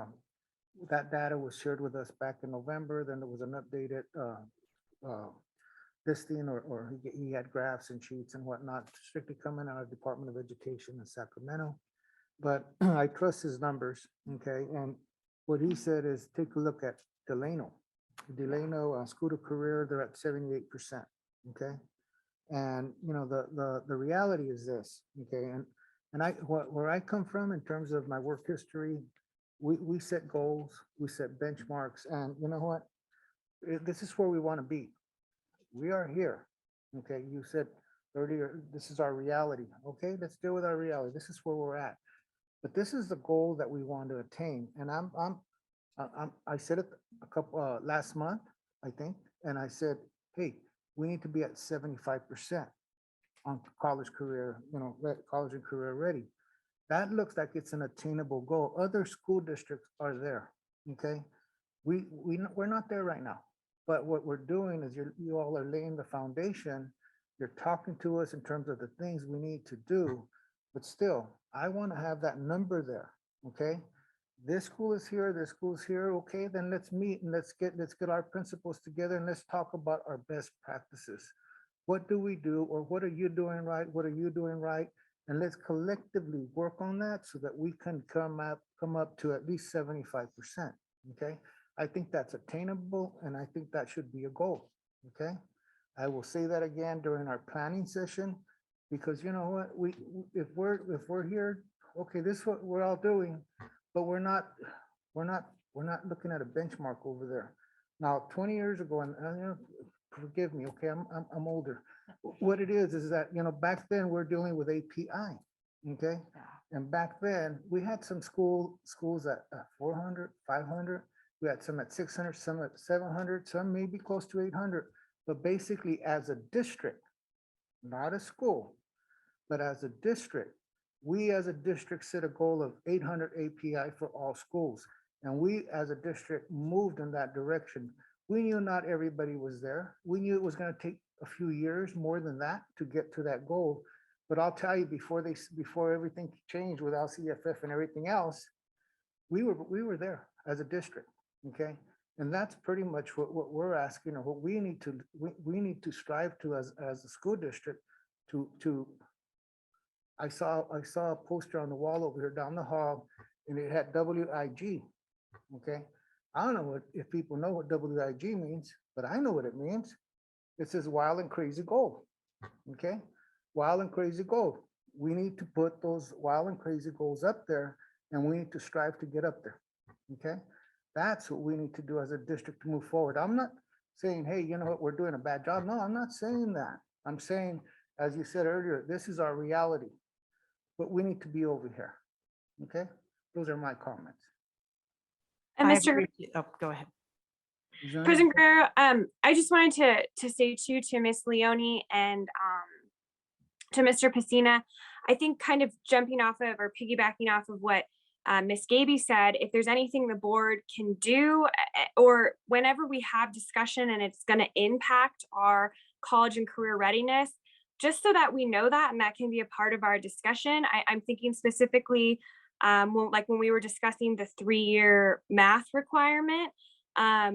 that data was shared with us back in November. Then there was an updated listing, or he had graphs and sheets and whatnot, strictly coming out of Department of Education in Sacramento. But I trust his numbers, okay? And what he said is, take a look at Delano. School to career, they're at 78%, okay? And, the reality is this, okay? And where I come from in terms of my work history, we set goals, we set benchmarks, and you know what? This is where we want to be. We are here, okay? You said earlier, this is our reality, okay? Let's deal with our reality. This is where we're at. But this is the goal that we want to attain. And I said it last month, I think, and I said, hey, we need to be at 75% on college career, college and career ready. That looks like it's an attainable goal. Other school districts are there, okay? We're not there right now. But what we're doing is you all are laying the foundation. You're talking to us in terms of the things we need to do. But still, I want to have that number there, okay? This school is here, this school is here, okay? Then let's meet and let's get our principals together and let's talk about our best practices. What do we do, or what are you doing right? What are you doing right? And let's collectively work on that so that we can come up to at least 75%, okay? I think that's attainable, and I think that should be a goal, okay? I will say that again during our planning session. Because you know what, if we're here, okay, this is what we're all doing, but we're not looking at a benchmark over there. Now, 20 years ago, and forgive me, okay, I'm older. What it is that back then we're dealing with API, okay, and back then we had some schools at 400, 500. We had some at 600, some at 700, some maybe close to 800. But basically, as a district, not a school, but as a district, we as a district set a goal of 800 API for all schools. And we as a district moved in that direction. We knew not everybody was there. We knew it was going to take a few years more than that to get to that goal. But I'll tell you, before everything changed with LCFF and everything else, we were there as a district, okay? And that's pretty much what we're asking, or what we need to strive to as a school district to. I saw a poster on the wall over here down the hall, and it had WIG, okay? I don't know if people know what WIG means, but I know what it means. It says wild and crazy goal, okay? Wild and crazy goal. We need to put those wild and crazy goals up there and we need to strive to get up there. Okay? That's what we need to do as a district to move forward. I'm not saying, hey, you know what, we're doing a bad job. No, I'm not saying that. I'm saying, as you said earlier, this is our reality, but we need to be over here. Okay? Those are my comments. And I Mr. agree with you. Oh, go ahead. Is there any- President Guerrero, I just wanted to say too, to Miss Leone and to Mr. Pacina, I think kind of jumping off of or piggybacking off of what Miss Gaby said, if there's anything the board can do, or whenever we have discussion and it's going to impact our college and career readiness, just so that we know that and that can be a part of our discussion. I'm thinking specifically, like when we were discussing the 3-year math requirement,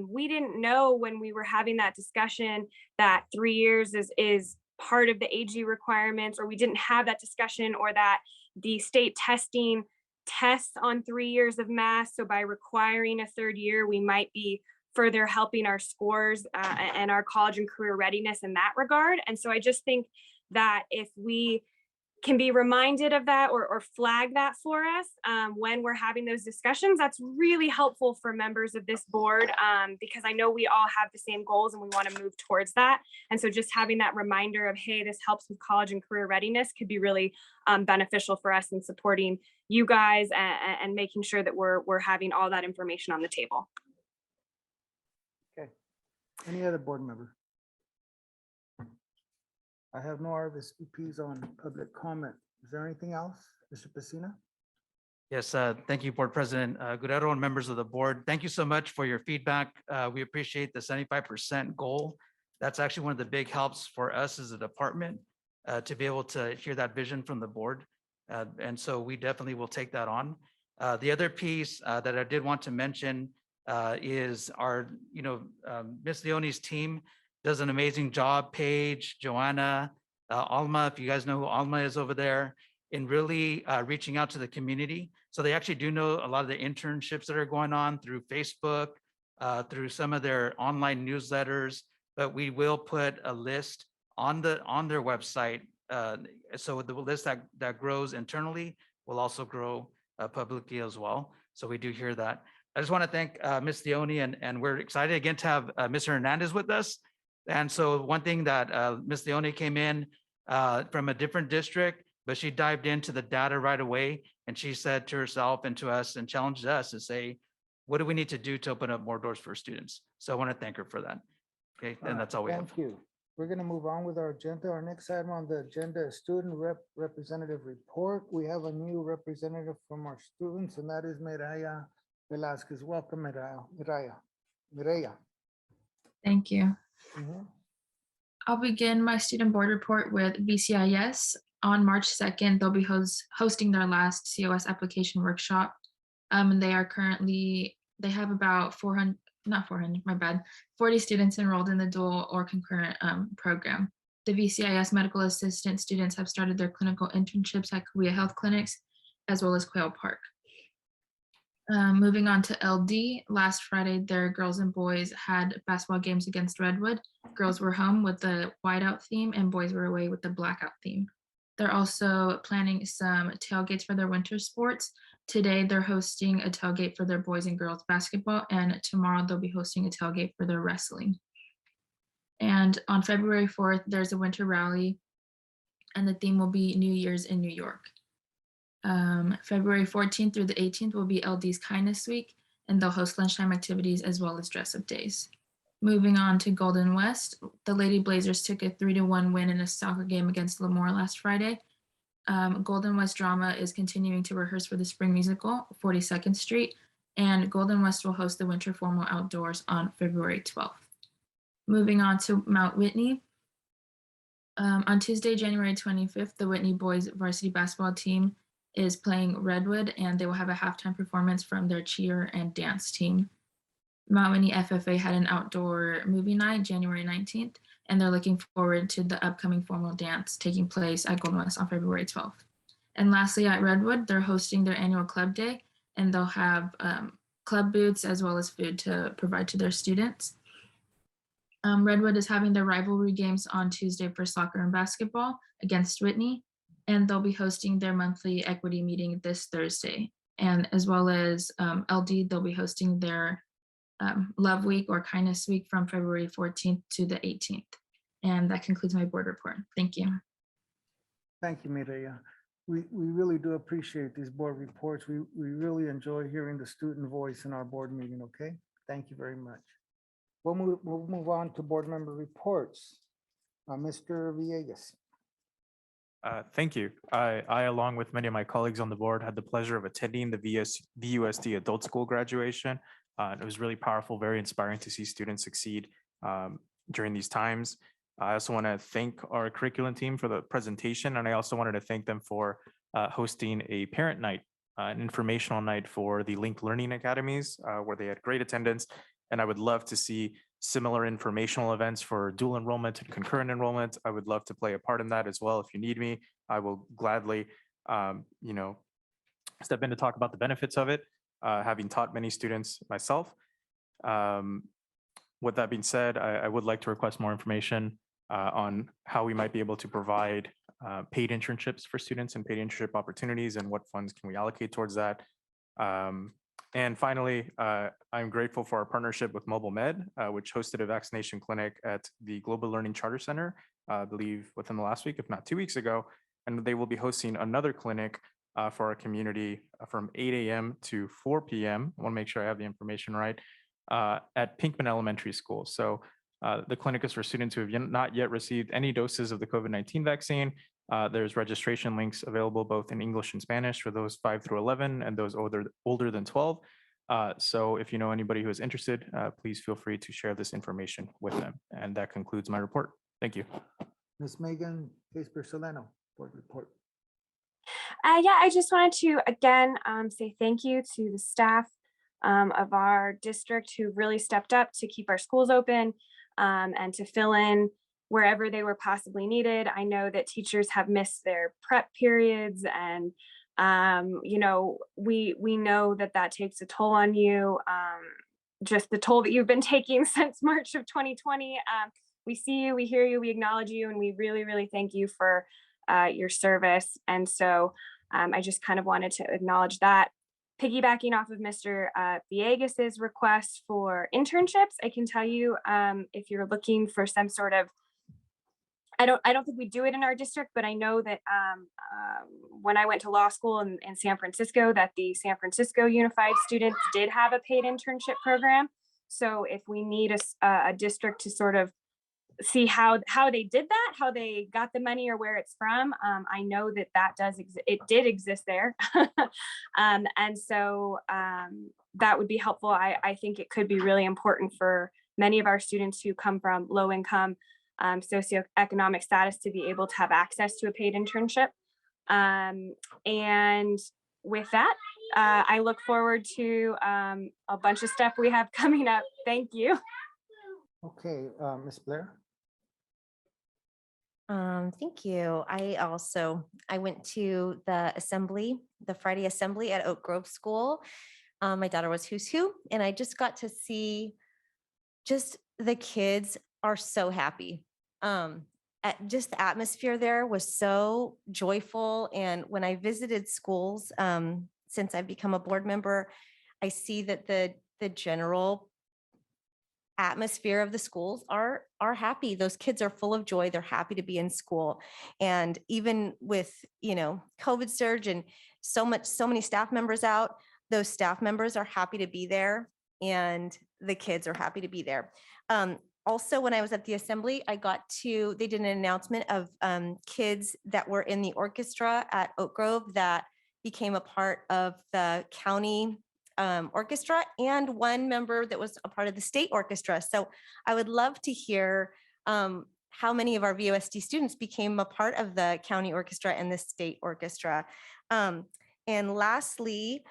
we didn't know when we were having that discussion that 3 years is part of the AG requirements, or we didn't have that discussion, or that the state testing tests on 3 years of math. So by requiring a 3rd year, we might be further helping our scores and our college and career readiness in that regard. And so I just think that if we can be reminded of that or flag that for us when we're having those discussions, that's really helpful for members of this board, because I know we all have the same goals and we want to move towards that. And so just having that reminder of, hey, this helps with college and career readiness could be really beneficial for us in supporting you guys and making sure that we're having all that information on the table. Okay. Any other board member? I have no RSVPs on public comment. Is there anything else, Mr. Pacina? Yes, thank you, Board President Guerrero and members of the board. Thank you so much for your feedback. We appreciate the 75% goal. That's actually one of the big helps for us as a department to be able to hear that vision from the board. And so we definitely will take that on. The other piece that I did want to mention is our, Miss Leone's team does an amazing job. Paige, Joanna, Alma, if you guys know who Alma is over there, in really reaching out to the community. So they actually do know a lot of the internships that are going on through Facebook, through some of their online newsletters, but we will put a list on their website. So the list that grows internally will also grow publicly as well. So we do hear that. I just want to thank Ms. Leone, and we're excited again to have Mr. Hernandez with us. And so one thing that Ms. Leone came in from a different district, but she dived into the data right away. And she said to herself and to us and challenged us to say, what do we need to do to open up more doors for students? So I want to thank her for that. Okay, and that's all we have. Thank you. We're going to move on with our agenda. Our next item on the agenda is student representative report. We have a new representative from our students, and that is Mireya Velasquez. Welcome, Mireya. Thank you. Mhm. I'll begin my student board report with VCIS. On March 2nd, they'll be hosting their last COS application workshop. And they have about 40 students enrolled in the dual or concurrent program. The VCIS medical assistant students have started their clinical internships at Kauai Health Clinics, as well as Quail Park. Moving on to LD, last Friday, their girls and boys had basketball games against Redwood. Girls were home with the whiteout theme and boys were away with the blackout theme. They're also planning some tailgates for their winter sports. Today, they're hosting a tailgate for their boys and girls basketball, and tomorrow they'll be hosting a tailgate for their wrestling. And on February 4th, there's a winter rally, and the theme will be New Year's in New York. February 14th through the 18th will be LD's Kindness Week, and they'll host lunchtime activities as well as dress-up days. Moving on to Golden West, the Lady Blazers took a 3-1 win in a soccer game against Lemoore last Friday. Golden West Drama is continuing to rehearse for the spring musical, 42nd Street, and Golden West will host the Winter Formal Outdoors on February 12th. Moving on to Mount Whitney. On Tuesday, January 25th, the Whitney boys varsity basketball team is playing Redwood, and they will have a halftime performance from their cheer and dance team. Mount Whitney FFA had an outdoor movie night, January 19th, and they're looking forward to the upcoming formal dance taking place at Golden West on February 12th. And lastly, at Redwood, they're hosting their annual club day, and they'll have club booths as well as food to provide to their students. Redwood is having their rivalry games on Tuesday for soccer and basketball against Whitney, and they'll be hosting their monthly equity meeting this Thursday. And as well as LD, they'll be hosting their Love Week or Kindness Week from February 14th to the 18th. And that concludes my board report. Thank you. Thank you, Mireya. We really do appreciate these board reports. We really enjoy hearing the student voice in our board meeting, okay? Thank you very much. We'll move on to board member reports. Mr. Villegas. Thank you. I, along with many of my colleagues on the board, had the pleasure of attending the VUSD Adult School graduation. It was really powerful, very inspiring to see students succeed during these times. I also want to thank our curriculum team for the presentation, and I also wanted to thank them for hosting a parent night, an informational night for the linked learning academies, where they had great attendance. And I would love to see similar informational events for dual enrollment and concurrent enrollment. I would love to play a part in that as well. If you need me, I will gladly, step in to talk about the benefits of it, having taught many students myself. With that being said, I would like to request more information on how we might be able to provide paid internships for students and paid internship opportunities, and what funds can we allocate towards that. And finally, I'm grateful for our partnership with Mobile Med, which hosted a vaccination clinic at the Global Learning Charter Center, I believe within the last week, if not 2 weeks ago. And they will be hosting another clinic for our community from 8 a.m. to 4 p.m. I want to make sure I have the information right, at Pinkman Elementary School. So the clinic is for students who have not yet received any doses of the COVID-19 vaccine. There's registration links available both in English and Spanish for those 5 through 11 and those older than 12. So if you know anybody who is interested, please feel free to share this information with them. And that concludes my report. Thank you. Ms. Megan Casper-Soleno, board report. Yeah, I just wanted to again say thank you to the staff of our district who really stepped up to keep our schools open and to fill in wherever they were possibly needed. I know that teachers have missed their prep periods, and we know that that takes a toll on you. Just the toll that you've been taking since March of 2020. We see you, we hear you, we acknowledge you, and we really, really thank you for your service. And so I just kind of wanted to acknowledge that. Piggybacking off of Mr. Villegas's request for internships, I can tell you if you're looking for some sort of, I don't think we do it in our district, but I know that when I went to law school in San Francisco, that the San Francisco Unified students did have a paid internship program. So if we need a district to sort of see how they did that, how they got the money or where it's from, I know that does exist. It did exist there. And so that would be helpful. I think it could be really important for many of our students who come from low income socioeconomic status to be able to have access to a paid internship. And with that, I look forward to a bunch of stuff we have coming up. Thank you. Okay, Ms. Blair. Thank you. I went to the Friday assembly at Oak Grove School. My daughter was Who's Who, and I just got to see just the kids are so happy. Just the atmosphere there was so joyful. And when I visited schools, since I've become a board member, I see that the general atmosphere of the schools are happy. Those kids are full of joy. They're happy to be in school. And even with, COVID surge and so many staff members out, those staff members are happy to be there, and the kids are happy to be there. Also, when I was at the assembly, they did an announcement of kids that were in the orchestra at Oak Grove that became a part of the county orchestra, and one member that was a part of the state orchestra. So I would love to hear how many of our VUSD students became a part of the county orchestra and the state orchestra. And lastly,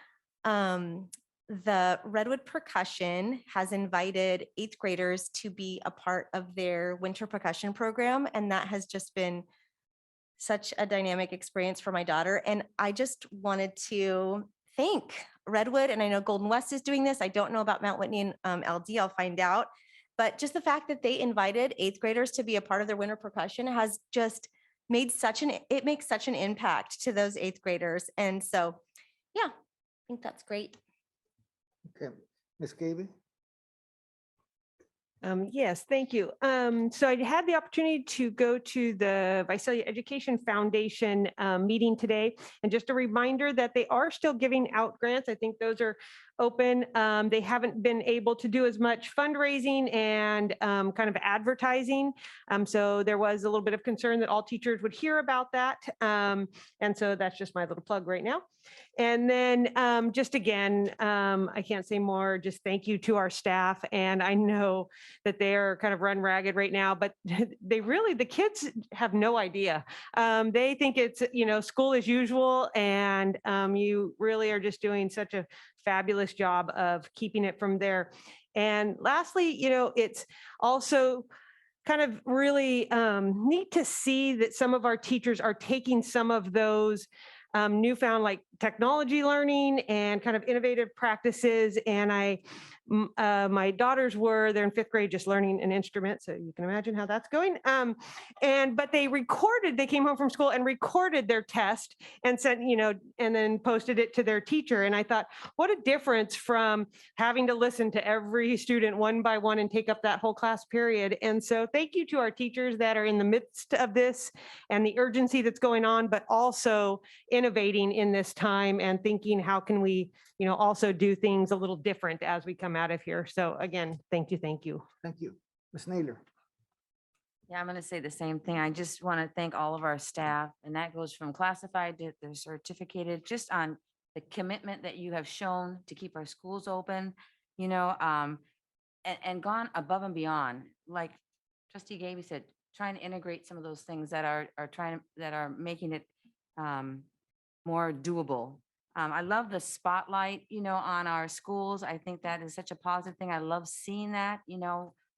the Redwood Percussion has invited 8th graders to be a part of their winter percussion program. And that has just been such a dynamic experience for my daughter. And I just wanted to thank Redwood, and I know Golden West is doing this. I don't know about Mount Whitney and LD, I'll find out. But just the fact that they invited 8th graders to be a part of their winter percussion has just made it makes such an impact to those 8th graders. And so, yeah, think that's great. Okay, Ms. Gaby? Yes, thank you. So I had the opportunity to go to the Visalia Education Foundation meeting today. And just a reminder that they are still giving out grants. I think those are open. They haven't been able to do as much fundraising and kind of advertising. So there was a little bit of concern that all teachers would hear about that. And so that's just my little plug right now. And then just again, I can't say more, just thank you to our staff. And I know that they are kind of run ragged right now, but the kids have no idea. They think it's, school as usual, and you really are just doing such a fabulous job of keeping it from there. And lastly, it's also kind of really neat to see that some of our teachers are taking some of those newfound like technology learning and kind of innovative practices. And my daughters they're in 5th grade, just learning an instrument. So you can imagine how that's going. But they came home from school and recorded their test and sent, and then posted it to their teacher. And I thought, what a difference from having to listen to every student one by one and take up that whole class period. And so thank you to our teachers that are in the midst of this and the urgency that's going on, but also innovating in this time and thinking, how can we, also do things a little different as we come out of here. So again, thank you. Thank you. Ms. Naylor? Yeah, I'm going to say the same thing. I just want to thank all of our staff, and that goes from classified to the certificated, just on the commitment that you have shown to keep our schools open, and gone above and beyond. Like Trustee Gaby said, trying to integrate some of those things that are making it more doable. I love the spotlight, on our schools. I think that is such a positive thing. I love seeing that,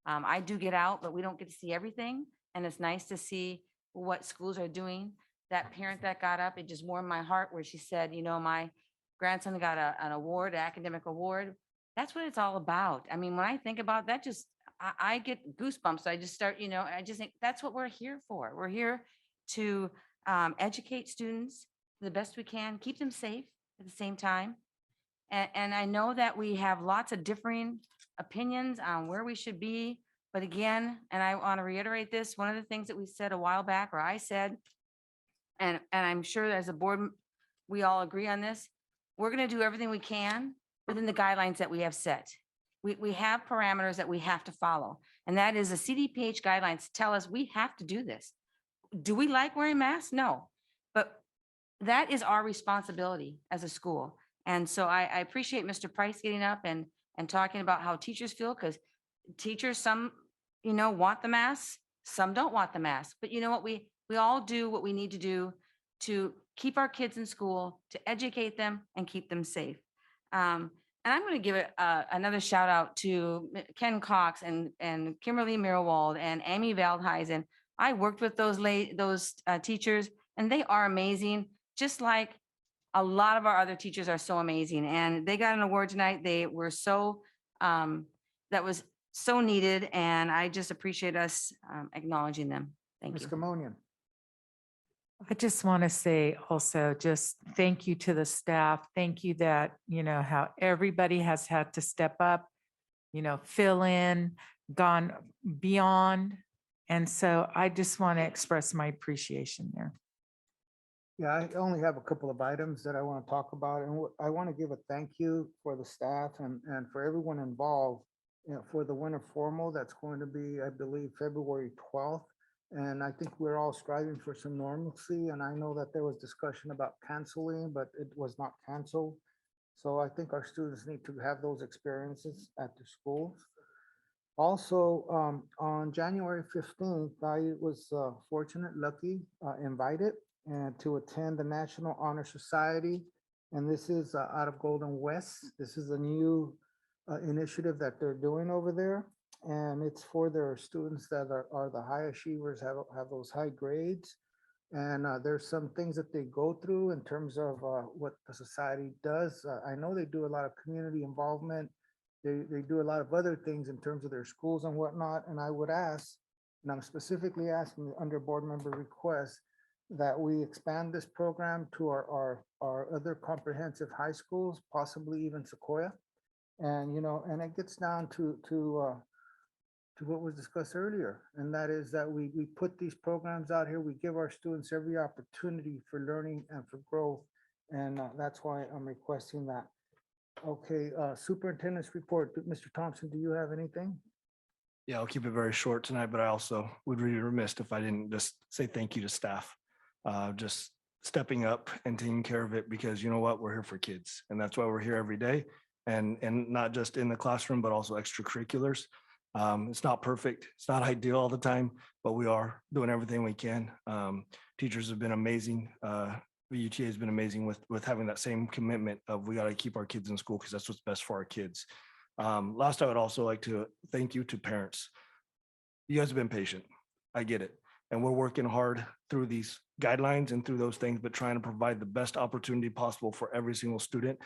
I do get out, but we don't get to see everything. And it's nice to see what schools are doing. That parent that got up, it just warmed my heart where she said, my grandson got an award, an academic award. That's what it's all about. I mean, when I think about that, I get goosebumps. I just start, I just think that's what we're here for. We're here to educate students the best we can, keep them safe at the same time. And I know that we have lots of differing opinions on where we should be. But again, and I want to reiterate this, one of the things that we said a while back, or I said, and I'm sure as a board, we all agree on this, we're going to do everything we can within the guidelines that we have set. We have parameters that we have to follow. And that is the CDPH guidelines tell us we have to do this. Do we like wearing masks? No. But that is our responsibility as a school. And so I appreciate Mr. Price getting up and talking about how teachers feel, because teachers, some, want the mask, some don't want the mask. But you know what? We all do what we need to do to keep our kids in school, to educate them and keep them safe. And I'm going to give another shout out to Ken Cox and Kimberly Mirwald and Amy Veldhuizen. I worked with those teachers, and they are amazing, just like a lot of our other teachers are so amazing. And they got an award tonight. They were that was so needed. And I just appreciate us acknowledging them. Thank Ms. you. Kamonian? I just want to say also just thank you to the staff. Thank you that, how everybody has had to step up, fill in, gone beyond. And so I just want to express my appreciation there. Yeah, I only have a couple of items that I want to talk about, and I want to give a thank you for the staff and for everyone involved, for the winter formal that's going to be, I believe, February 12th. And I think we're all striving for some normalcy. And I know that there was discussion about canceling, but it was not canceled. So I think our students need to have those experiences at their schools. Also, on January 15th, I was lucky, invited to attend the National Honor Society. And this is out of Golden West. This is a new initiative that they're doing over there. And it's for their students that are the high achievers, have those high grades. And there's some things that they go through in terms of what the society does. I know they do a lot of community involvement. They do a lot of other things in terms of their schools and whatnot. And I would ask, and I'm specifically asking under board member requests, that we expand this program to our other comprehensive high schools, possibly even Sequoia. And, and it gets down to what was discussed earlier, and that is that we put these programs out here, we give our students every opportunity for learning and for growth, and that's why I'm requesting that. Okay, superintendent's report. Mr. Thompson, do you have anything? Yeah, I'll keep it very short tonight, but I also would be remiss if I didn't just say thank you to staff. Just stepping up and taking care of it, because you know what, we're here for kids, and that's why we're here every day, and not just in the classroom, but also extracurriculars. It's not perfect, it's not ideal all the time, but we are doing everything we can. Teachers have been amazing. VUTA has been amazing with having that same commitment of we got to keep our kids in school because that's what's best for our kids. Last, I would also like to thank you to parents. You guys have been patient. I get it. And we're working hard through these guidelines and through those things, but trying to provide the best opportunity possible for every single student.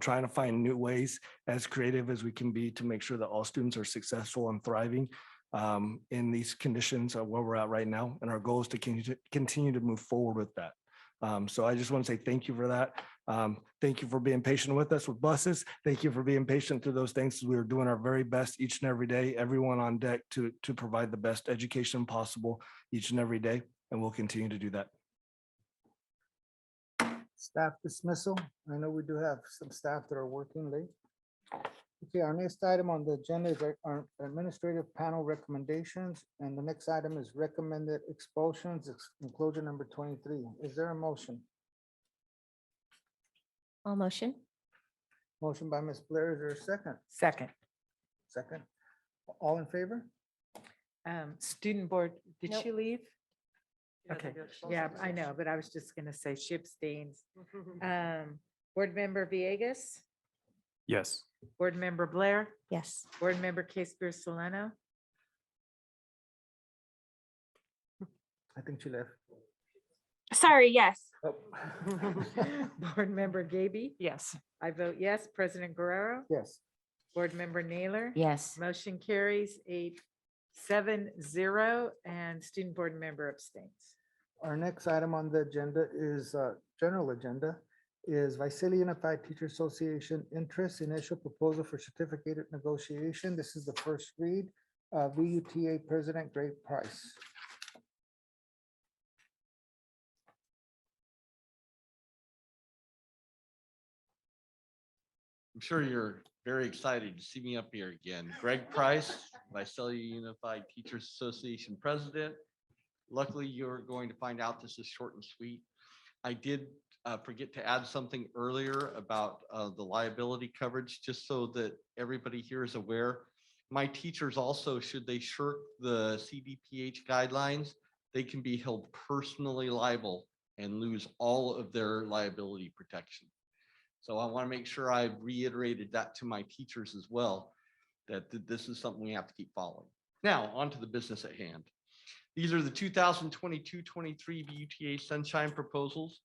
Trying to find new ways, as creative as we can be, to make sure that all students are successful and thriving in these conditions of where we're at right now. And our goal is to continue to move forward with that. So I just want to say thank you for that. Thank you for being patient with us with buses. Thank you for being patient through those things. We are doing our very best each and every day, everyone on deck to provide the best education possible each and every day. And we'll continue to do that. Staff dismissal. I know we do have some staff that are working late. Okay, our next item on the agenda is our administrative panel recommendations, and the next item is recommended expulsions, enclosure number 23. Is there a motion? All motion. Motion by Ms. Blair. Is there a second? Second. Second. All in favor? Student board, did Nope. she leave? Yeah, Okay, they got close yeah, to I know, but I was just gonna say she abstains. Board Member Villegas, Yes. Board Member Blair, Yes. Board Member Casper Solano, I think she left. Sorry, yes. Oh. Board Member Gaby. Yes. I vote yes. President Guerrero, Yes. Board Member Naylor. Yes. Motion carries 8-7-0, and Student Board Member abstains. Our next item on the agenda is general agenda is Visalia Unified Teacher Association interest initial proposal for certificated negotiation. This is the first read. VUTA President Greg Price. I'm sure you're very excited to see me up here again. Greg Price, Visalia Unified Teachers Association President. Luckily, you're going to find out this is short and sweet. I did forget to add something earlier about the liability coverage, just so that everybody here is aware. My teachers also, should they shirk the CDPH guidelines, they can be held personally liable and lose all of their liability protection. So I want to make sure I've reiterated that to my teachers as well, that this is something we have to keep following. Now, on to the business at hand. These are the 2022-23 VUTA Sunshine proposals.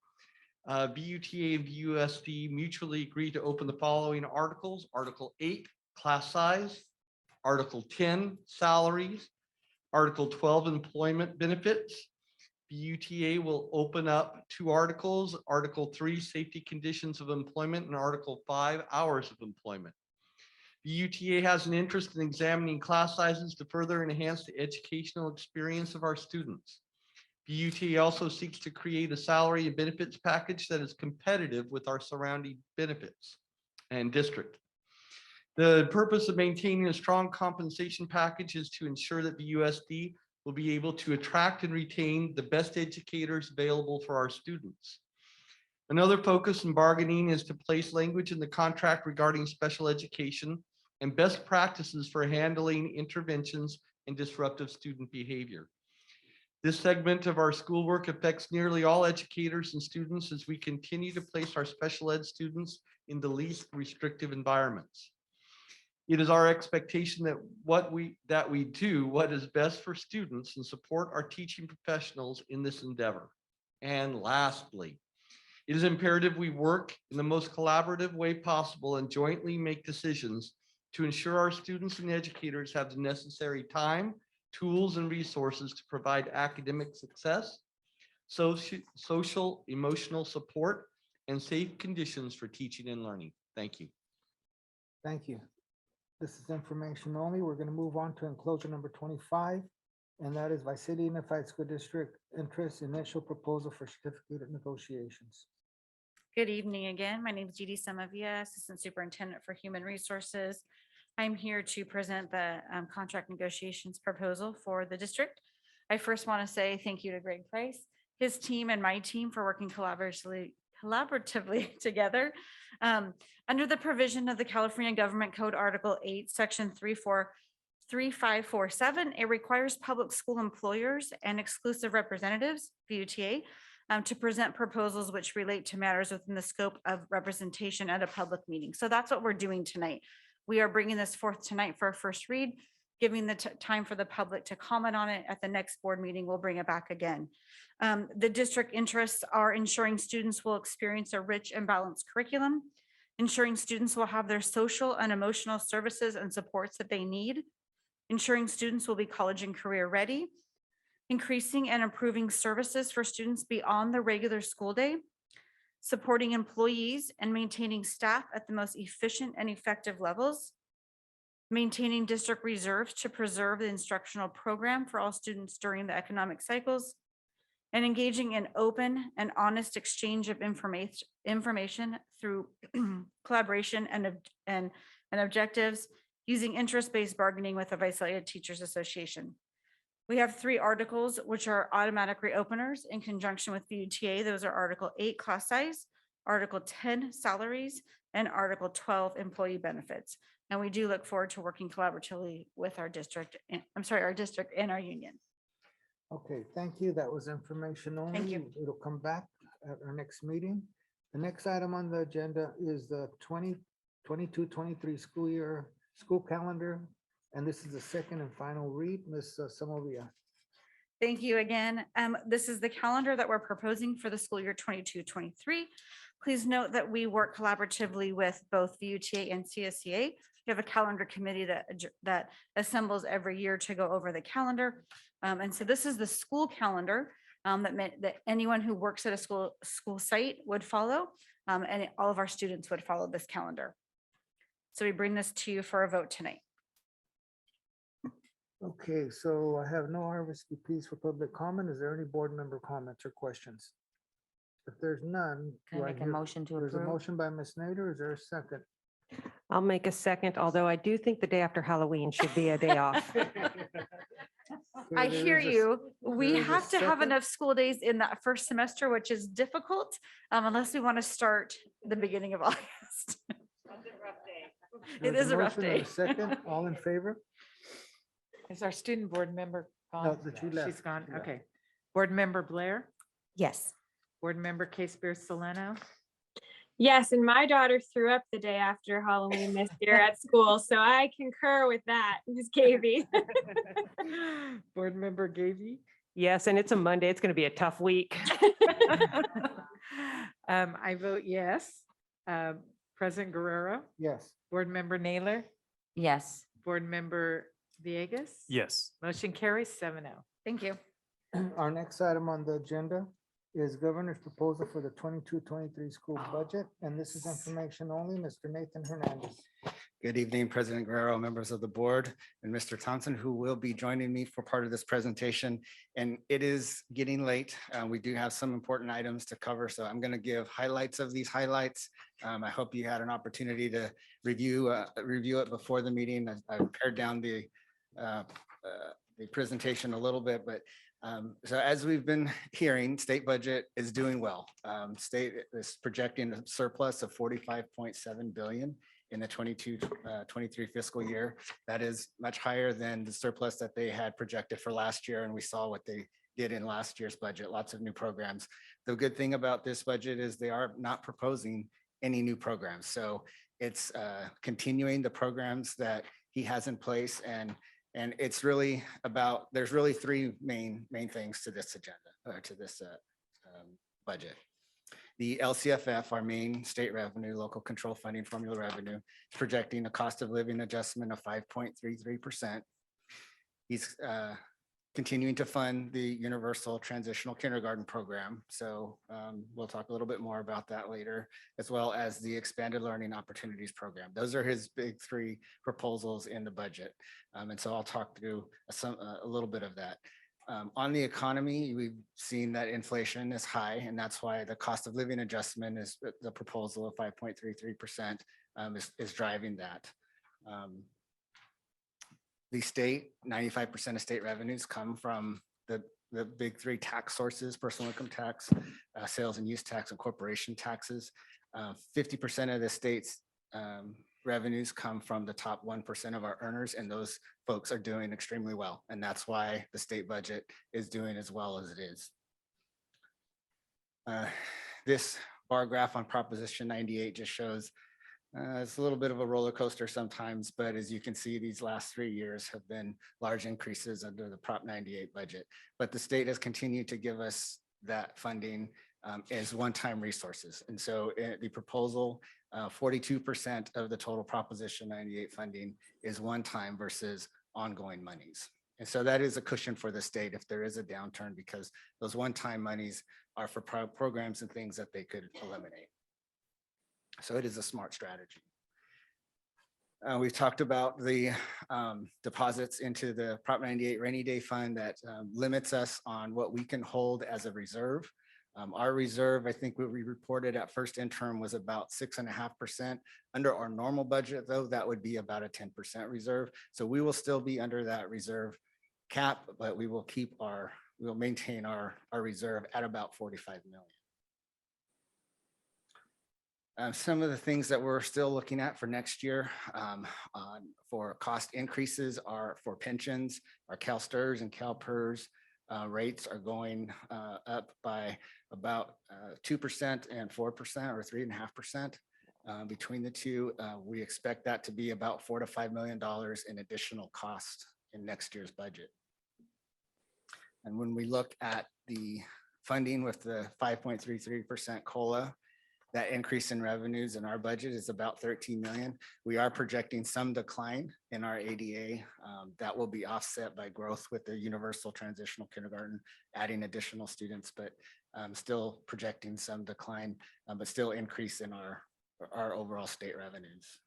VUTA and VUSD mutually agreed to open the following articles. Article 8, class size. Article 10, salaries. Article 12, employment benefits. VUTA will open up 2 articles, Article 3, safety conditions of employment, and Article 5, hours of employment. VUTA has an interest in examining class sizes to further enhance the educational experience of our students. VUTA also seeks to create a salary and benefits package that is competitive with our surrounding benefits and district. The purpose of maintaining a strong compensation package is to ensure that the USD will be able to attract and retain the best educators available for our students. Another focus in bargaining is to place language in the contract regarding special education and best practices for handling interventions and disruptive student behavior. This segment of our schoolwork affects nearly all educators and students as we continue to place our special ed students in the least restrictive environments. It is our expectation that we do what is best for students and support our teaching professionals in this endeavor. And lastly, it is imperative we work in the most collaborative way possible and jointly make decisions to ensure our students and educators have the necessary time, tools, and resources to provide academic success, social, emotional support, and safe conditions for teaching and learning. Thank you. Thank you. This is information only. We're going to move on to enclosure number 25, and that is Visalia Unified School District interest initial proposal for certificate negotiations. Good evening again. My name is Judy Samavia, Assistant Superintendent for Human Resources. I'm here to present the contract negotiations proposal for the district. I first want to say thank you to Greg Price, his team, and my team for working collaboratively together. Under the provision of the California Government Code Article 8, Section 3547, it requires public school employers and exclusive representatives, VUTA, to present proposals which relate to matters within the scope of representation at a public meeting. So that's what we're doing tonight. We are bringing this forth tonight for a first read, giving the time for the public to comment on it. At the next board meeting, we'll bring it back again. The district interests are ensuring students will experience a rich and balanced curriculum, ensuring students will have their social and emotional services and supports that they need, ensuring students will be college and career ready, increasing and improving services for students beyond the regular school day, supporting employees and maintaining staff at the most efficient and effective levels, maintaining district reserves to preserve the instructional program for all students during the economic cycles, and engaging in open and honest exchange of information through collaboration and objectives, using interest-based bargaining with the Visalia Teachers Association. We have 3 articles which are automatic reopeners in conjunction with VUTA. Those are Article 8 class size, Article 10 salaries, and Article 12 employee benefits. And we do look forward to working collaboratively with our district, our district and our union. Okay, thank you. That was information only. Thank you. It'll come back at our next meeting. The next item on the agenda is the 2022-23 school calendar. And this is the second and final read. Ms. Samovia. Thank you again. This is the calendar that we're proposing for the school year 22-23. Please note that we work collaboratively with both VUTA and CSCA. We have a calendar committee that assembles every year to go over the calendar. And so this is the school calendar that anyone who works at a school site would follow, and all of our students would follow this calendar. So we bring this to you for a vote tonight. Okay, so I have no RSVPs for public comment. Is there any board member comments or questions? If there's none. Can I make a motion to There's a approve? motion by Ms. Nader. Is there a second? I'll make a second, although I do think the day after Halloween should be a day off. I there hear is a- you. there We is a have to have second? enough school days in that first semester, which is difficult, unless we want to start the beginning of August. It There's is a rough motion and day. a Second, all in favor? Is our student board member No, gone? that you left. She's gone. She left. Okay. Board member Blair, Yes. board member Case Beer Soleno, Yes, and my daughter threw up the day after Halloween this year at school, so I concur with that, Ms. Cavey. board member Gavy, Yes, and it's a Monday. It's going to be a tough week. I vote yes. President Guerrero, Yes. board member Naylor, Yes. board member Villegas. Yes. Motion carries 7-0. Thank you. Our next item on the agenda is governor's proposal for the 22-23 school budget. And this is information only. Mr. Nathan Hernandez. Good evening, President Guerrero, members of the board, and Mr. Thompson, who will be joining me for part of this presentation. And it is getting late. We do have some important items to cover, so I'm going to give highlights of these highlights. I hope you had an opportunity to review it before the meeting. I pared down the presentation a little bit, but so as we've been hearing, state budget is doing well. State is projecting a surplus of 45.7 billion in the 22-23 fiscal year. That is much higher than the surplus that they had projected for last year. And we saw what they did in last year's budget, lots of new programs. The good thing about this budget is they are not proposing any new programs. So it's continuing the programs that he has in place. And it's really about, there's really 3 main things to this agenda, or to this budget. The LCFF, our main state revenue, local control funding formula revenue, projecting a cost of living adjustment of 5.33%. He's continuing to fund the Universal Transitional Kindergarten Program. So we'll talk a little bit more about that later, as well as the Expanded Learning Opportunities Program. Those are his big three proposals in the budget. And so I'll talk through a little bit of that. On the economy, we've seen that inflation is high, and that's why the cost of living adjustment is the proposal of 5.33% is driving that. The state, 95% of state revenues come from the big three tax sources: personal income tax, sales and use tax, and corporation taxes. 50% of the state's revenues come from the top 1% of our earners, and those folks are doing extremely well. And that's why the state budget is doing as well as it is. This bar graph on Proposition 98 just shows it's a little bit of a roller coaster sometimes, but as you can see, these last 3 years have been large increases under the Prop 98 budget. But the state has continued to give us that funding as one-time resources. And so the proposal, 42% of the total Proposition 98 funding is one-time versus ongoing monies. And so that is a cushion for the state if there is a downturn, because those one-time monies are for programs and things that they could eliminate. So it is a smart strategy. We've talked about the deposits into the Prop 98 rainy day fund that limits us on what we can hold as a reserve. Our reserve, I think what we reported at first interim, was about 6.5%. Under our normal budget, though, that would be about a 10% reserve. So we will still be under that reserve cap, but we will we'll maintain our reserve at about 45 million. Some of the things that we're still looking at for next year for cost increases are for pensions. Our CalSTRS and CalPERS rates are going up by about 2% and 4%, or 3.5%. Between the two, we expect that to be about $4 to $5 million in additional cost in next year's budget. And when we look at the funding with the 5.33% COLA, that increase in revenues in our budget is about 13 million. We are projecting some decline in our ADA. That will be offset by growth with the Universal Transitional Kindergarten, adding additional students, but still projecting some decline, but still increase in our overall state revenues.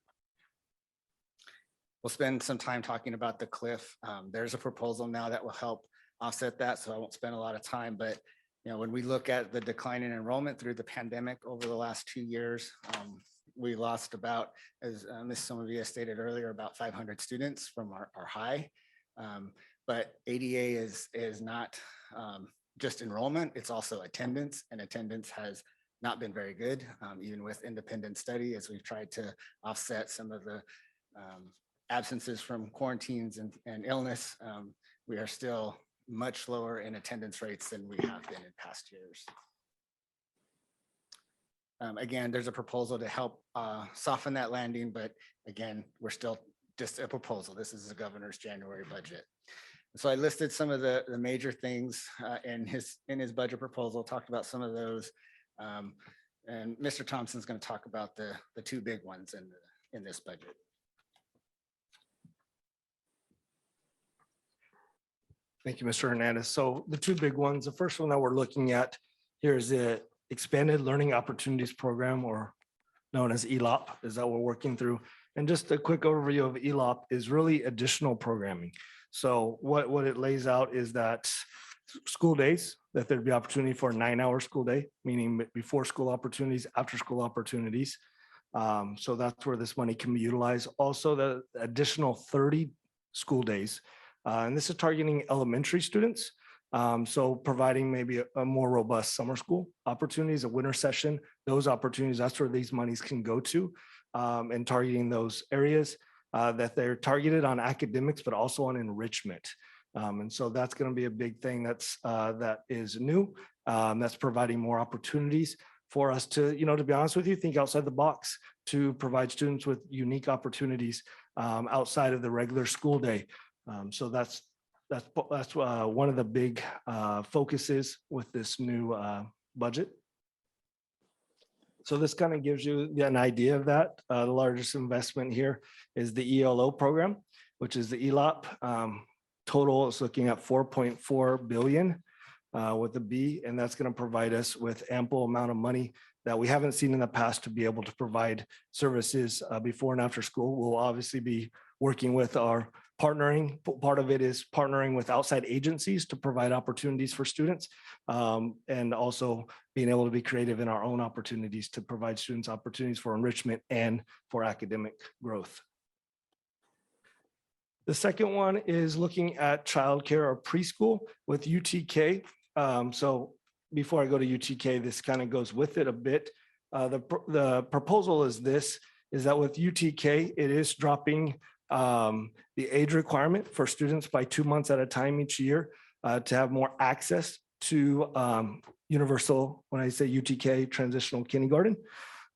We'll spend some time talking about the cliff. There's a proposal now that will help offset that, so I won't spend a lot of time, but when we look at the decline in enrollment through the pandemic over the last 2 years, we lost about, as Ms. Somavia stated earlier, about 500 students from our high. But ADA is not just enrollment, it's also attendance, and attendance has not been very good, even with independent study, as we've tried to offset some of the absences from quarantines and illness. We are still much lower in attendance rates than we have been in past years. Again, there's a proposal to help soften that landing, but again, we're still just a proposal. This is the governor's January budget. So I listed some of the major things in his budget proposal, talked about some of those. And Mr. Thompson's going to talk about the two big ones in this budget. Thank you, Mr. Hernandez. So the two big ones, the first one that we're looking at here is the Expanded Learning Opportunities Program, or known as ELOP, is that we're working through. And just a quick overview of ELOP is really additional programming. So what it lays out is that school days, that there'd be opportunity for a 9-hour school day, meaning before school opportunities, after school opportunities. So that's where this money can be utilized. Also, the additional 30 school days. And this is targeting elementary students. So providing maybe a more robust summer school opportunities, a winter session, those opportunities, that's where these monies can go to, and targeting those areas that they're targeted on academics, but also on enrichment. And so that's going to be a big thing that is new, that's providing more opportunities for us to, to be honest with you, think outside the box to provide students with unique opportunities outside of the regular school day. So that's one of the big focuses with this new budget. So this kind of gives you an idea of that. The largest investment here is the ELO program, which is the ELOP. total is looking at 4.4 billion with a B, and that's going to provide us with ample amount of money that we haven't seen in the past to be able to provide services before and after school. We'll obviously be working with our partnering. Part of it is partnering with outside agencies to provide opportunities for students, and also being able to be creative in our own opportunities to provide students opportunities for enrichment and for academic growth. The second one is looking at childcare or preschool with UTK. So before I go to UTK, this kind of goes with it a bit. The proposal is that with UTK, it is dropping the age requirement for students by 2 months at a time each year to have more access to universal, when I say UTK, transitional kindergarten.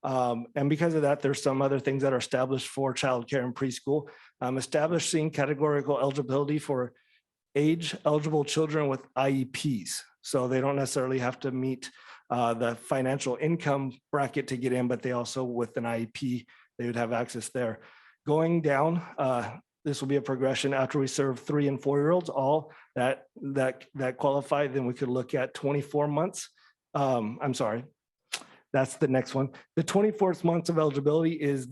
And because of that, there's some other things that are established for childcare and preschool, establishing categorical eligibility for age-eligible children with IEPs. So they don't necessarily have to meet the financial income bracket to get in, but they also, with an IEP, they would have access there. Going down, this will be a progression after we serve 3 and 4-year-olds, all that qualify, then we could look at 24 months. I'm sorry, that's the next one. The 24th months of eligibility is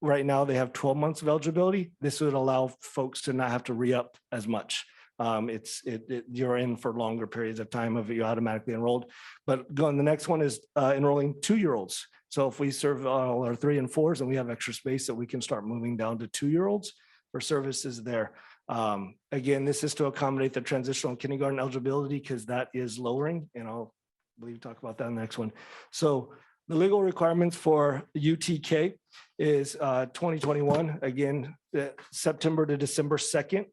right now they have 12 months of eligibility. This would allow folks to not have to re-up as much. You're in for longer periods of time if you automatically enrolled. But the next one is enrolling 2-year-olds. So if we serve all our 3 and 4s and we have extra space, that we can start moving down to 2-year-olds for services there. Again, this is to accommodate the transitional kindergarten eligibility because that is lowering, and I'll talk about that in the next one. So the legal requirements for UTK is 2021, again, September to December 2nd.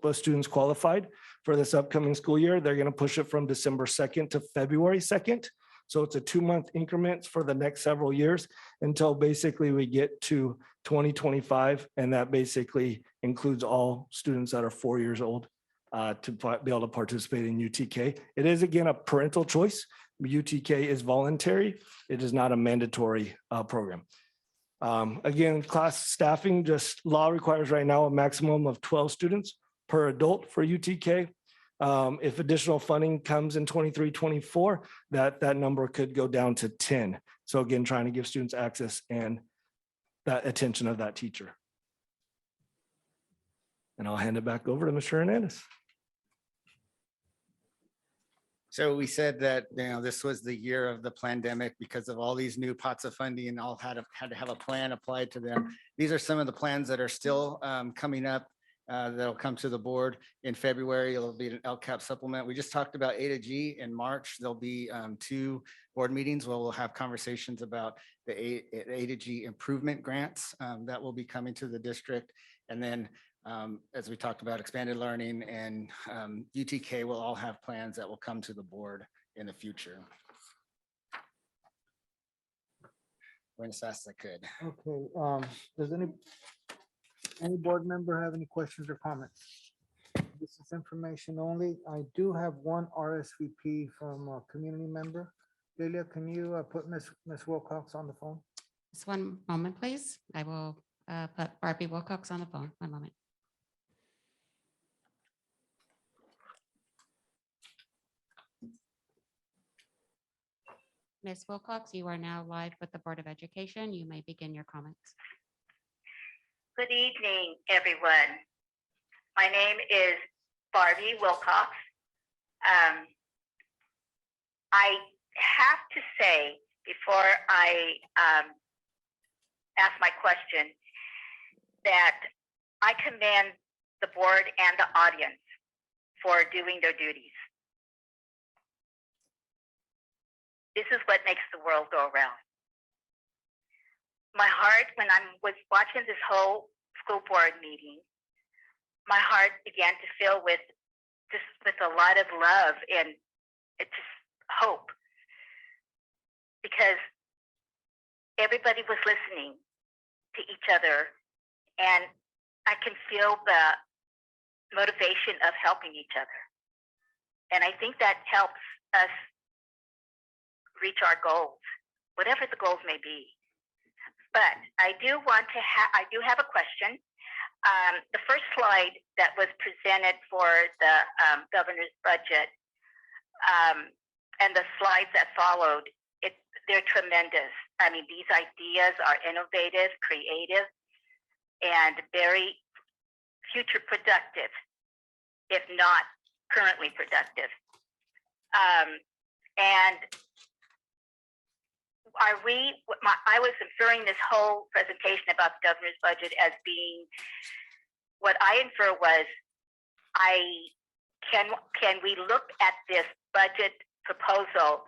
Most students qualified for this upcoming school year. They're going to push it from December 2nd to February 2nd. So it's a 2-month increments for the next several years until basically we get to 2025. And that basically includes all students that are 4 years old to be able to participate in UTK. It is, again, a parental choice. UTK is voluntary. It is not a mandatory program. Again, class staffing, just law requires right now a maximum of 12 students per adult for UTK. If additional funding comes in 23-24, that number could go down to 10. So again, trying to give students access and that attention of that teacher. And I'll hand it back over to Mr. Hernandez. So we said that, this was the year of the pandemic because of all these new pots of funding and all had to have a plan applied to them. These are some of the plans that are still coming up that'll come to the board in February. It'll be an LCAP supplement. We just talked about A to G in March. There'll be 2 board meetings where we'll have conversations about the A to G improvement grants that will be coming to the district. And then as we talked about expanded learning and UTK will all have plans that will come to the board in the future. Went as fast as I could. Okay, does any board member have any questions or comments? This is information only. I do have one RSVP from a community member. Delia, can you put Ms. Wilcox on the phone? Just one moment, please. I will put Barbie Wilcox on the phone. One moment. Ms. Wilcox, you are now live with the Board of Education. You may begin your comments. Good evening, everyone. My name is Barbie Wilcox. I have to say, before I ask my question, that I commend the board and the audience for doing their duties. This is what makes the world go around. My heart, when I was watching this whole school board meeting, my heart began to fill with a lot of love and it's just hope, because everybody was listening to each other, and I can feel the motivation of helping each other. And I think that helps us reach our goals, whatever the goals may be. But I do have a question. The first slide that was presented for the governor's budget and the slides that followed, they're tremendous. I mean, these ideas are innovative, creative, and very future productive, if not currently productive. And I was inferring this whole presentation about the governor's budget as being, what I infer was, can we look at this budget proposal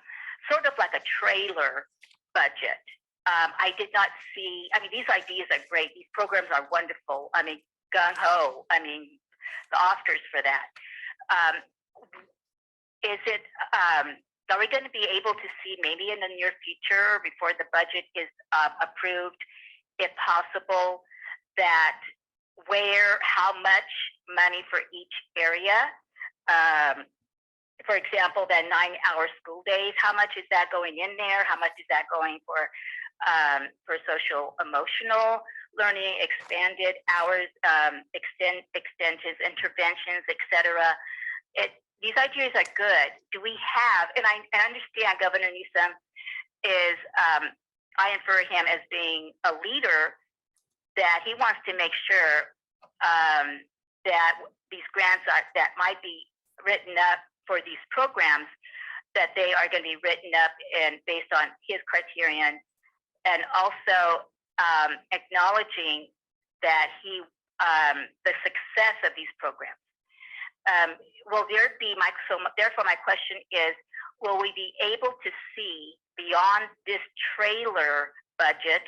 sort of like a trailer budget? I did not see, I mean, these ideas are great. These programs are wonderful. I mean, gung ho. I mean, the Oscars for that. Are we going to be able to see maybe in the near future, before the budget is approved, if possible, that how much money for each area? For example, that 9-hour school days, how much is that going in there? How much is that going for social emotional learning, expanded hours, extensions, interventions, etc.? These ideas are good. Do we have, and I understand Governor Newsom is, I infer him as being a leader, that he wants to make sure that these grants that might be written up for these programs, that they are going to be written up and based on his criterion, and also acknowledging that the success of these programs. Will there be therefore my question is, will we be able to see beyond this trailer budget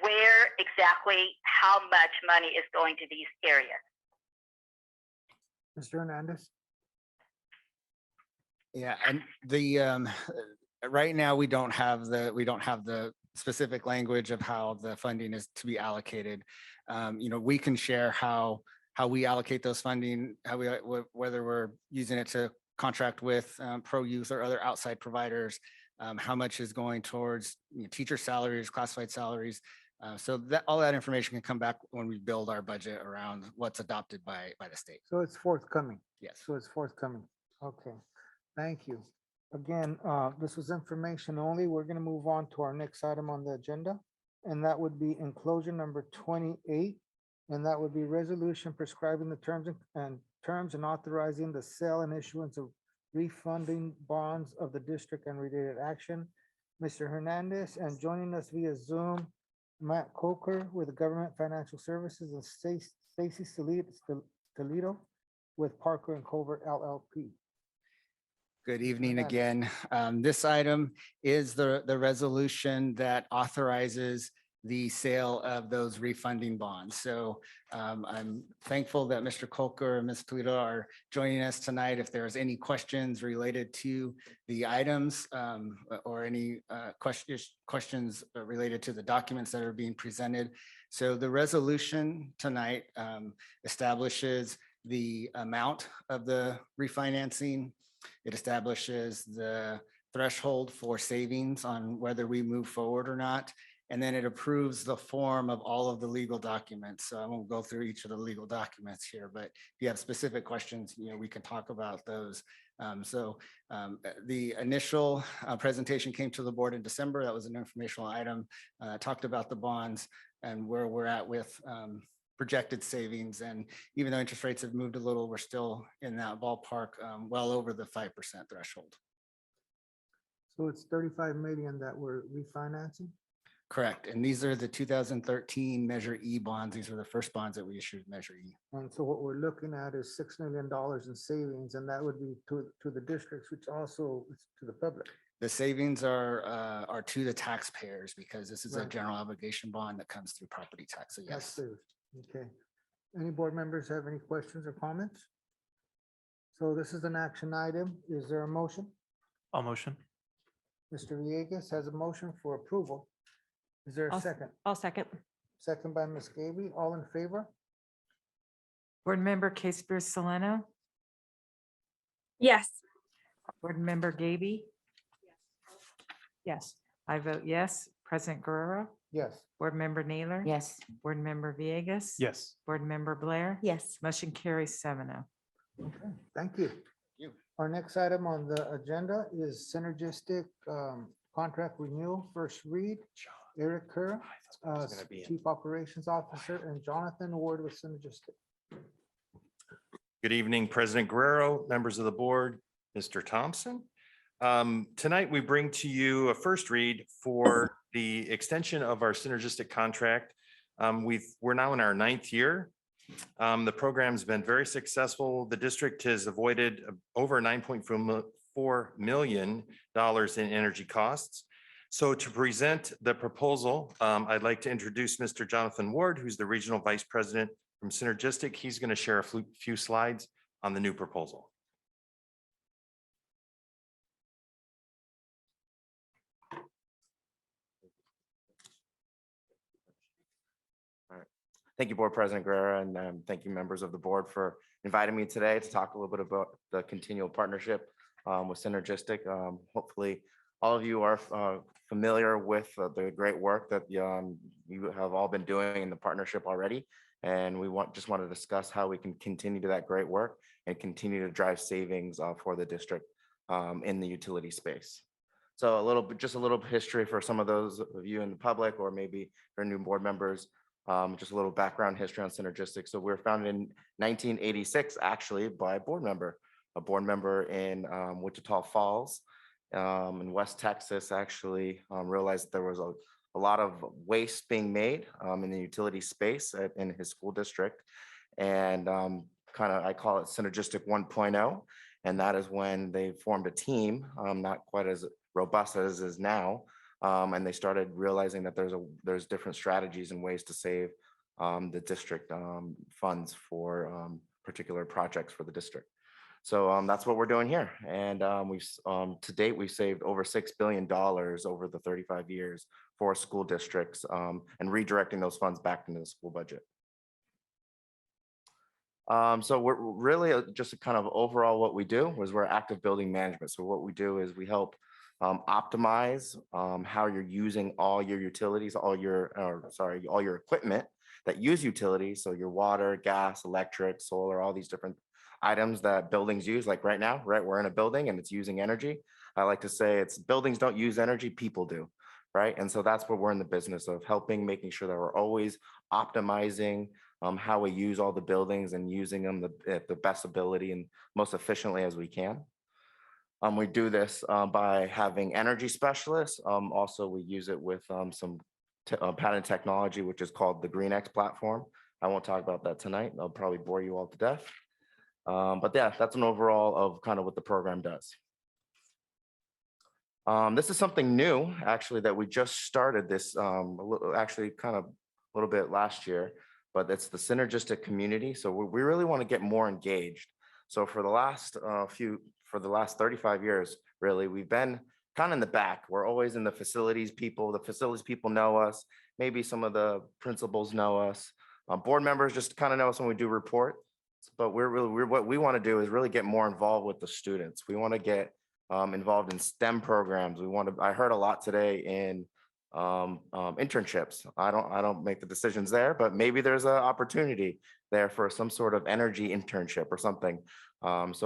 where exactly how much money is going to these areas? Mr. Hernandez? Yeah, and right now we don't have the specific language of how the funding is to be allocated. We can share how we allocate those funding, whether we're using it to contract with pro youth or other outside providers, how much is going towards teacher salaries, classified salaries. So that all that information can come back when we build our budget around what's adopted by the state. So it's forthcoming. Yes. So it's forthcoming. Okay, thank you. Again, this was information only. We're going to move on to our next item on the agenda, and that would be enclosure number 28. And that would be resolution prescribing the terms and authorizing the sale and issuance of refunding bonds of the district and related action. Mr. Hernandez, and joining us via Zoom, Matt Coker with Government Financial Services, and Stacy Toledo with Parker and Covert LLP. Good evening again. This item is the resolution that authorizes the sale of those refunding bonds. So I'm thankful that Mr. Kolker and Ms. Toledo are joining us tonight. If there's any questions related to the items or any questions related to the documents that are being presented. So the resolution tonight establishes the amount of the refinancing. It establishes the threshold for savings on whether we move forward or not. And then it approves the form of all of the legal documents. So I won't go through each of the legal documents here, but if you have specific questions, we can talk about those. The initial presentation came to the board in December. That was an informational item, talked about the bonds and where we're at with projected savings. And even though interest rates have moved a little, we're still in that ballpark, well over the 5% threshold. So it's 35 million that we're refinancing? Correct. And these are the 2013 Measure E bonds. These were the first bonds that we issued, Measure E. And so what we're looking at is $6 million in savings, and that would be to the districts, which also is to the public. The savings are to the taxpayers because this is a Right. general obligation bond that comes through property tax. So That's yes. clear. Okay. Any board members have any questions or comments? So this is an action item. Is there a motion? I'll motion. Mr. Villegas has a motion for approval. Is there a second? I'll second. Second by Ms. Gaby. All in favor? Board Member Case Beer Soleno, Yes. Board Member Gaby. Yes, I vote yes. President Guerrero, Yes. Board Member Naylor. Yes. Board Member Villegas. Yes. Board Member Blair. Yes. Motion carries 7-0. Okay, thank you. Our next item on the agenda is synergistic contract renewal, first read. Eric Kerr, Chief Operations Officer, and Jonathan Ward with Synergistic. Good evening, President Guerrero, members of the board, Mr. Thompson. Tonight, we bring to you a first read for the extension of our synergistic contract. We're now in our 9th year. The program's been very successful. The district has avoided over $9.4 million in energy costs. So to present the proposal, I'd like to introduce Mr. Jonathan Ward, who's the Regional Vice President from Synergistic. He's going to share a few slides on the new proposal. Thank you, Board President Guerrero, and thank you, members of the board, for inviting me today to talk a little bit about the continual partnership with Synergistic. Hopefully, all of you are familiar with the great work that you have all been doing in the partnership already, and we just want to discuss how we can continue to that great work and continue to drive savings for the district in the utility space. So just a little history for some of those of you in the public, or maybe for new board members. Just a little background history on Synergistic. So we were founded in 1986, actually, by a board member in Wichita Falls in West Texas, actually realized there was a lot of waste being made in the utility space in his school district. And I call it Synergistic 1.0. And that is when they formed a team, not quite as robust as it is now. And they started realizing that there's different strategies and ways to save the district funds for particular projects for the district. So that's what we're doing here. And to date, we've saved over $6 billion over the 35 years for school districts and redirecting those funds back into the school budget. So we're really just kind of overall what we do is we're active building management. So what we do is we help optimize how you're using all your utilities, all your equipment that use utilities. So your water, gas, electric, solar, all these different items that buildings use. Like right now, right? We're in a building and it's using energy. I like to say buildings don't use energy, people do, right? And so that's what we're in the business of helping, making sure that we're always optimizing how we use all the buildings and using them at the best ability and most efficiently as we can. We do this by having energy specialists. Also, we use it with some patent technology, which is called the GreenX platform. I won't talk about that tonight. I'll probably bore you all to death. But yeah, that's an overall of kind of what the program does. This is something new, actually, that we just started this, actually kind of a little bit last year, but it's the Synergistic community. So we really want to get more engaged. So for the last for the last 35 years, really, we've been kind of in the back. We're always in the facilities people. The facilities people know us. Maybe some of the principals know us. Board members just kind of know us when we do report. But what we want to do is really get more involved with the students. We want to get involved in STEM programs. I heard a lot today in internships. I don't make the decisions there, but maybe there's an opportunity there for some sort of energy internship or something. There's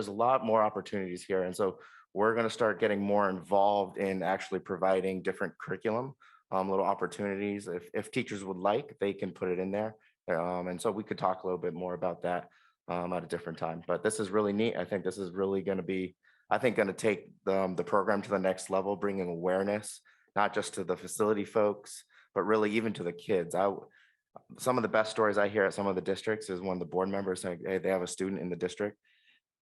a lot more opportunities here. And so we're going to start getting more involved in actually providing different curriculum, little opportunities. If teachers would like, they can put it in there. And so we could talk a little bit more about that at a different time. But this is really neat. I think this is really going to be, going to take the program to the next level, bringing awareness, not just to the facility folks, but really even to the kids. Some of the best stories I hear at some of the districts is when the board members say, hey, they have a student in the district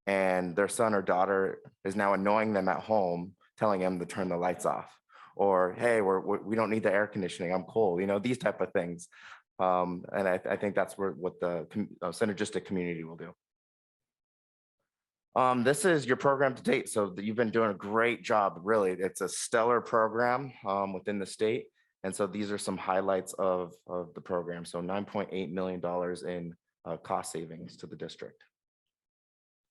and their son or daughter is now annoying them at home, telling them to turn the lights off, or, hey, we don't need the air conditioning, I'm cold, these type of things. And I think that's what the Synergistic community will do. This is your program to date. So you've been doing a great job, really. It's a stellar program within the state. And so these are some highlights of the program. So $9.8 million in cost savings to the district.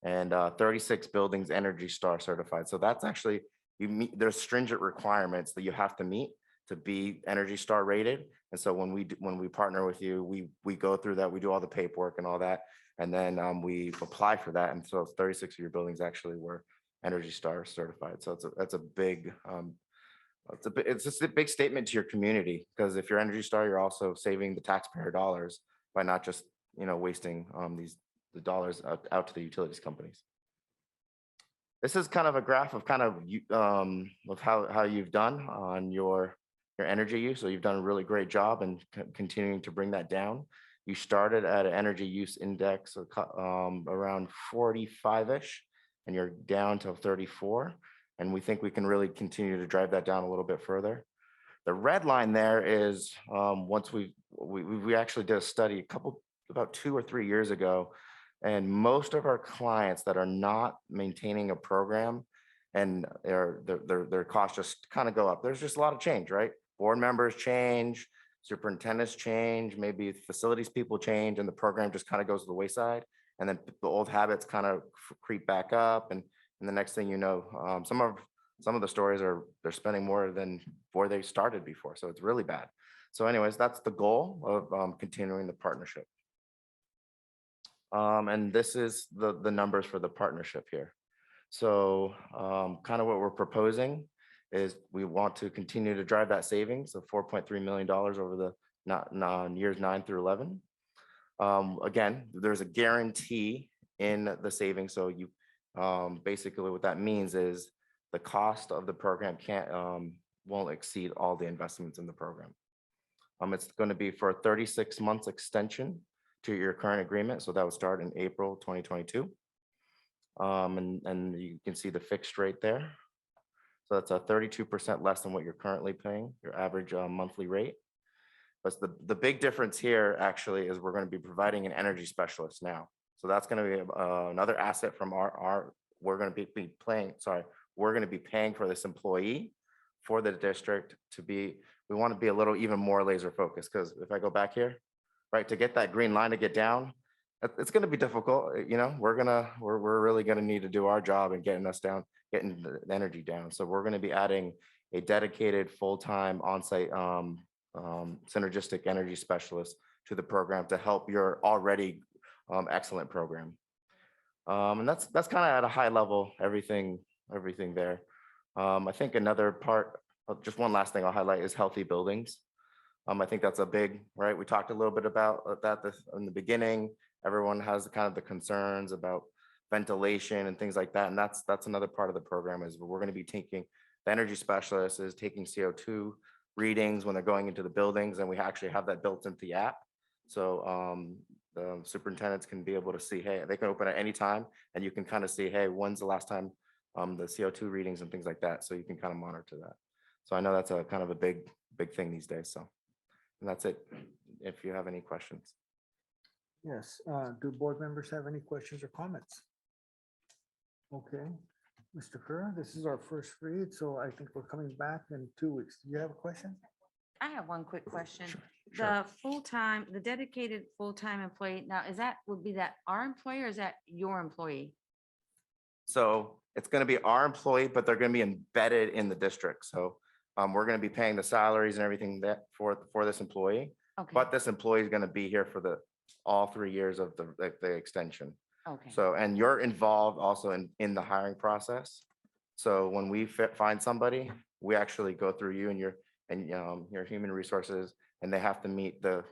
And 36 buildings Energy Star certified. So that's actually you meet, there's stringent requirements that you have to meet to be Energy Star rated. And so when we partner with you, we go through that, we do all the paperwork and all that. And then we apply for that. And so 36 of your buildings actually were Energy Star certified. So that's a big, it's just a big statement to your community, because if you're Energy Star, you're also saving the taxpayer dollars by not just, wasting the dollars out to the utilities companies. This is kind of a graph of of how you've done on your energy use. So you've done a really great job and continuing to bring that down. You started at an energy use index of around 45-ish, and you're down to 34. And we think we can really continue to drive that down a little bit further. The red line there is once we actually did a study about 2 or 3 years ago, and most of our clients that are not maintaining a program and their costs just kind of go up. There's just a lot of change, right? Board members change, superintendents change, maybe facilities people change, and the program just kind of goes to the wayside. And then the old habits kind of creep back up. And the next thing you know, some of the stories are they're spending more than where they started before. So it's really bad. So anyways, that's the goal of continuing the partnership. And this is the numbers for the partnership here. So kind of what we're proposing is we want to continue to drive that savings of $4.3 million over the years 9 through 11. Again, there's a guarantee in the savings. So you basically what that means is the cost of the program won't exceed all the investments in the program. It's going to be for a 36 months extension to your current agreement. So that would start in April 2022. And you can see the fixed rate there. So that's a 32% less than what you're currently paying, your average monthly rate. But the big difference here actually is we're going to be providing an energy specialist now. So that's going to be another asset from we're going to be paying for this employee for the district we want to be a little even more laser focused, because if I go back here, right, to get that green line to get down, it's going to be difficult. We're really going to need to do our job in getting the energy down. So we're going to be adding a dedicated full-time on-site synergistic energy specialist to the program to help your already excellent program. And that's kind of at a high level, everything there. I think another part, just one last thing I'll highlight is healthy buildings. I think that's a big, right? We talked a little bit about that in the beginning. Everyone has kind of the concerns about ventilation and things like that. And that's another part of the program is we're going to be taking, the energy specialist is taking CO2 readings when they're going into the buildings, and we actually have that built into the app. So the superintendents can be able to see, hey, they can open at any time, and you can kind of see, hey, when's the last time the CO2 readings and things like that. So you can kind of monitor that. So I know that's a kind of a big thing these days. So, and that's it. If you have any questions. Yes, do board members have any questions or comments? Okay, Mr. Kerr, this is our first read, so I think we're coming back in 2 weeks. Do you have a question? I have one quick question. Sure. The dedicated full-time employee, now would be that our employee or is that your employee? So it's going to be our employee, but they're going to be embedded in the district. So we're going to be paying the salaries and everything that for this employee. Okay. But this employee is going to be here for all 3 years of the extension. Okay. So, and you're involved also in the hiring process. So when we find somebody, we actually go through you and your human resources, and they have to meet the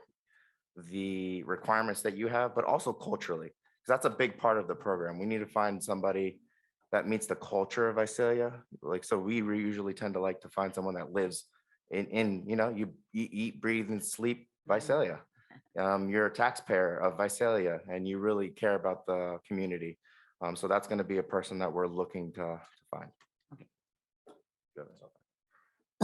requirements that you have, but also culturally, because that's a big part of the program. We need to find somebody that meets the culture of Visalia. Like, so we usually tend to like to find someone that lives in you eat, breathe, and sleep Visalia. You're a taxpayer of Visalia, and you really care about the community. So that's going to be a person that we're looking to find. Okay.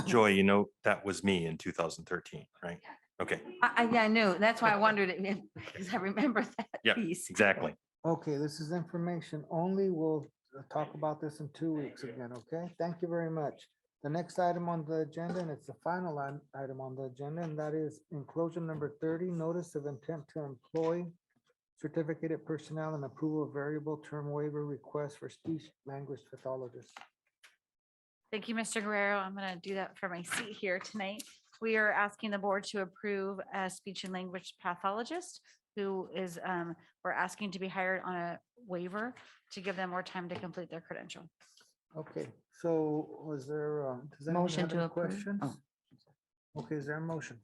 Joy, that was me in 2013, right? Okay. I knew. That's why I wondered because I remember that Yeah, piece. exactly. Okay, this is information only. We'll talk about this in 2 weeks again, okay? Thank you very much. The next item on the agenda, and it's the final item on the agenda, and that is enclosure number 30, notice of intent to employ certificated personnel and approval of variable term waiver request for speech language pathologists. Thank you, Mr. Guerrero. I'm going to do that for my seat here tonight. We are asking the board to approve a speech and language pathologist who is, we're asking to be hired on a waiver to give them more time to complete their credential. Okay, so was there, does anyone Motion have to any approve. questions? Oh. Okay, is there a motion?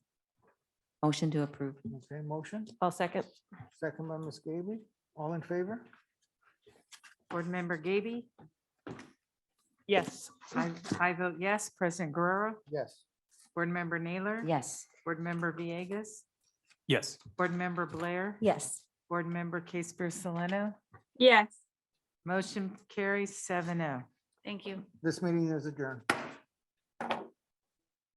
Motion to approve. Okay, motion, I'll second. second by Ms. Gaby. All in favor? Board Member Gaby, Yes. I vote yes. President Guerrero, Yes. Board Member Naylor. Yes. Board Member Villegas, Yes. Board Member Blair, Yes. Board Member Casper Seleno. Yes. Motion carries 7-0. Thank you. This meeting is adjourned.